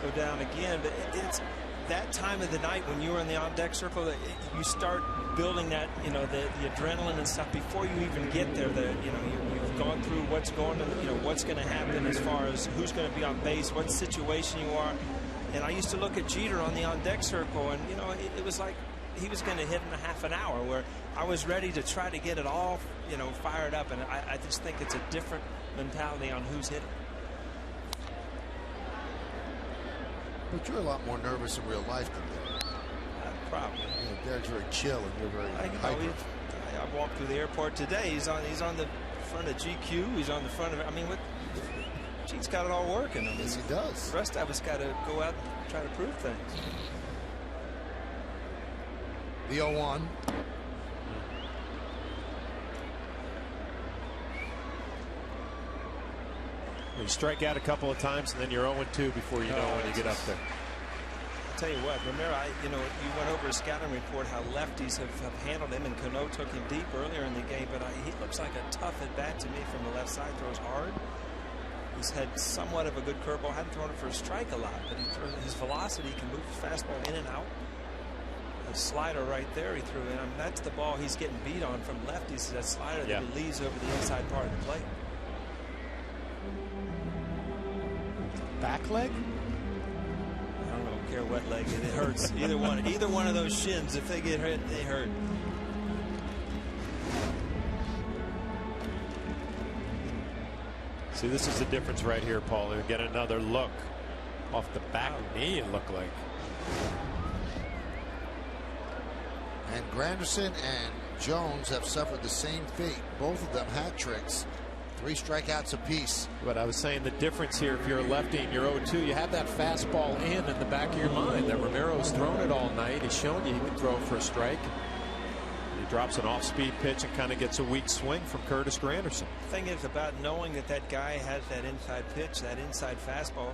go down again, but it's that time of the night when you were in the on-deck circle that you start building that, you know, the adrenaline and stuff before you even get there. You've gone through what's going to, what's going to happen as far as who's going to be on base, what situation you are. And I used to look at Jeter on the on-deck circle, and it was like he was going to hit in a half an hour, where I was ready to try to get it all, fired up. And I just think it's a different mentality on who's hitting. But you're a lot more nervous in real life than Derek. Probably. Derek's very chill, and you're very hyper. I walked through the airport today. He's on the front of GQ. He's on the front of it. I mean, Cheat's got it all working. Yes, he does. The rest of us got to go out and try to prove things. The 0-1. You strike out a couple of times, and then you're 0-2 before you know when you get up there. I'll tell you what, remember, you went over a scouting report how lefties have handled him, and Cano took him deep earlier in the game, but he looks like a tough at-bat to me from the left side. Throws hard. He's had somewhat of a good curveball. Hadn't thrown it for a strike a lot, but his velocity can move his fastball in and out. A slider right there he threw in. I mean, that's the ball he's getting beat on from lefties. That slider that he leaves over the inside part of the plate. Back leg? I don't care what leg it hurts. Either one of those shins, if they get hit, they hurt. See, this is the difference right here, Paul. You get another look off the back knee, it looked like. And Granderson and Jones have suffered the same fate. Both of them hat tricks. 3 strikeouts apiece. But I was saying the difference here, if you're a lefty and you're 0-2, you have that fastball in the back of your mind that Romero's thrown it all night. He's shown you he can throw for a strike. He drops an off-speed pitch and kind of gets a weak swing from Curtis Granderson. The thing is about knowing that guy has that inside pitch, that inside fastball.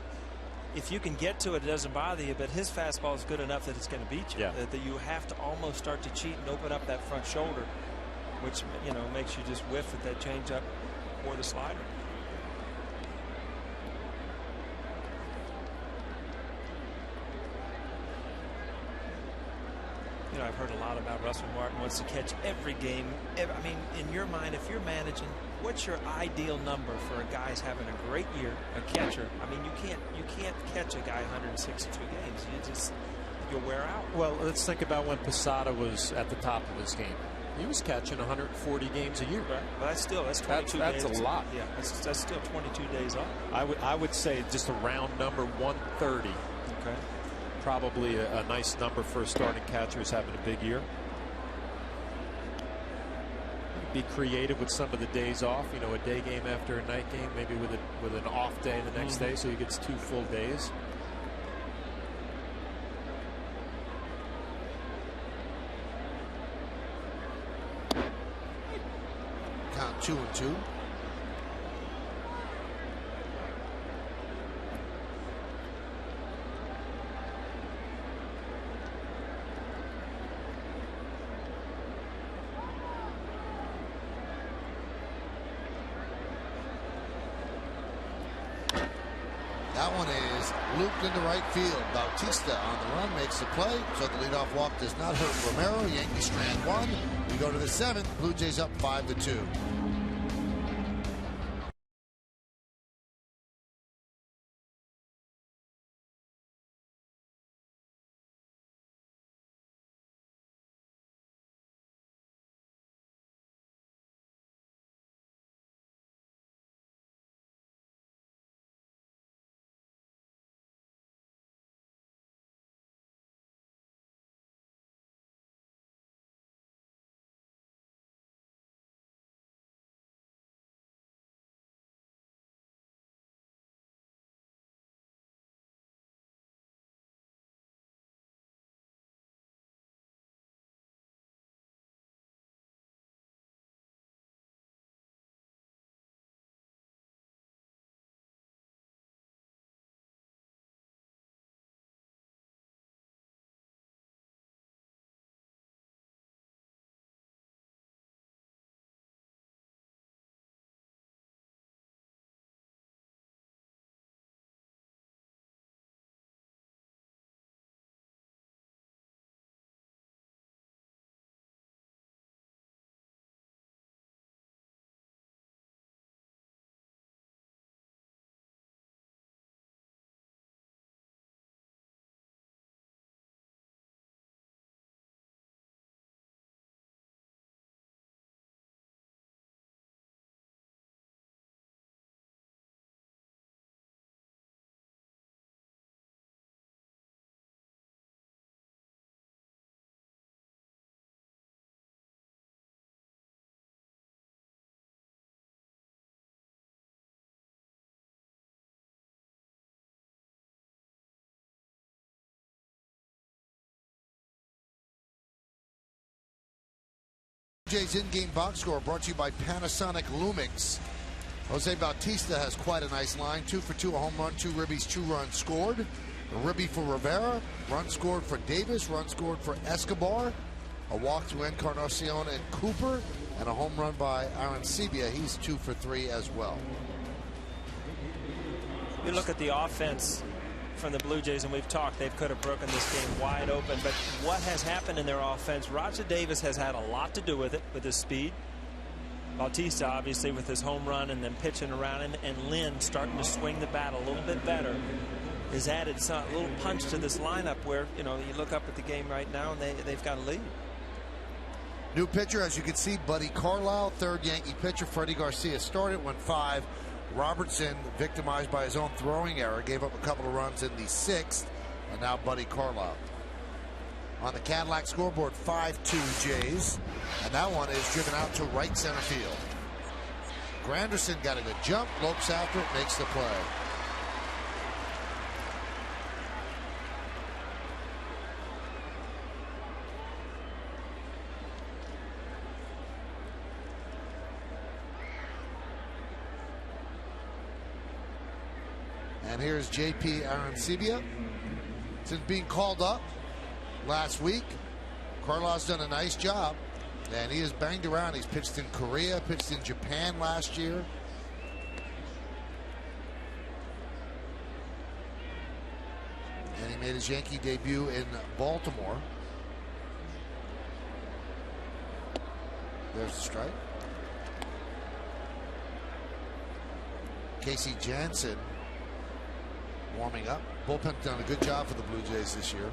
If you can get to it, it doesn't bother you, but his fastball is good enough that it's going to beat you. Yeah. That you have to almost start to cheat and open up that front shoulder, which makes you just whiff at that changeup or the slider. I've heard a lot about Russell Martin wants to catch every game. I mean, in your mind, if you're managing, what's your ideal number for a guy's having a great year, a catcher? I mean, you can't catch a guy 162 games. You'll wear out. Well, let's think about when Posada was at the top of his game. He was catching 140 games a year. Right. Well, that's 22 days. That's a lot. Yeah, that's still 22 days off. I would say just a round number 130. Okay. Probably a nice number for a starting catcher who's having a big year. Be creative with some of the days off. A day game after a night game, maybe with an off day the next day, so he gets 2 full days. Count 2-2. That one is looped into right field. Bautista on the run makes the play, so the leadoff walk does not hurt Romero. Yankees strand 1. We go to the 7th. Blue Jays up 5-2. Jays in-game box score brought to you by Panasonic Lumix. Jose Bautista has quite a nice line. 2 for 2, a home run, 2 ribbies, 2 runs scored. A ribby for Rivera, run scored for Davis, run scored for Escobar. A walk to Encarnacion and Cooper, and a home run by Arancibia. He's 2 for 3 as well. You look at the offense from the Blue Jays, and we've talked, they could have broken this game wide open, but what has happened in their offense? Roger Davis has had a lot to do with it, with his speed. Bautista, obviously, with his home run and then pitching around, and Lynn starting to swing the bat a little bit better, has added a little punch to this lineup where, you know, you look up at the game right now and they've got a lead. New pitcher, as you can see, Buddy Carlisle. Third Yankee pitcher, Freddie Garcia started, went 5. Robertson, victimized by his own throwing error, gave up a couple of runs in the 6th, and now Buddy Carlisle. On the Cadillac scoreboard, 5-2 Jays, and that one is driven out to right center field. Granderson got a good jump, lopes after it, makes the play. And here's J.P. Arancibia. Since being called up last week, Carlisle's done a nice job, and he has banged around. He's pitched in Korea, pitched in Japan last year. And he made his Yankee debut in Baltimore. There's the strike. Casey Jansen warming up. Bullpen's done a good job for the Blue Jays this year.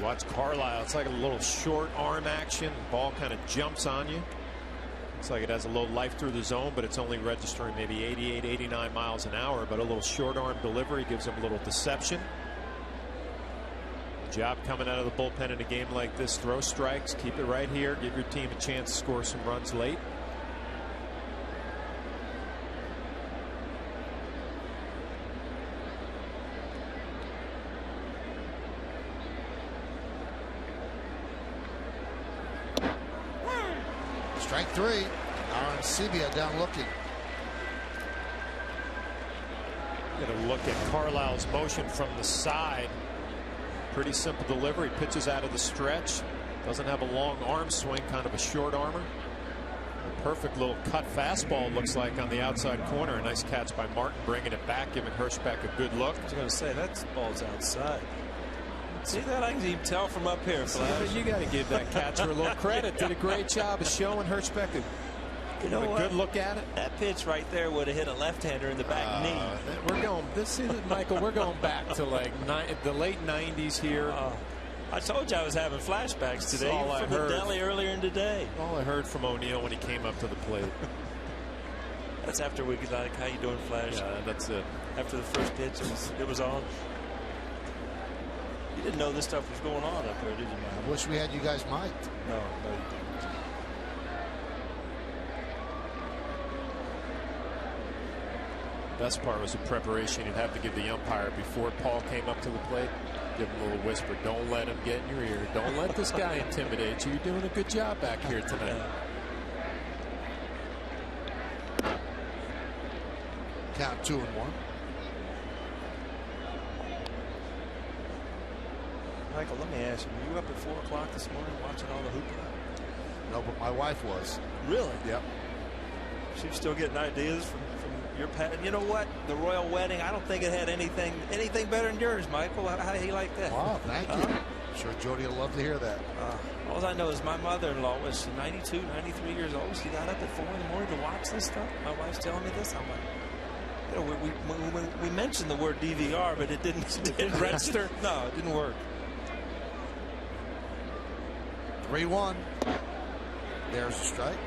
Watch Carlisle. It's like a little short arm action. Ball kind of jumps on you. Looks like it has a little life through the zone, but it's only registering maybe 88, 89 miles an hour. But a little short arm delivery gives him a little deception. Job coming out of the bullpen in a game like this. Throw strikes, keep it right here, give your team a chance to score some runs late. Strike 3. Arancibia down looking. Get a look at Carlisle's motion from the side. Pretty simple delivery. Pitches out of the stretch. Doesn't have a long arm swing, kind of a short armor. A perfect little cut fastball looks like on the outside corner. A nice catch by Martin, bringing it back, giving Hirschbeck a good look. I was going to say, that ball's outside. See that? I can even tell from up here, Flash. You got to give that catcher a little credit. Did a great job of showing Hirschbeck a good look at it. That pitch right there would have hit a left-hander in the back knee. We're going. This is Michael. We're going back to like the late '90s here. I told you I was having flashbacks today. All I from heard. the deli earlier in the day. All I heard from O'Neill when he came up to the plate. That's after we like, how you doing, Flash? Yeah, that's it. After the first pitch, it was on. You didn't know this stuff was going on up there, did you, man? I wish we had you guys mic'd. No, you didn't. Best part was the preparation. You'd have to give the umpire before Paul came up to the plate. Give him a little whisper. Don't let him get in your ear. Don't let this guy intimidate you. You're doing a good job back here tonight. Count 2-1. Michael, let me ask you, were you up at 4 o'clock this morning watching all the hoopla? No, but my wife was. Really? Yep. She's still getting ideas from your pet. And you know what? The royal wedding, I don't think it had anything better than yours, Michael. How do you like that? Wow, thank you. I'm sure Jody will love to hear that. All I know is my mother-in-law was 92, 93 years old. She got up at 4 in the morning to watch this stuff. My wife's telling me this. I'm like, you know, we mentioned the word DVR, but it didn't register. No, it didn't work. 3-1. There's a strike.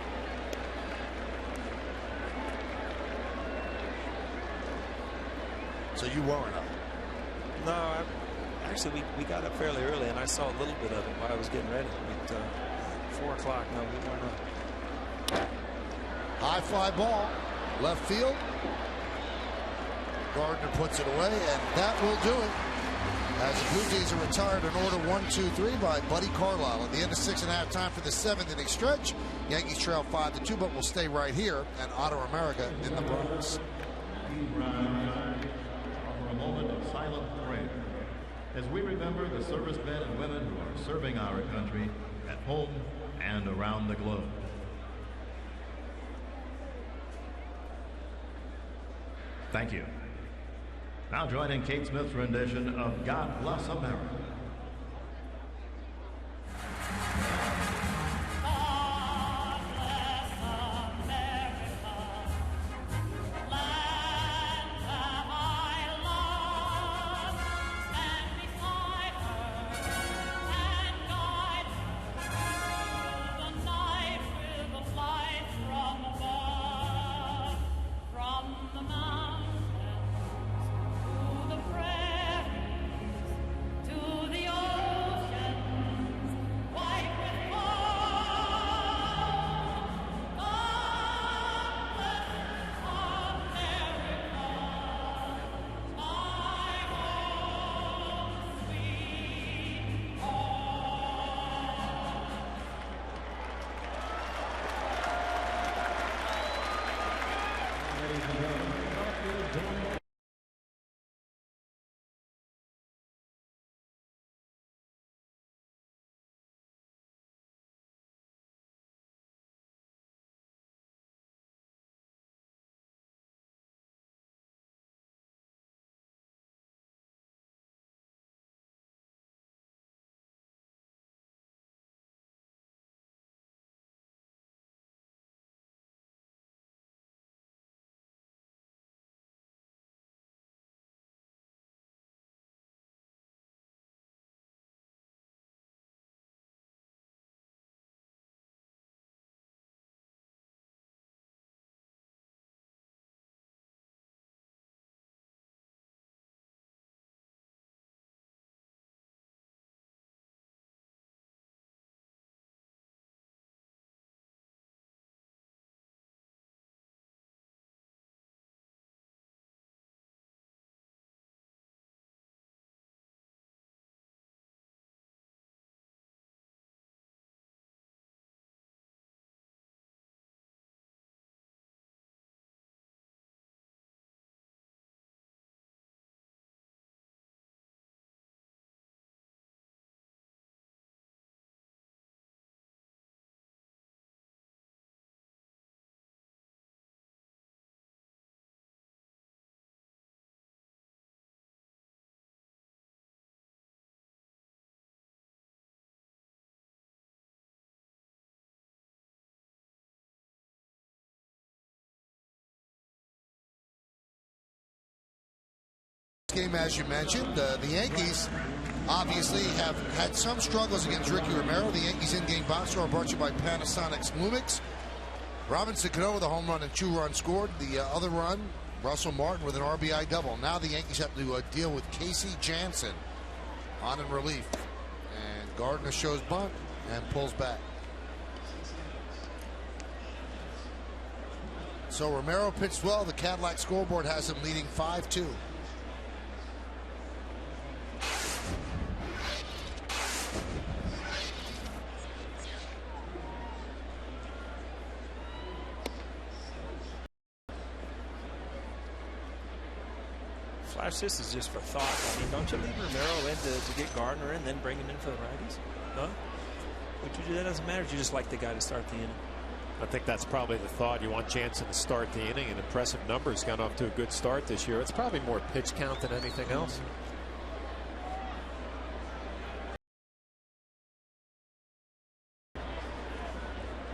So you weren't up? No, actually we got up fairly early, and I saw a little bit of it while I was getting ready. But 4 o'clock, no, we weren't up. High fly ball, left field. Gardner puts it away, and that will do it. As the Blue Jays are retired in order 1-2-3 by Buddy Carlisle. At the end of 6.5 time for the 7th inning stretch, Yankees trail 5-2, but will stay right here and honor America in the Bronx. For a moment of silent prayer as we remember the servicemen and women who are serving our country at home and around the globe. Thank you. Now joining Kate Smith's rendition of God Bless America. Game, as you mentioned, the Yankees obviously have had some struggles against Ricky Romero. The Yankees in-game box score brought to you by Panasonic's Lumix. Robinson Cano with a home run and 2 runs scored. The other run, Russell Martin with an RBI double. Now the Yankees have to deal with Casey Jansen on in relief. And Gardner shows bunt and pulls back. So Romero pitched well. The Cadillac scoreboard has him leading 5-2. Flash, this is just for thought. I mean, don't you leave Romero in to get Gardner in, then bring him in for the righties? Huh? Would you do that? Doesn't matter. You just like the guy to start the inning. I think that's probably the thought. You want Jansen to start the inning, and impressive numbers. Got off to a good start this year. It's probably more pitch count than anything else.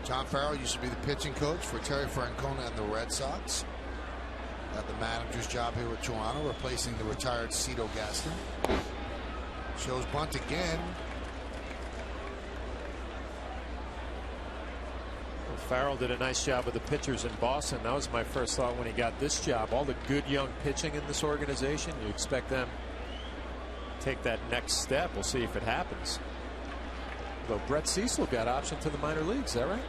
John Farrell used to be the pitching coach for Terry Francona and the Red Sox. Got the manager's job here with Toronto, replacing the retired Cito Gaston. Shows bunt again. Well, Farrell did a nice job with the pitchers in Boston. That was my first thought when he got this job. All the good young pitching in this organization, you expect them to take that next step. We'll see if it happens. Although Brett Cecil got option to the minor leagues, is that right?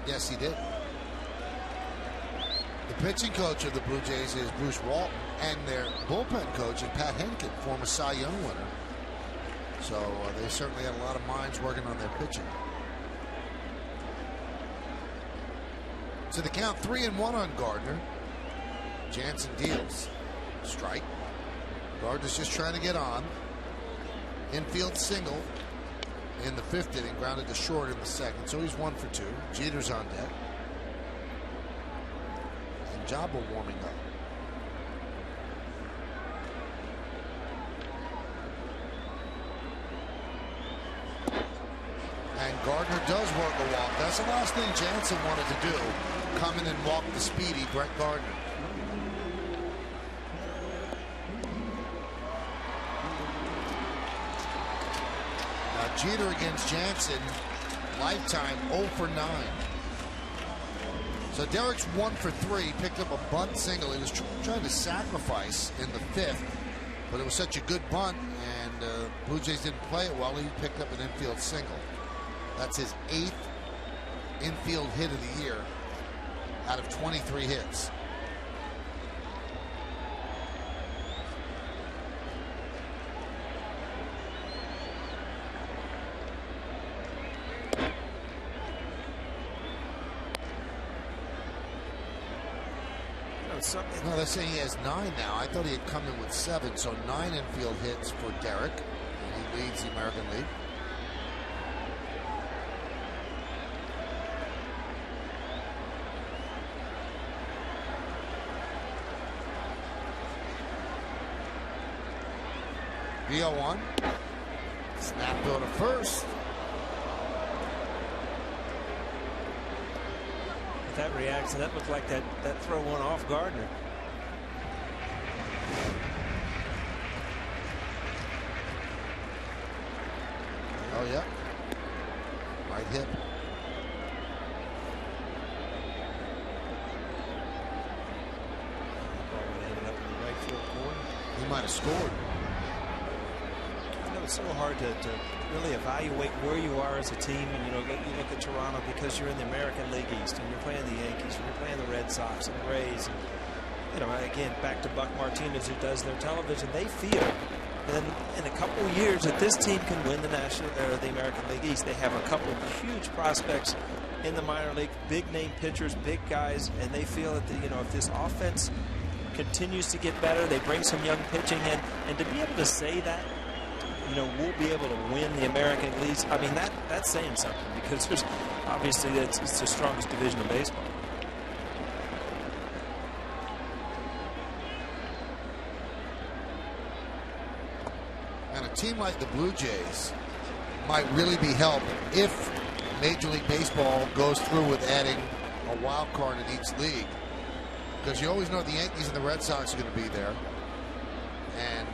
Yes, he did. The pitching coach of the Blue Jays is Bruce Walton, and their bullpen coach is Pat Henkin, former Cy Young winner. So they certainly had a lot of minds working on their pitching. So the count 3-1 on Gardner. Jansen deals. Strike. Gardner's just trying to get on. Infield single in the 5th inning, grounded to short in the 2nd. So he's 1 for 2. Jeter's on deck. And Jabba warming up. And Gardner does work a walk. That's the last thing Jansen wanted to do. Come in and walk the speedy Brett Gardner. Now Jeter against Jansen, lifetime 0 for 9. So Derek's 1 for 3, picked up a bunt single. He was trying to sacrifice in the 5th, but it was such a good bunt, and Blue Jays didn't play it well. He picked up an infield single. That's his 8th infield hit of the year out of 23 hits. No, they're saying he has 9 now. I thought he had come in with 7, so 9 infield hits for Derek, and he leads the American League. The 0-1. Snap throw to first. That reaction, that looked like that throw went off Gardner. Oh yeah, right hip. Ended up in the right field corner. He might have scored. You know, it's so hard to really evaluate where you are as a team, and you look at Toronto because you're in the American League East and you're playing the Yankees and you're playing the Red Sox and the Rays, and again, back to Buck Martinez, who does their television. They feel that in a couple of years that this team can win the the American League East. They have a couple of huge prospects in the minor league, big name pitchers, big guys, and they feel that if this offense continues to get better, they bring some young pitching in, and to be able to say that, we'll be able to win the American League. I mean, that's saying something, because there's obviously it's the strongest division of baseball. And a team like the Blue Jays might really be helped if Major League Baseball goes through with adding a wild card in each league, because you always know the Yankees and the Red Sox are going to be there, and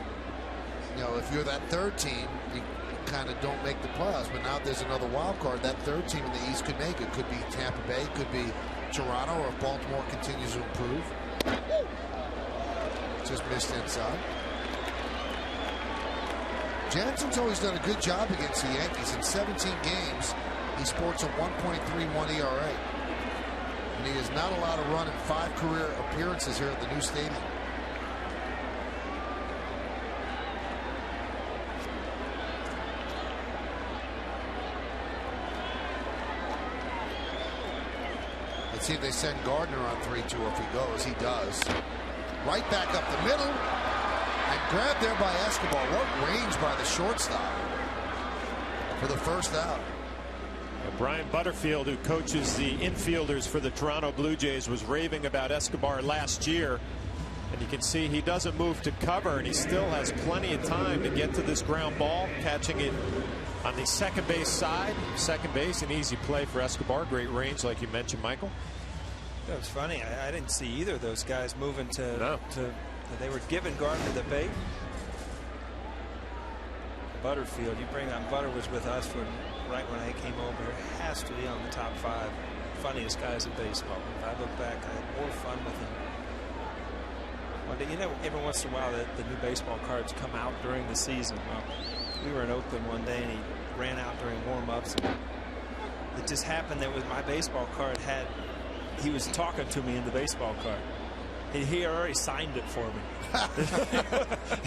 if you're that third team, you kind of don't make the playoffs. But now there's another wild card. That third team in the East could make it. Could be Tampa Bay, could be Toronto, or if Baltimore continues to improve. Just missed inside. Jansen's always done a good job against the Yankees. In 17 games, he sports a 1.31 ERA. And he is not allowed to run in 5 career appearances here at the new stadium. Let's see if they send Gardner on 3-2. If he goes, he does. Right back up the middle. And grabbed there by Escobar. What range by the shortstop for the first out. Brian Butterfield, who coaches the infielders for the Toronto Blue Jays, was raving about Escobar last year. And you can see he doesn't move to cover, and he still has plenty of time to get to this ground ball, catching it on the second base side. Second base, an easy play for Escobar. Great range, like you mentioned, Michael. That was funny. I didn't see either of those guys moving to they were giving Gardner the bait. Butterfield, you bring on Butter was with us right when I came over. Has to be on the top 5 funniest guys in baseball. If I look back, I had more fun with him. Every once in a while the new baseball cards come out during the season. Well, we were in Oakland one day and he ran out during warm-ups, and it just happened that my baseball card had he was talking to me in the baseball card. He already signed it for me.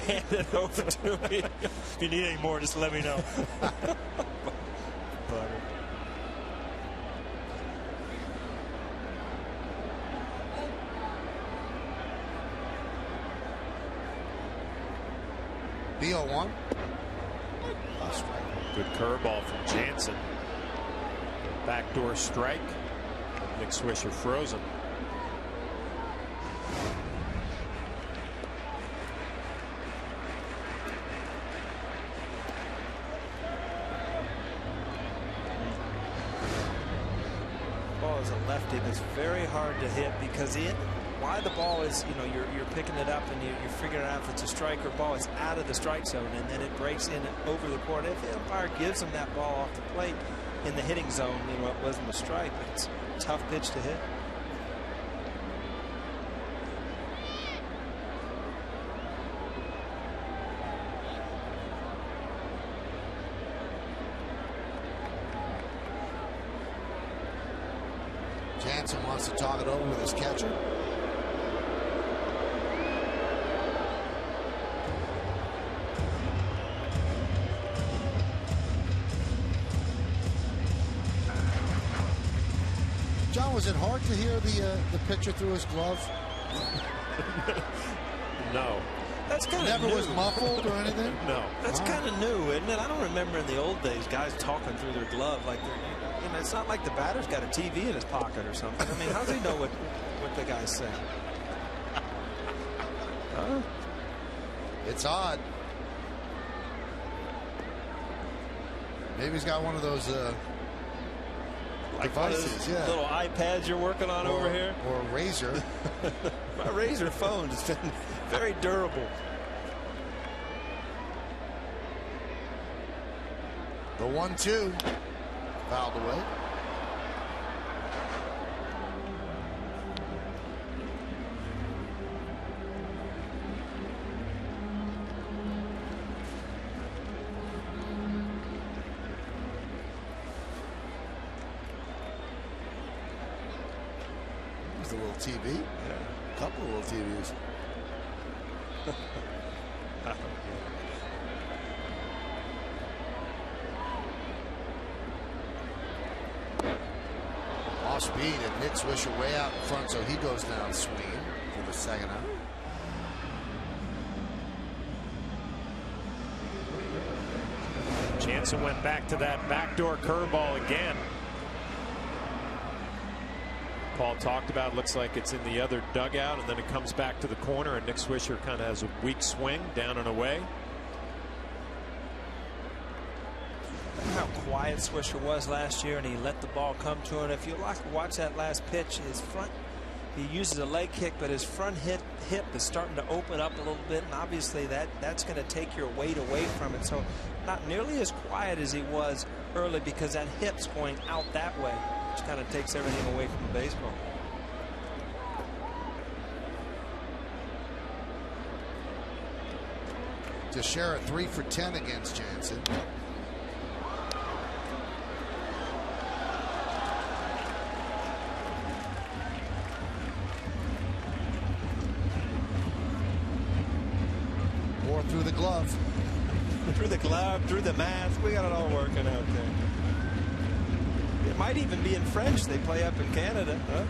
Hand it over to me. If you need any more, just let me know. The 0-1. Good curveball from Jansen. Backdoor strike. Nick Swisher frozen. Ball is a lefty that's very hard to hit because why the ball is, you're picking it up and you're figuring out if it's a strike or ball. It's out of the strike zone and then it breaks in over the court. If the umpire gives him that ball off the plate in the hitting zone, it wasn't a strike. But it's a tough pitch to hit. Jansen wants to talk it over with his catcher. John, was it hard to hear the pitcher through his glove? No. That's kind of never new. was muffled or anything. No. That's kind of new, isn't it? I don't remember in the old days guys talking through their glove like they're. It's not like the batter's got a TV in his pocket or something. I mean, how does he know what the guy's saying? It's odd. Maybe he's got one of those devices, yeah. Little iPads you're working on over here, or a Razor. My Razor phone has been very durable. The 1-2 fouled away. There's a little TV. Yeah, a couple of little TVs. Off speed and Nick Swisher way out in front, so he goes down swinging for the second out. Jansen went back to that backdoor curveball again. Paul talked about, looks like it's in the other dugout, and then it comes back to the corner, and Nick Swisher kind of has a weak swing down and away. How quiet Swisher was last year, and he let the ball come to him. If you watch that last pitch, his front, he uses a leg kick, but his front hip is starting to open up a little bit, and obviously that's going to take your weight away from it. So not nearly as quiet as he was early because that hip's going out that way, which kind of takes everything away from the baseball. Teixeira 3 for 10 against Jansen. Or through the glove. Through the glove, through the mask. We got it all working out there. It might even be in French. They play up in Canada. Huh?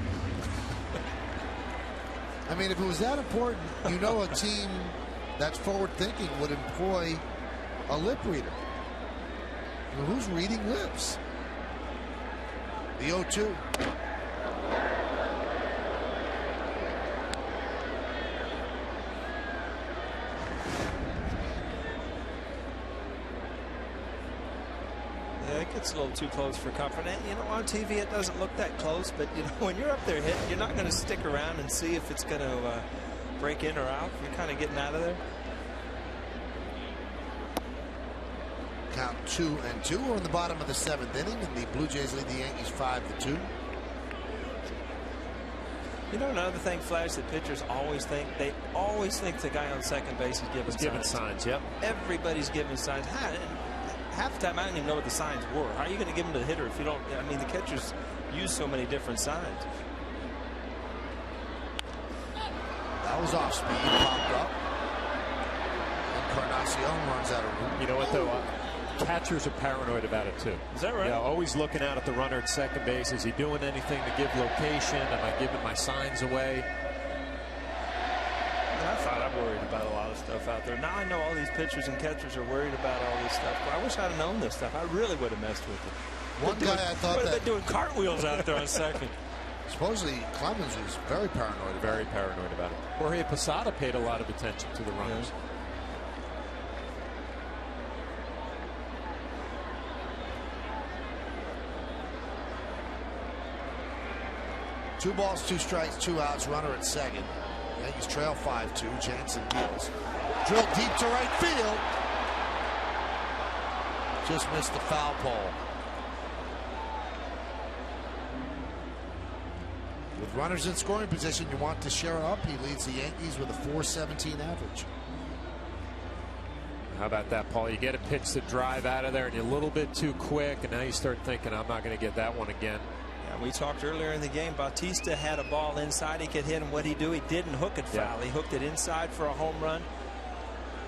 I mean, if it was that important, a team that's forward thinking would employ a lip reader. I mean, who's reading lips? The 0-2. Yeah, it gets a little too close for comfort. And, on TV it doesn't look that close, but when you're up there hitting, you're not going to stick around and see if it's going to break in or out. You're kind of getting out of there. Count 2-2. We're in the bottom of the 7th inning, and the Blue Jays lead the Yankees 5-2. Another thing, Flash, that pitchers always think, the guy on second base is giving signs. Yep. Everybody's giving signs. Half the time, I don't even know what the signs were. How are you going to give them to the hitter if you don't? I mean, the catchers use so many different signs. That was off speed. Popped up. Encarnacion runs out of room. You know what, though? Catchers are paranoid about it, too. Is that right? Yeah, always looking out at the runner at second base. Is he doing anything to give location? Am I giving my signs away? I thought I worried about a lot of stuff out there. Now I know all these pitchers and catchers are worried about all this stuff. But I wish I'd have known this stuff. I really would have messed with it. One guy I thought that doing cartwheels out there on second. Supposedly Clemens was very paranoid. Very paranoid about it. Jorge Posada paid a lot of attention to the runners. Yeah. 2 balls, 2 strikes, 2 outs. Runner at second. Yankees trail 5-2. Jansen deals. Drill deep to right field. Just missed the foul pole. With runners in scoring position, you want to share up. He leads the Yankees with a .417 average. How about that, Paul? You get a pitch to drive out of there, and you're a little bit too quick, and now you start thinking, I'm not going to get that one again. Yeah, we talked earlier in the game. Bautista had a ball inside he could hit, and what he do? He didn't hook it foul. He hooked it inside for a home run.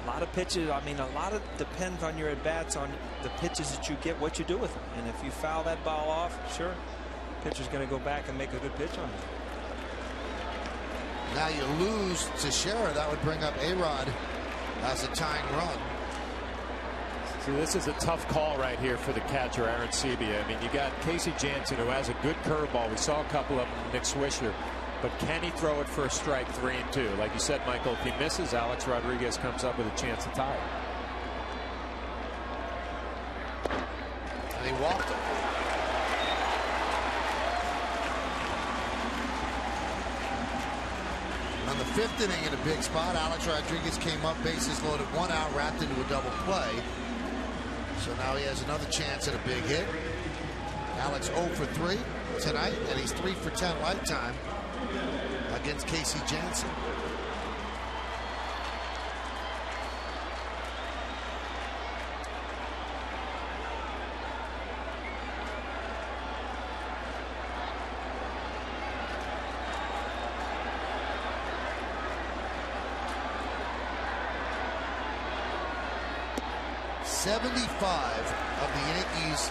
A lot of pitches. I mean, a lot of depends on your at bats, on the pitches that you get, what you do with them. And if you foul that ball off, sure, pitcher's going to go back and make a good pitch on it. Now you lose to Shera. That would bring up A-Rod as a tying run. See, this is a tough call right here for the catcher, Aaron Sebia. I mean, you got Casey Jansen, who has a good curveball. We saw a couple of them, Nick Swisher. But can he throw it for a strike 3-2? Like you said, Michael, if he misses, Alex Rodriguez comes up with a chance to tie it. And he walked him. On the 5th inning in a big spot, Alex Rodriguez came up, bases loaded, 1 out, wrapped into a double play. So now he has another chance at a big hit. Alex 0 for 3 tonight, and he's 3 for 10 lifetime against Casey Jansen. Of the Yankees'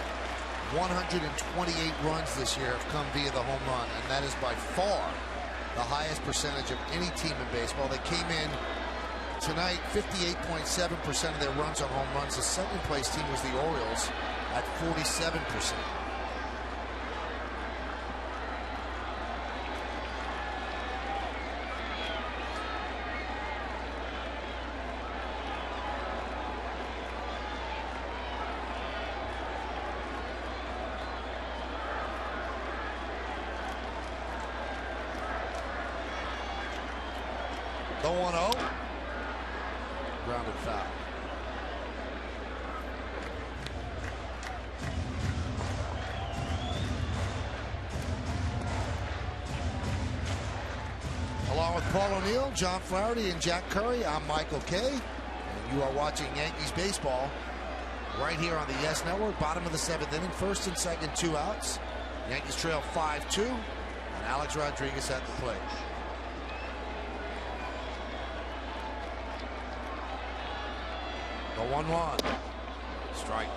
128 runs this year have come via the home run, and that is by far the highest percentage of any team in baseball. They came in tonight 58.7% of their runs on home runs. The second place team was the Orioles at 47%. The 1-0. Grounded foul. Along with Paul O'Neill, John Flaherty, and Jack Curry, I'm Michael Kay. And you are watching Yankees baseball right here on the Yes Network. Bottom of the 7th inning, 1st and 2nd, 2 outs. Yankees trail 5-2, and Alex Rodriguez at the plate. The 1-1. Strike.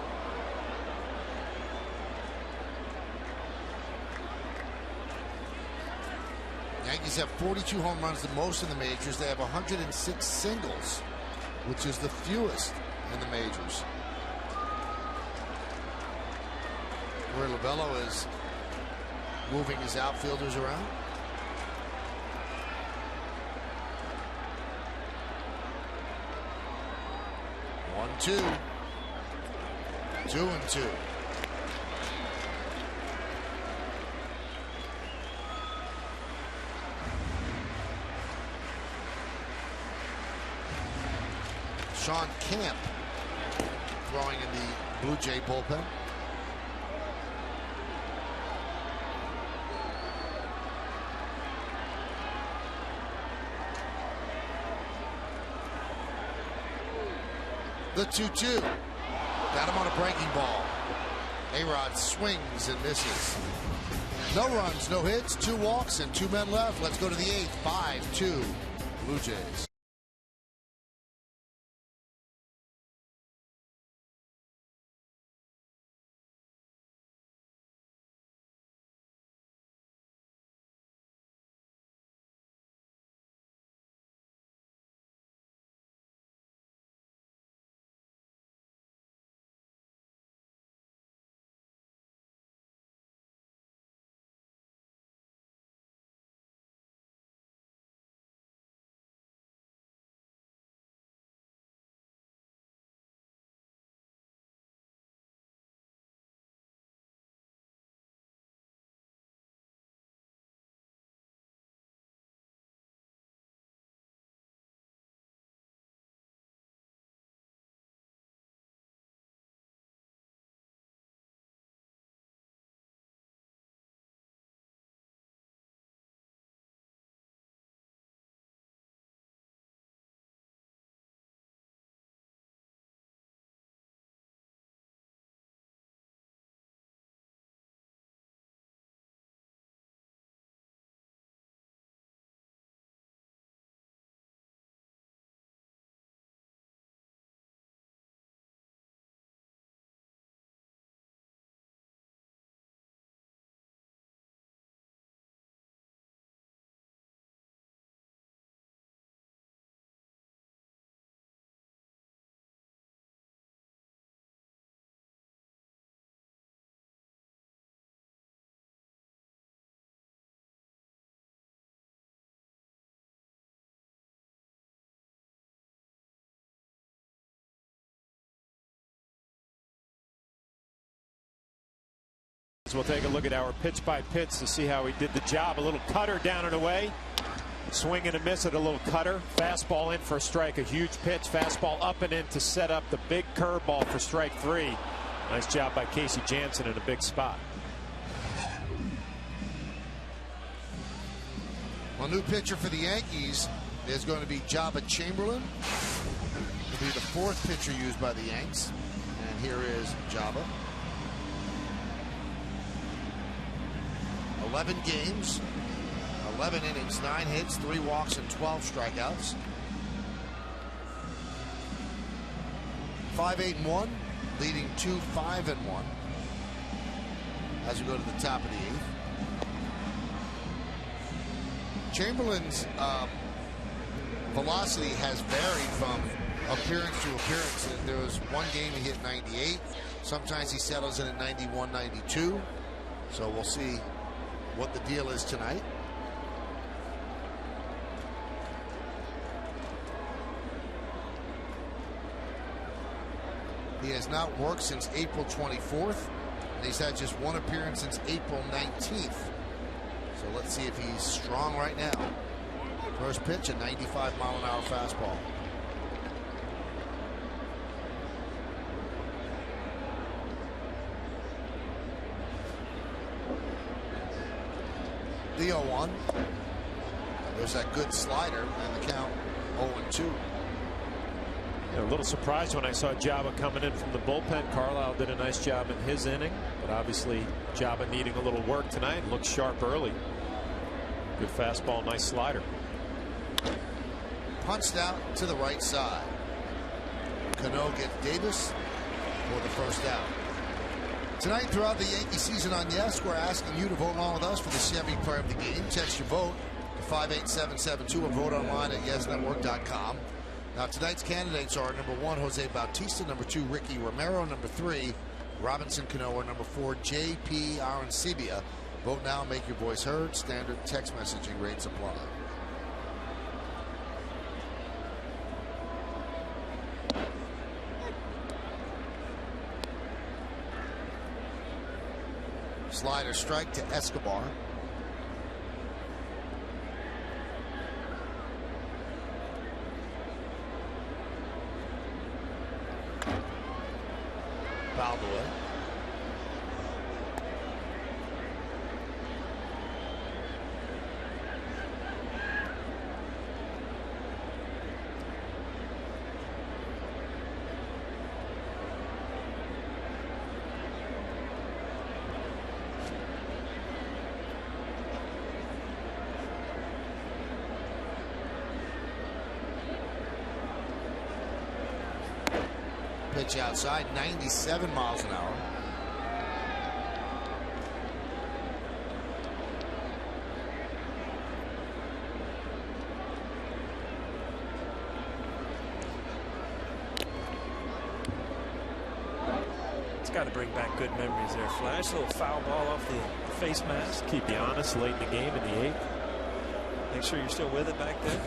Yankees have 42 home runs, the most in the majors. They have 106 singles, which is the fewest in the majors. Where Lovello is moving his outfielders around. One, 2. 2-2. Sean Camp throwing in the Blue Jay bullpen. The 2-2. Got him on a breaking ball. A-Rod swings and misses. No runs, no hits, 2 walks, and 2 men left. Let's go to the 8th. 5-2. Blue Jays. We'll take a look at our pitch by pitch to see how he did the job. A little cutter down and away. Swing and a miss at a little cutter. Fastball in for a strike. A huge pitch. Fastball up and in to set up the big curveball for strike 3. Nice job by Casey Jansen in a big spot. Well, new pitcher for the Yankees is going to be Jabba Chamberlain. He'll be the 4th pitcher used by the Yanks. And here is Jabba. 11 games, 11 innings, 9 hits, 3 walks, and 12 strikeouts. 5-8-1, leading 2-5-1 as we go to the top of the 8th. Chamberlain's velocity has varied from appearance to appearance. There was one game he hit 98. Sometimes he settles in at 91, 92. So we'll see what the deal is tonight. He has not worked since April 24th, and he's had just one appearance since April 19th. So let's see if he's strong right now. First pitch, a 95-mile-an-hour fastball. The 0-1. There's that good slider, and the count 0-2. A little surprised when I saw Jabba coming in from the bullpen. Carlisle did a nice job in his inning, but obviously Jabba needing a little work tonight. Looked sharp early. Good fastball, nice slider. Punched out to the right side. Cano gets Davis for the first out. Tonight, throughout the Yankee season on Yes, we're asking you to vote along with us for the Chevy Player of the Game. Text your vote to 58772 or vote online at yesnetwork.com. Now, tonight's candidates are number 1, Jose Bautista, number 2, Ricky Romero, number 3, Robinson Cano, or number 4, J.P. Arancibia. Vote now, make your voice heard. Standard text messaging rates apply. Slider strike to Escobar. Fouled away. pitch outside, 97 miles an hour. Got to bring back good memories there. Flash, a little foul ball off the face mask. Keep you honest late in the game in the 8th. Make sure you're still with it back there.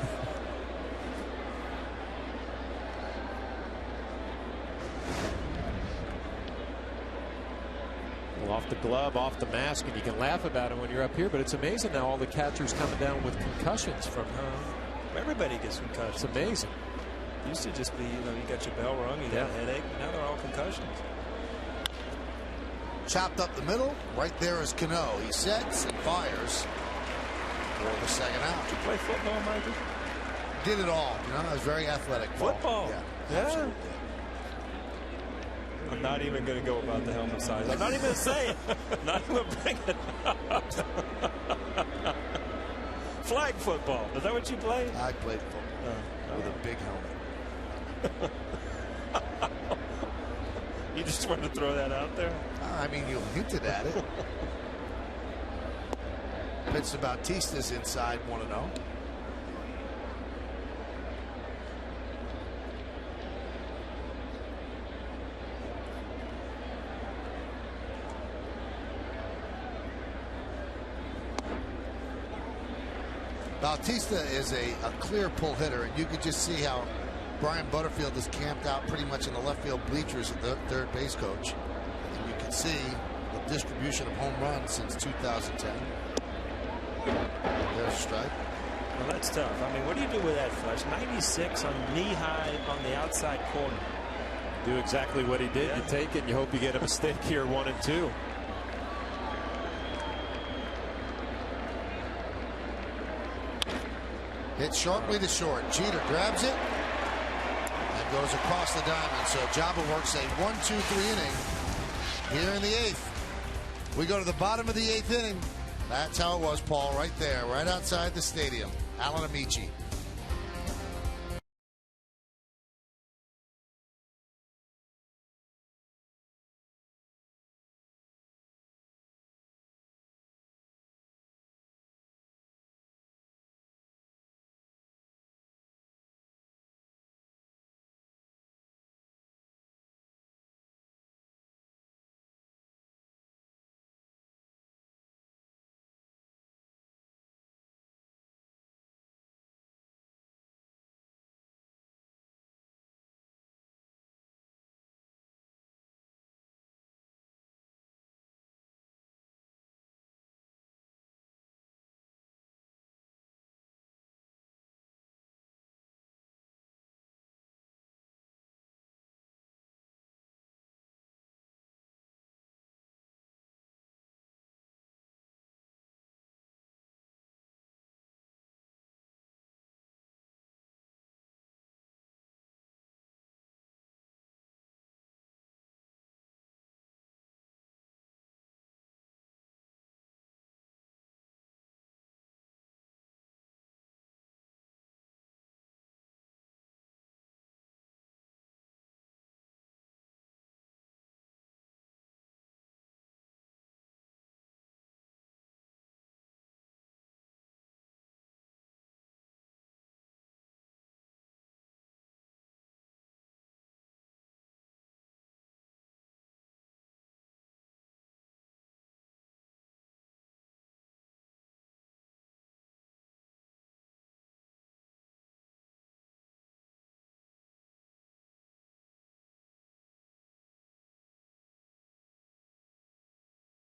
Well, off the glove, off the mask, and you can laugh about it when you're up here, but it's amazing now all the catchers coming down with concussions from everybody gets concussions. It's amazing. Used to just be, you got your bell rung, you got a headache. Now they're all concussions. Chopped up the middle. Right there is Cano. He sets and fires for the second out. Did you play football, Michael? Did it all. I was very athletic. Football? Yeah. Absolutely. I'm not even going to go about the helmet size. I'm not even going to say it. Not even going to bring it up. Flag football. Is that what you played? I played football with a big helmet. You just wanted to throw that out there? I mean, you hinted at it. Pitch to Bautista's inside, 1-0. Bautista is a clear pull hitter, and you could just see how Brian Butterfield is camped out pretty much in the left field bleachers at the third base coach. And you can see the distribution of home runs since 2010. There's a strike. Well, that's tough. I mean, what do you do with that, Flesh? 96 on knee high on the outside corner. Do exactly what he did. Yeah. You take it and you hope you get a mistake here, 1 and 2. Hit sharply to short. Jeter grabs it and goes across the diamond. So Jabba works a 1-2-3 inning here in the 8th. We go to the bottom of the 8th inning. That's how it was, Paul, right there, right outside the stadium. Alan Amici.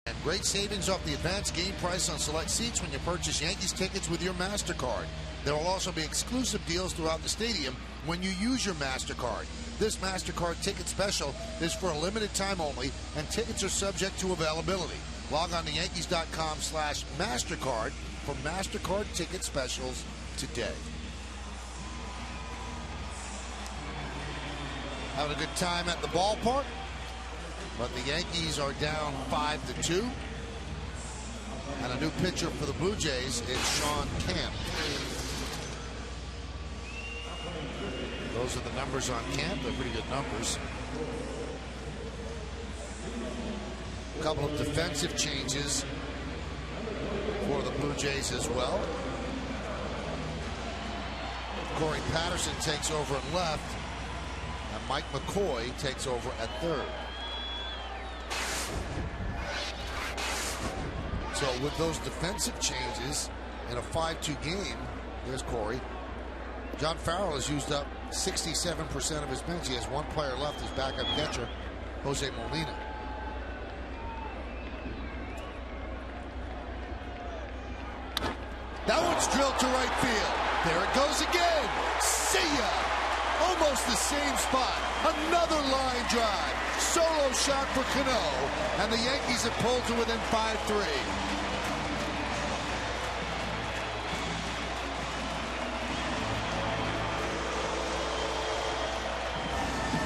And great savings off the advanced game price on select seats when you purchase Yankees tickets with your MasterCard. There will also be exclusive deals throughout the stadium when you use your MasterCard. This MasterCard ticket special is for a limited time only, and tickets are subject to availability. Log on to Yankees.com/MasterCard for MasterCard ticket specials today. Having a good time at the ballpark, but the Yankees are down 5-2. And a new pitcher for the Blue Jays is Sean Camp. Those are the numbers on Camp. They're pretty good numbers. A couple of defensive changes for the Blue Jays as well. Corey Patterson takes over at left, and Mike McCoy takes over at third. So with those defensive changes in a 5-2 game, there's Corey. John Farrell has used up 67% of his bench. He has one player left, his backup catcher, Jose Molina. That one's drilled to right field. There it goes again. See ya. Almost the same spot. Another line drive. Solo shot for Cano. And the Yankees have pulled to within 5-3.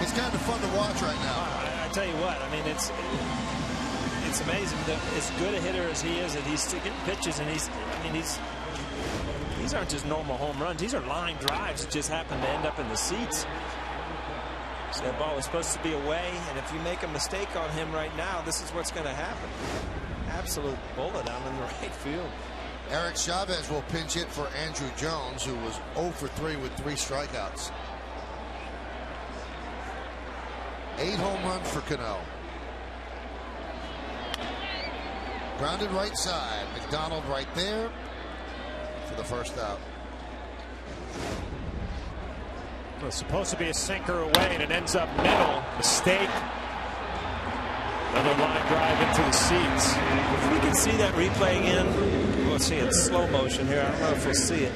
It's kind of fun to watch right now. I tell you what, I mean, it's amazing that as good a hitter as he is, that he's still getting pitches, and these aren't just normal home runs. These are line drives that just happen to end up in the seats. So that ball was supposed to be away, and if you make a mistake on him right now, this is what's going to happen. Absolute bullet down in the right field. Eric Chavez will pinch hit for Andrew Jones, who was 0 for 3 with 3 strikeouts. 8 home runs for Cano. Grounded right side. McDonald right there for the first out. It was supposed to be a sinker away, and it ends up middle. Mistake. Another line drive into the seats. If we can see that replay again, we'll see it in slow motion here. I don't know if we'll see it.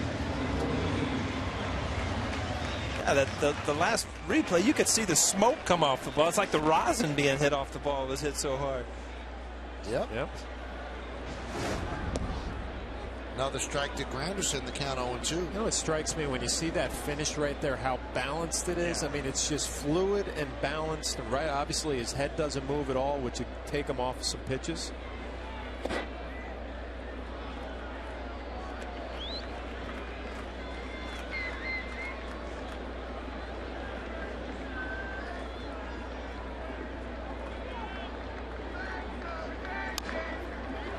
Yeah, the last replay, you could see the smoke come off the ball. It's like the rosin being hit off the ball. It was hit so hard. Yep. Another strike to Granderson, the count 0-2. You know, it strikes me when you see that finish right there, how balanced it is. I mean, it's just fluid and balanced. And right, obviously, his head doesn't move at all, which would take him off some pitches.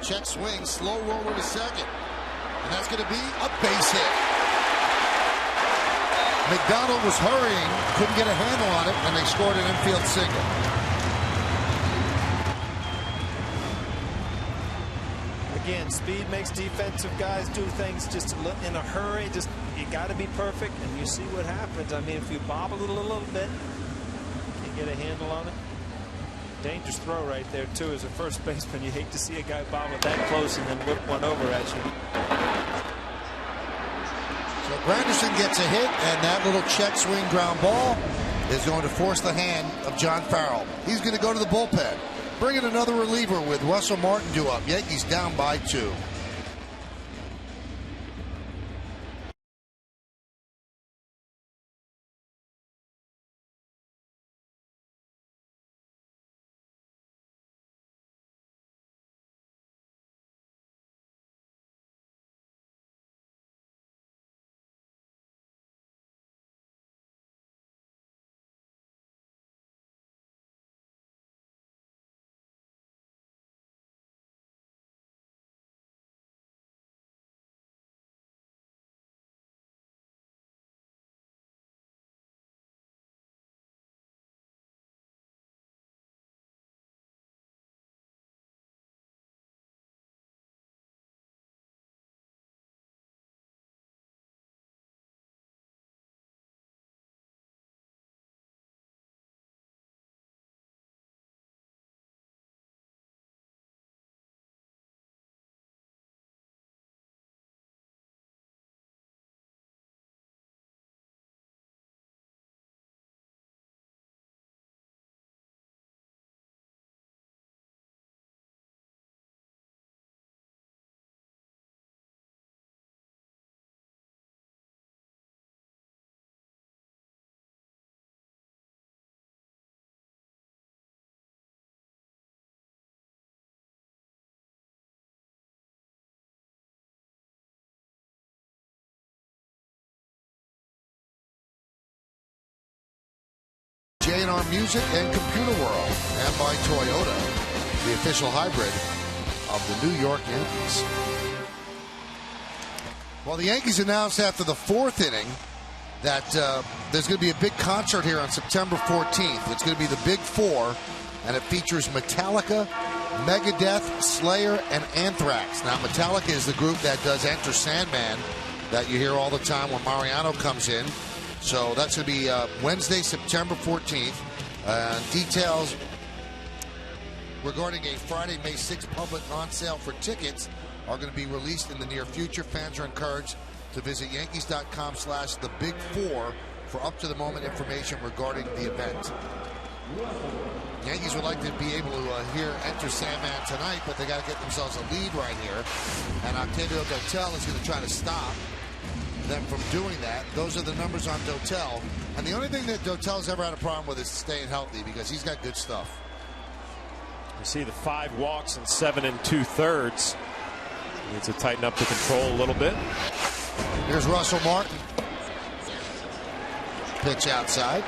Check swing, slow roller to second. And that's going to be a base hit. McDonald was hurrying, couldn't get a handle on it, and they scored an infield single. Again, speed makes defensive guys do things just in a hurry. Just you got to be perfect, and you see what happens. I mean, if you bobble it a little bit, can't get a handle on it. Dangerous throw right there, too, as a first baseman. You hate to see a guy bobble that close and then whip one over at you. So Granderson gets a hit, and that little check swing ground ball is going to force the hand of John Farrell. He's going to go to the bullpen. Bring in another reliever with Russell Martin due up. Yankees down by 2. J&R Music and Computer World, and by Toyota, the official hybrid of the New York Yankees. Well, the Yankees announced after the 4th inning that there's going to be a big concert here on September 14th. It's going to be the Big Four, and it features Metallica, Megadeth, Slayer, and Anthrax. Now, Metallica is the group that does Enter Sandman that you hear all the time when Mariano comes in. So that's going to be Wednesday, September 14th. Details regarding a Friday, May 6th public on-sale for tickets are going to be released in the near future. Fans are encouraged to visit Yankees.com/thebig4 for up-to-the-moment information regarding the event. Yankees would like to be able to hear Enter Sandman tonight, but they got to get themselves a lead right here. And Octavio Dotel is going to try to stop them from doing that. Those are the numbers on Dotel. And the only thing that Dotel's ever had a problem with is staying healthy, because he's got good stuff. You see the 5 walks and 7 2/3. Needs to tighten up the control a little bit. Here's Russell Martin. Pitch outside.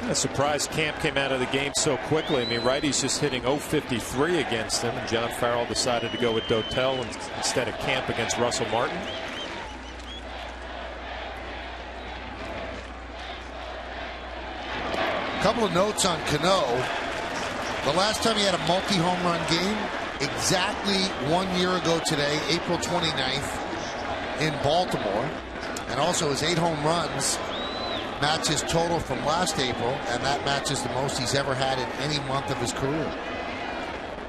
I'm surprised Camp came out of the game so quickly. I mean, righty's just hitting .053 against him, and John Farrell decided to go with Dotel instead of Camp against Russell Martin. A couple of notes on Cano. The last time he had a multi-home run game, exactly 1 year ago today, April 29th, in Baltimore. And also his 8 home runs match his total from last April, and that matches the most he's ever had in any month of his career.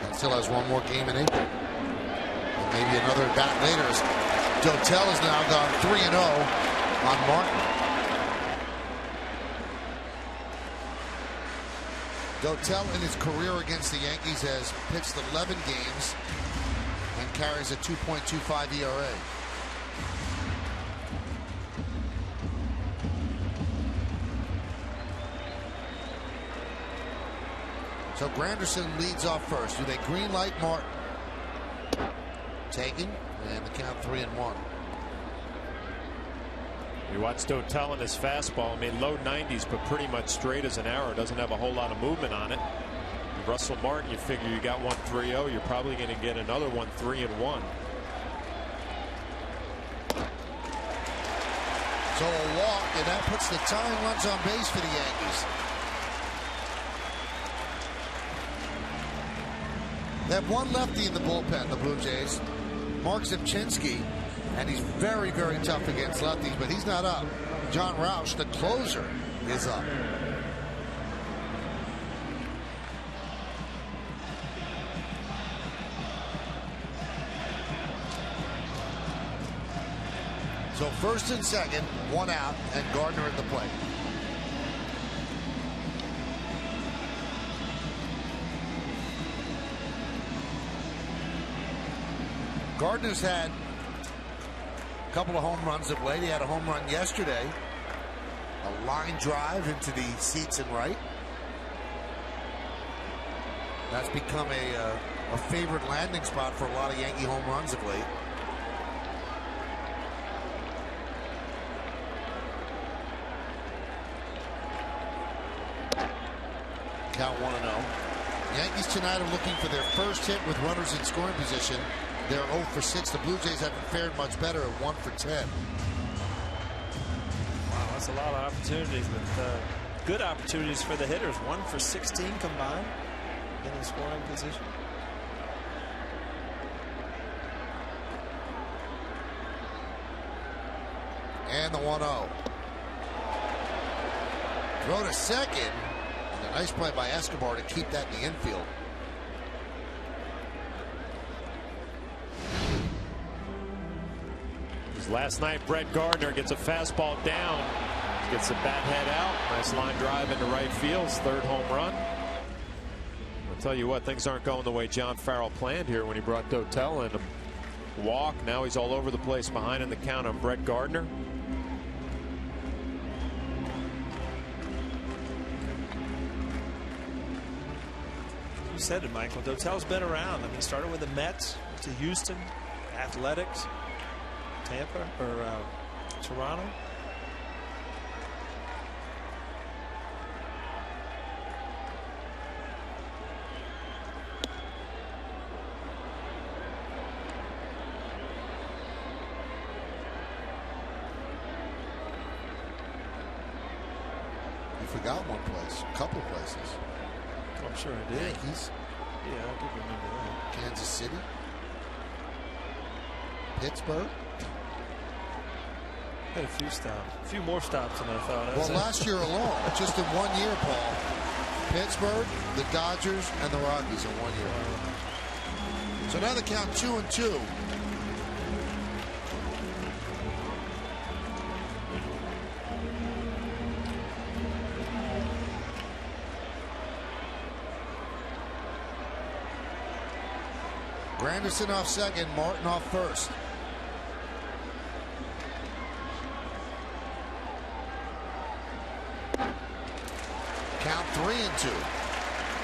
And still has 1 more game in April. And maybe another at bat later. Dotel has now gone 3-0 on Martin. Dotel in his career against the Yankees has pitched 11 games and carries a 2.25 ERA. So Granderson leads off first. Do they green light Martin? Taken, and the count 3-1. You watch Dotel in his fastball. I mean, low 90s, but pretty much straight as an arrow. Doesn't have a whole lot of movement on it. Russell Martin, you figure you got 1 3-0. You're probably going to get another 1 3-1. So a walk, and that puts the tying runs on base for the Yankees. They have 1 lefty in the bullpen, the Blue Jays, Mark Zipchinski, and he's very, very tough against lefties, but he's not up. John Roush, the closer, is up. So first and second, 1 out, and Gardner at the plate. Gardner's had a couple of home runs of late. He had a home run yesterday. A line drive into the seats and right. That's become a favorite landing spot for a lot of Yankee home runs of late. Count 1-0. Yankees tonight are looking for their first hit with runners in scoring position. They're 0 for 6. The Blue Jays haven't fared much better at 1 for 10. Wow, that's a lot of opportunities, but good opportunities for the hitters. 1 for 16 combined in the scoring position. And the 1-0. Throw to second. And a nice play by Escobar to keep that in the infield. Last night, Brett Gardner gets a fastball down, gets the bat head out. Nice line drive into right field. 3rd home run. I'll tell you what, things aren't going the way John Farrell planned here when he brought Dotel in. A walk. Now he's all over the place behind in the count on Brett Gardner. You said it, Michael. Dotel's been around. I mean, he started with the Mets, went to Houston, Athletics, Tampa, or Toronto. You forgot one place, a couple places. I'm sure I did. Yankees. Yeah, I do remember that. Kansas City. Pittsburgh. Had a few stops. A few more stops than I thought. Well, last year alone, just in 1 year, Paul, Pittsburgh, the Dodgers, and the Rockies in 1 year. So now they count 2-2. Granderson off second, Martin off first. Count 3-2.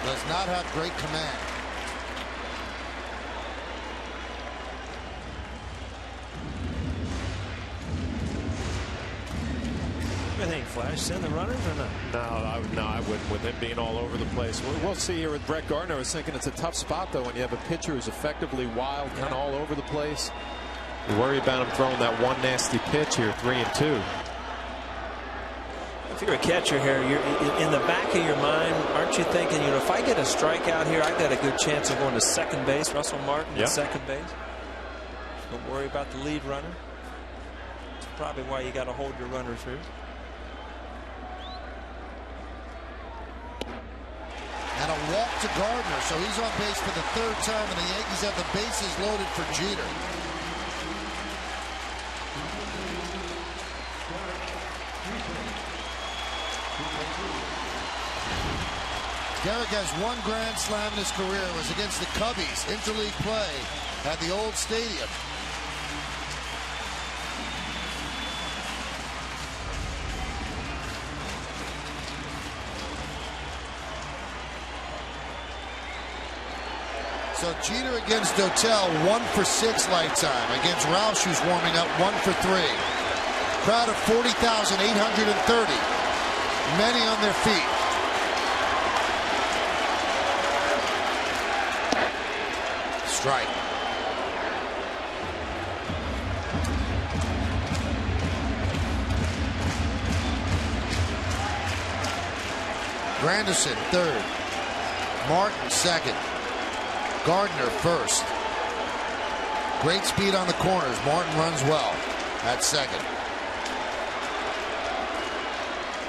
Does not have great command. What do you think, Flash? Send the runners or not? No, I wouldn't, with him being all over the place. We'll see here with Brett Gardner. I was thinking it's a tough spot, though, when you have a pitcher who's effectively wild, kind of all over the place. You worry about him throwing that one nasty pitch here, 3-2. If you're a catcher here, you're in the back of your mind, aren't you thinking, you know, if I get a strikeout here, I got a good chance of going to second base. Russell Martin at second base. Don't worry about the lead runner. That's probably why you got to hold your runners here. And a walk to Gardner, so he's on base for the third time, and the Yankees have the bases loaded for Jeter. Derek has one grand slam in his career. It was against the Cubbies, interleague play at the old stadium. So Jeter against Dotel, 1 for 6 lifetime. Against Roush, who's warming up, 1 for 3. Crowd of 40,830. Many on their feet. Strike. Granderson, third. Martin, second. Gardner first. Great speed on the corners. Martin runs well at second.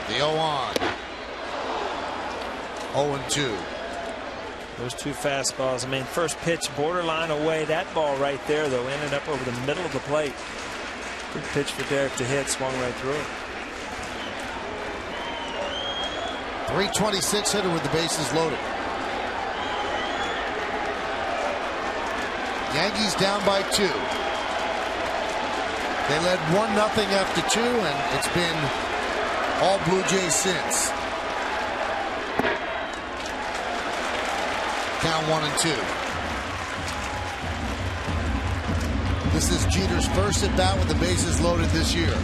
The 0-on. 0-2. Those two fastballs. I mean, first pitch borderline away. That ball right there, though, ended up over the middle of the plate. Good pitch for Derek to hit. Swung right through it. 326 hitter with the bases loaded. Yankees down by 2. They led 1-0 after 2, and it's been all Blue Jays since. Count 1-2. This is Jeter's first at bat with the bases loaded this year.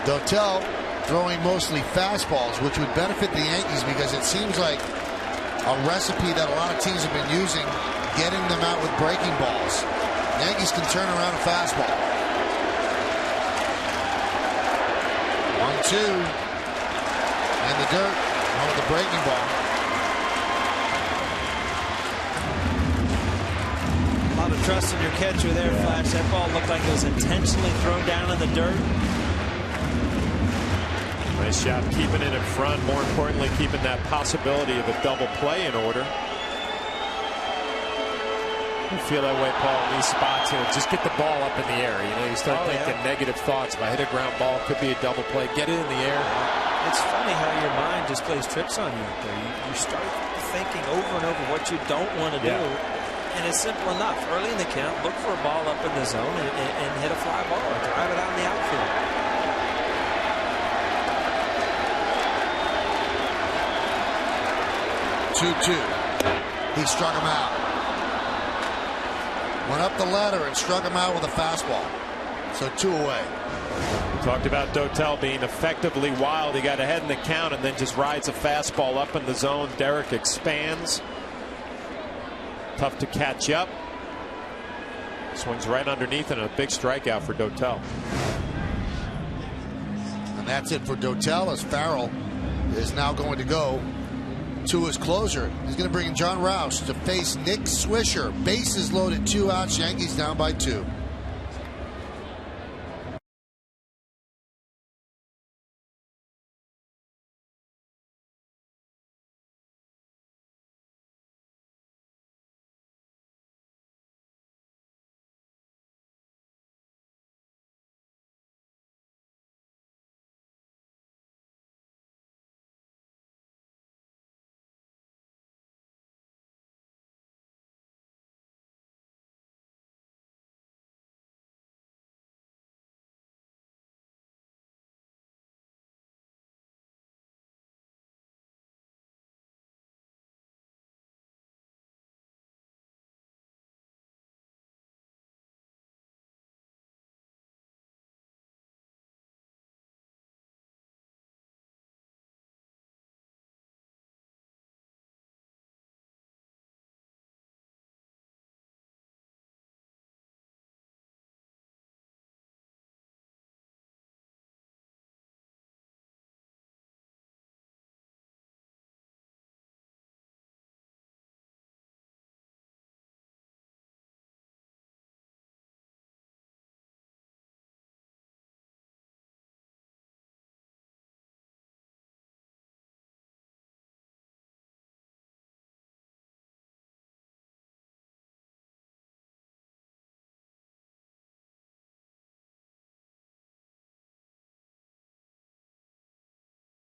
Dotel throwing mostly fastballs, which would benefit the Yankees because it seems like a recipe that a lot of teams have been using, getting them out with breaking balls. Yankees can turn around a fastball. 1-2. And the dirt on with the breaking ball. A lot of trust in your catcher there, Flash. That ball looked like it was intentionally thrown down in the dirt. Nice job keeping it in front. More importantly, keeping that possibility of a double play in order. You feel that way, Paul, in these spots here. Just get the ball up in the air. You know, you start thinking negative thoughts. If I hit a ground ball, could be a double play. Get it in the air. It's funny how your mind just plays tricks on you up there. You start thinking over and over what you don't want to do. And it's simple enough. Early in the count, look for a ball up in the zone and hit a fly ball or drive it out in the outfield. He struck him out. Went up the ladder and struck him out with a fastball. So 2 away. Talked about Dotel being effectively wild. He got ahead in the count and then just rides a fastball up in the zone. Derek expands. Tough to catch up. Swings right underneath and a big strikeout for Dotel. And that's it for Dotel, as Farrell is now going to go to his closer. He's going to bring in John Roush to face Nick Swisher. Bases loaded, 2 outs. Yankees down by 2.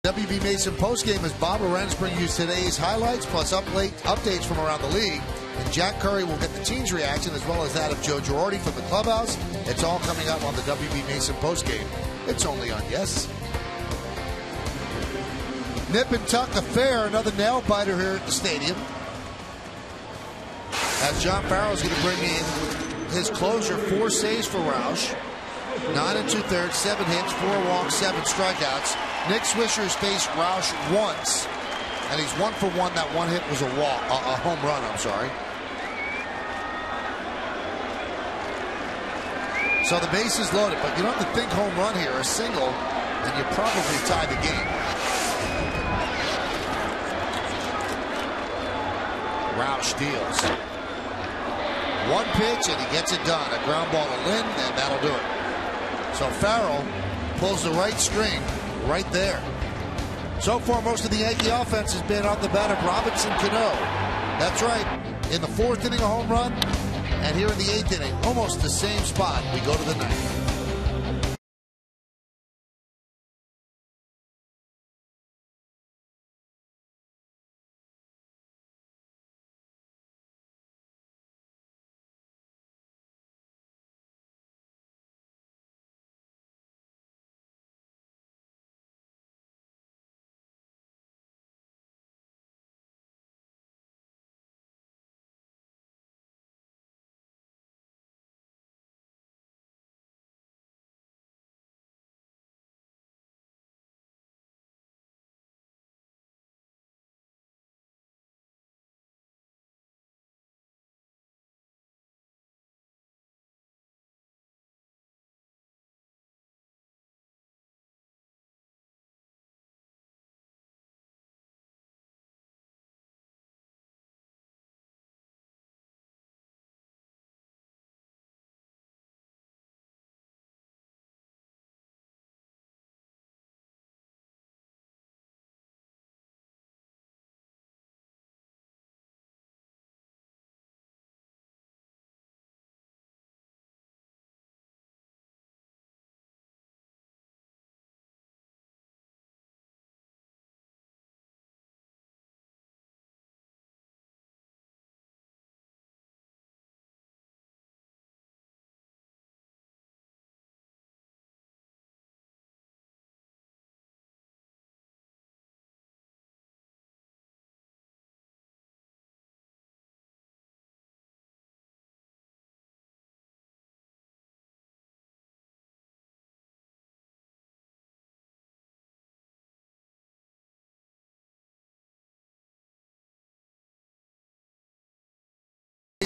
WB Mason postgame as Bob Lorenz brings you today's highlights plus updates from around the league. And Jack Curry will get the team's reaction as well as that of Joe Girardi from the clubhouse. It's all coming up on the WB Mason postgame. It's only on Yes. Nip and tuck affair, another nail biter here at the stadium. As John Farrell is going to bring in his closer, 4 saves for Roush. 9 2/3, 7 hits, 4 walks, 7 strikeouts. Nick Swisher has faced Roush once, and he's 1 for 1. That 1 hit was a home run, I'm sorry. So the base is loaded, but you don't have to think home run here, a single, and you probably tie the game. Roush deals. 1 pitch, and he gets it done. A ground ball to Lynn, and that'll do it. So Farrell pulls the right string right there. So far, most of the Yankee offense has been on the bat of Robinson Cano. That's right. In the 4th inning, a home run. And here in the 8th inning, almost the same spot. We go to the 9th.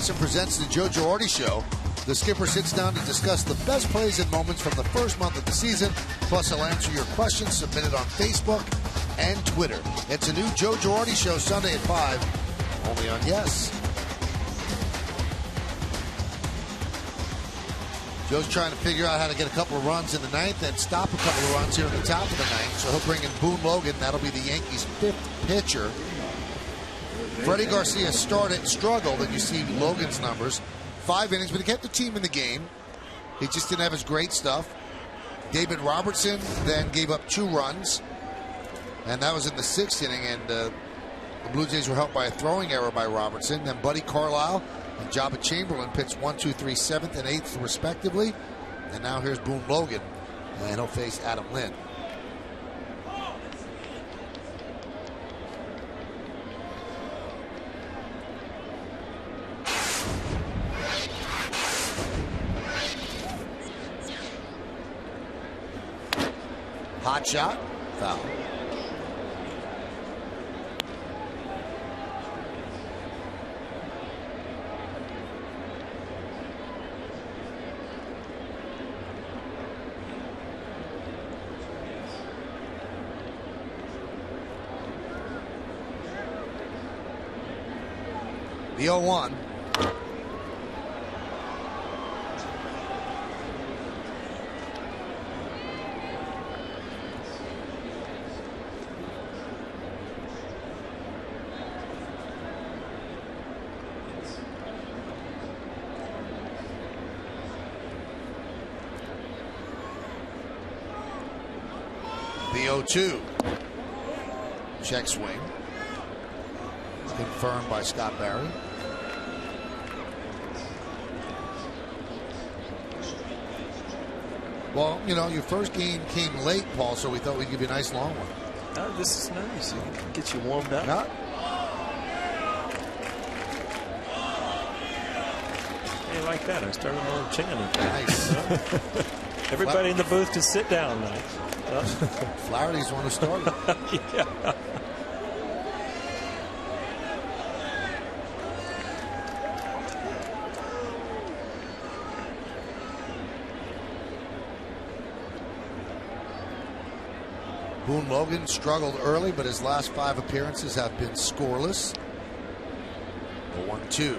Jason presents the Joe Girardi Show. The skipper sits down to discuss the best plays and moments from the first month of the season. Plus, he'll answer your questions submitted on Facebook and Twitter. It's a new Joe Girardi Show Sunday at 5, only on Yes. Joe's trying to figure out how to get a couple of runs in the ninth and stop a couple of runs here in the top of the ninth. So he'll bring in Boone Logan. That'll be the Yankees' 5th pitcher. Freddie Garcia struggled, and you see Logan's numbers. 5 innings, but he kept the team in the game. He just didn't have his great stuff. David Robertson then gave up 2 runs, and that was in the 6th inning, and the Blue Jays were helped by a throwing error by Robertson. Then Buddy Carlisle and Jabba Chamberlain pitched 1, 2, 3, 7th and 8th respectively. And now here's Boone Logan, and he'll face Adam Lynn. Hot shot, foul. The 0-1. The 0-2. Check swing. Confirmed by Scott Barry. Well, you know, your first game came late, Paul, so we thought we'd give you a nice long one. Oh, this is nice. You can get you warmed up. Yeah. Hey, like that. I started a little chanting. Nice. Everybody in the booth can sit down now. Flaherty's the one who started. Yeah. Boone Logan struggled early, but his last 5 appearances have been scoreless. The 1-2.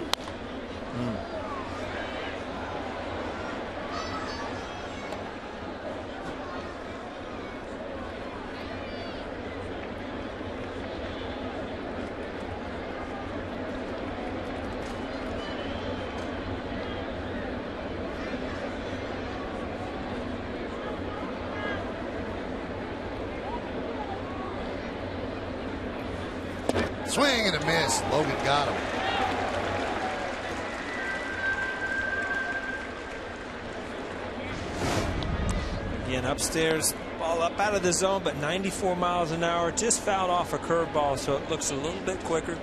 Swing and a miss. Logan got him. Again, upstairs, ball up out of the zone, but 94 miles an hour. Just fouled off a curveball, so it looks a little bit quicker.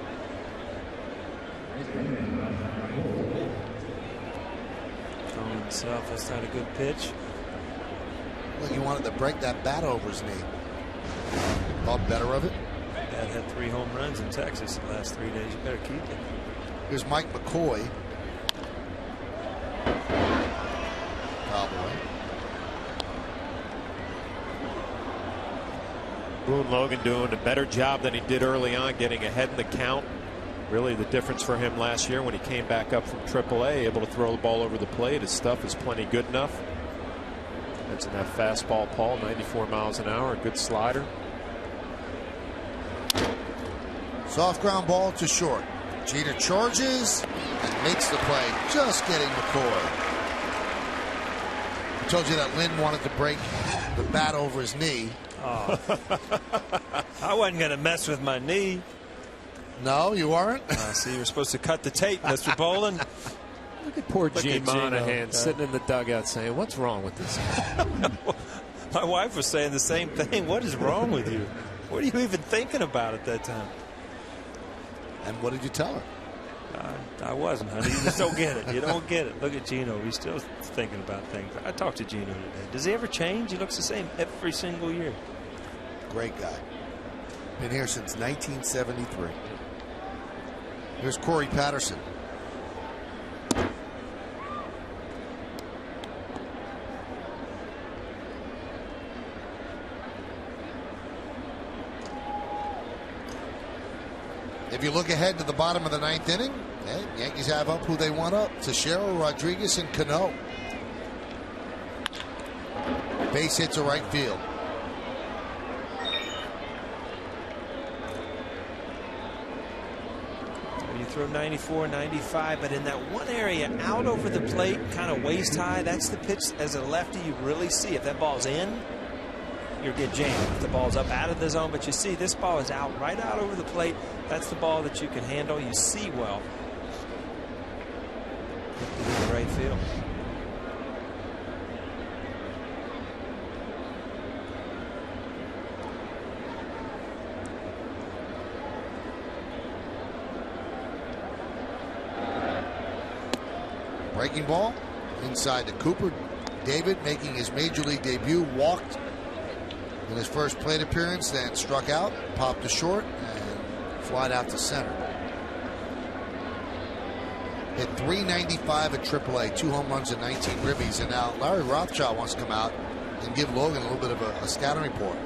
Throwing himself, that's not a good pitch. Well, you wanted to break that bat over his knee. Thought better of it. Dad had 3 home runs in Texas the last 3 days. You better keep it. Here's Mike McCoy. Cowboy. Boone Logan doing a better job than he did early on, getting ahead in the count. Really the difference for him last year when he came back up from AAA, able to throw the ball over the plate. His stuff is plenty good enough. That's in that fastball, Paul, 94 miles an hour, a good slider. Soft ground ball to short. Jeter charges and makes the play, just getting McCoy. I told you that Lynn wanted to break the bat over his knee. Oh. I wasn't going to mess with my knee. No, you weren't? See, you're supposed to cut the tape, Mr. Boland. Look at poor Gene Monahan sitting in the dugout saying, what's wrong with this guy? My wife was saying the same thing. What is wrong with you? What are you even thinking about at that time? And what did you tell her? I wasn't, honey. You just don't get it. You don't get it. Look at Gino. He's still thinking about things. I talked to Gino today. Does he ever change? He looks the same every single year. Great guy. Been here since 1973. Here's Corey Patterson. If you look ahead to the bottom of the 9th inning, Yankees have up who they want up. Teixeira, Rodriguez, and Cano. Base hit to right field. You throw 94, 95, but in that one area out over the plate, kind of waist high, that's the pitch as a lefty you really see. If that ball's in, you'll get jammed. If the ball's up out of the zone, but you see this ball is out, right out over the plate. That's the ball that you can handle. You see well. In the right field. Breaking ball inside to Cooper. David making his major league debut, walked in his first plate appearance, then struck out, popped to short, and flied out to center. Hit .395 at AAA, 2 home runs and 19 ribbies, and now Larry Rothschild wants to come out and give Logan a little bit of a scouting report.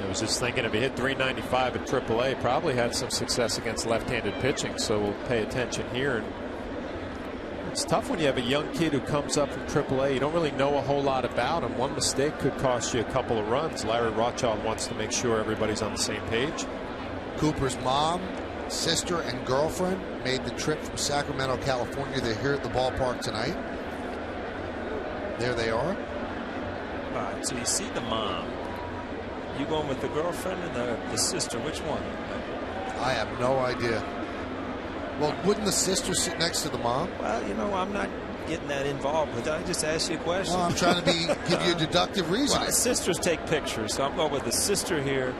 I was just thinking, if he hit .395 at AAA, probably had some success against left-handed pitching, so we'll pay attention here. And it's tough when you have a young kid who comes up from AAA. You don't really know a whole lot about him. One mistake could cost you a couple of runs. Larry Rothschild wants to make sure everybody's on the same page. Cooper's mom, sister, and girlfriend made the trip from Sacramento, California. They're here at the ballpark tonight. There they are. All right, so you see the mom. You going with the girlfriend and the sister? Which one? I have no idea. Well, wouldn't the sister sit next to the mom? Well, you know, I'm not getting that involved with it. I just asked you a question. Well, I'm trying to give you a deductive reason. Well, sisters take pictures, so I'm going with the sister here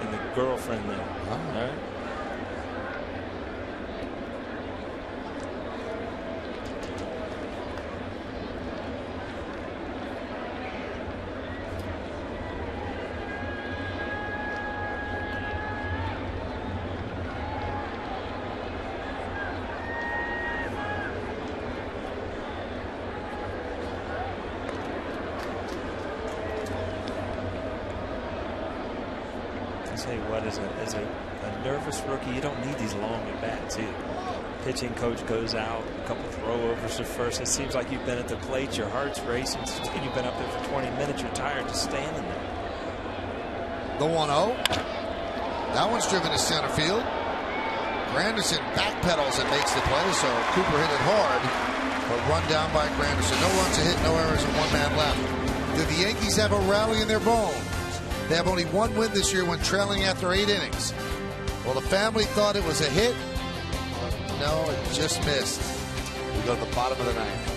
and the girlfriend there. Oh. All right. As a nervous rookie, you don't need these long at bats either. Pitching coach goes out, a couple throwovers to first. It seems like you've been at the plate, your heart's racing. You've been up there for 20 minutes, you're tired just standing there. The 1-0. That one's driven to center field. Granderson backpedals and makes the play, so Cooper hit it hard, but run down by Granderson. No runs a hit, no errors, and 1 man left. Do the Yankees have a rally in their bones? They have only 1 win this year when trailing after 8 innings. Well, the family thought it was a hit. No, it just missed. We go to the bottom of the 9th.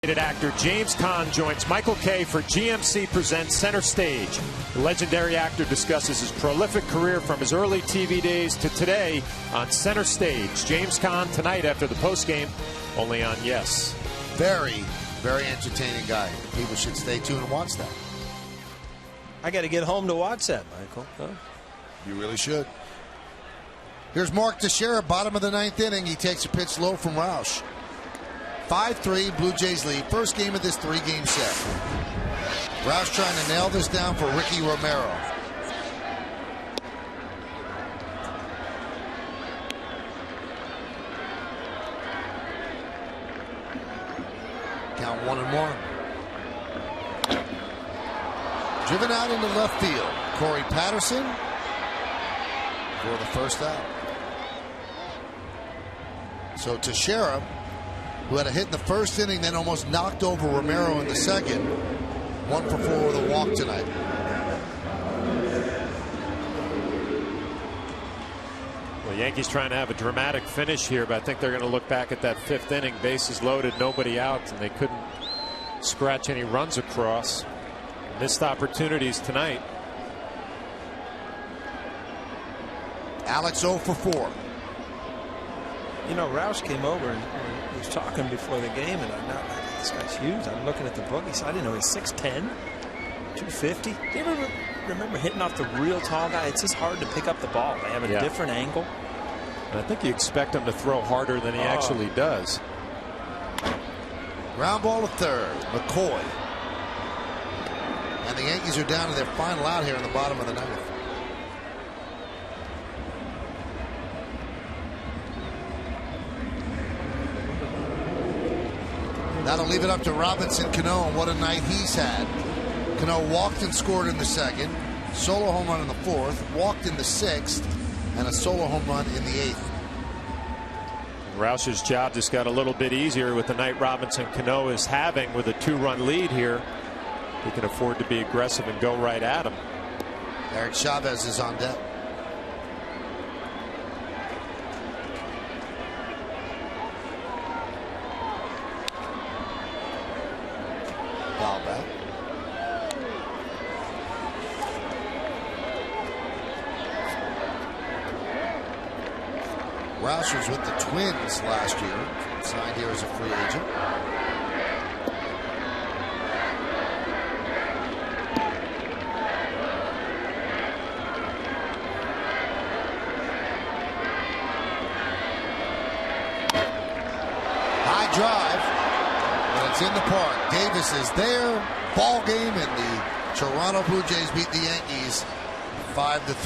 Actor James Caan joins Michael Kay for GMC Presents Center Stage. The legendary actor discusses his prolific career from his early TV days to today on Center Stage. James Caan tonight after the postgame, only on Yes. Very, Very entertaining guy. People should stay tuned and watch that. I got to get home to watch that, Michael. Huh? You really should. Here's Mark Teixeira, bottom of the 9th inning. He takes a pitch low from Roush. 5-3, Blue Jays lead. First game of this 3-game set. Roush trying to nail this down for Ricky Romero. Count 1-1. Driven out into left field. Corey Patterson for the first out. So Teixeira, who had a hit in the first inning, then almost knocked over Romero in the second. 1 for 4 with a walk tonight. Well, Yankees trying to have a dramatic finish here, but I think they're going to look back at that 5th inning, bases loaded, nobody out, and they couldn't scratch any runs across. Missed opportunities tonight. Alex 0 for 4. You know, Roush came over and he was talking before the game, and I'm not like, this guy's huge. I'm looking at the book. He said, I didn't know he's 6'10", 250. Do you ever remember hitting off the real tall guy? It's just hard to pick up the ball. They have a different angle. And I think you expect him to throw harder than he actually does. Ground ball to third. McCoy. And the Yankees are down to their final out here in the bottom of the 9th. That'll leave it up to Robinson Cano, and what a night he's had. Cano walked and scored in the second, solo home run in the 4th, walked in the 6th, and a solo home run in the 8th. Roush's job just got a little bit easier with the night Robinson Cano is having with a 2-run lead here. He can afford to be aggressive and go right at him. Eric Chavez is on deck. Foul back. Roush was with the Twins last year. Signed here as a free agent. High drive, and it's in the park. Davis is there. Ball game, and the Toronto Blue Jays beat the Yankees 5-3.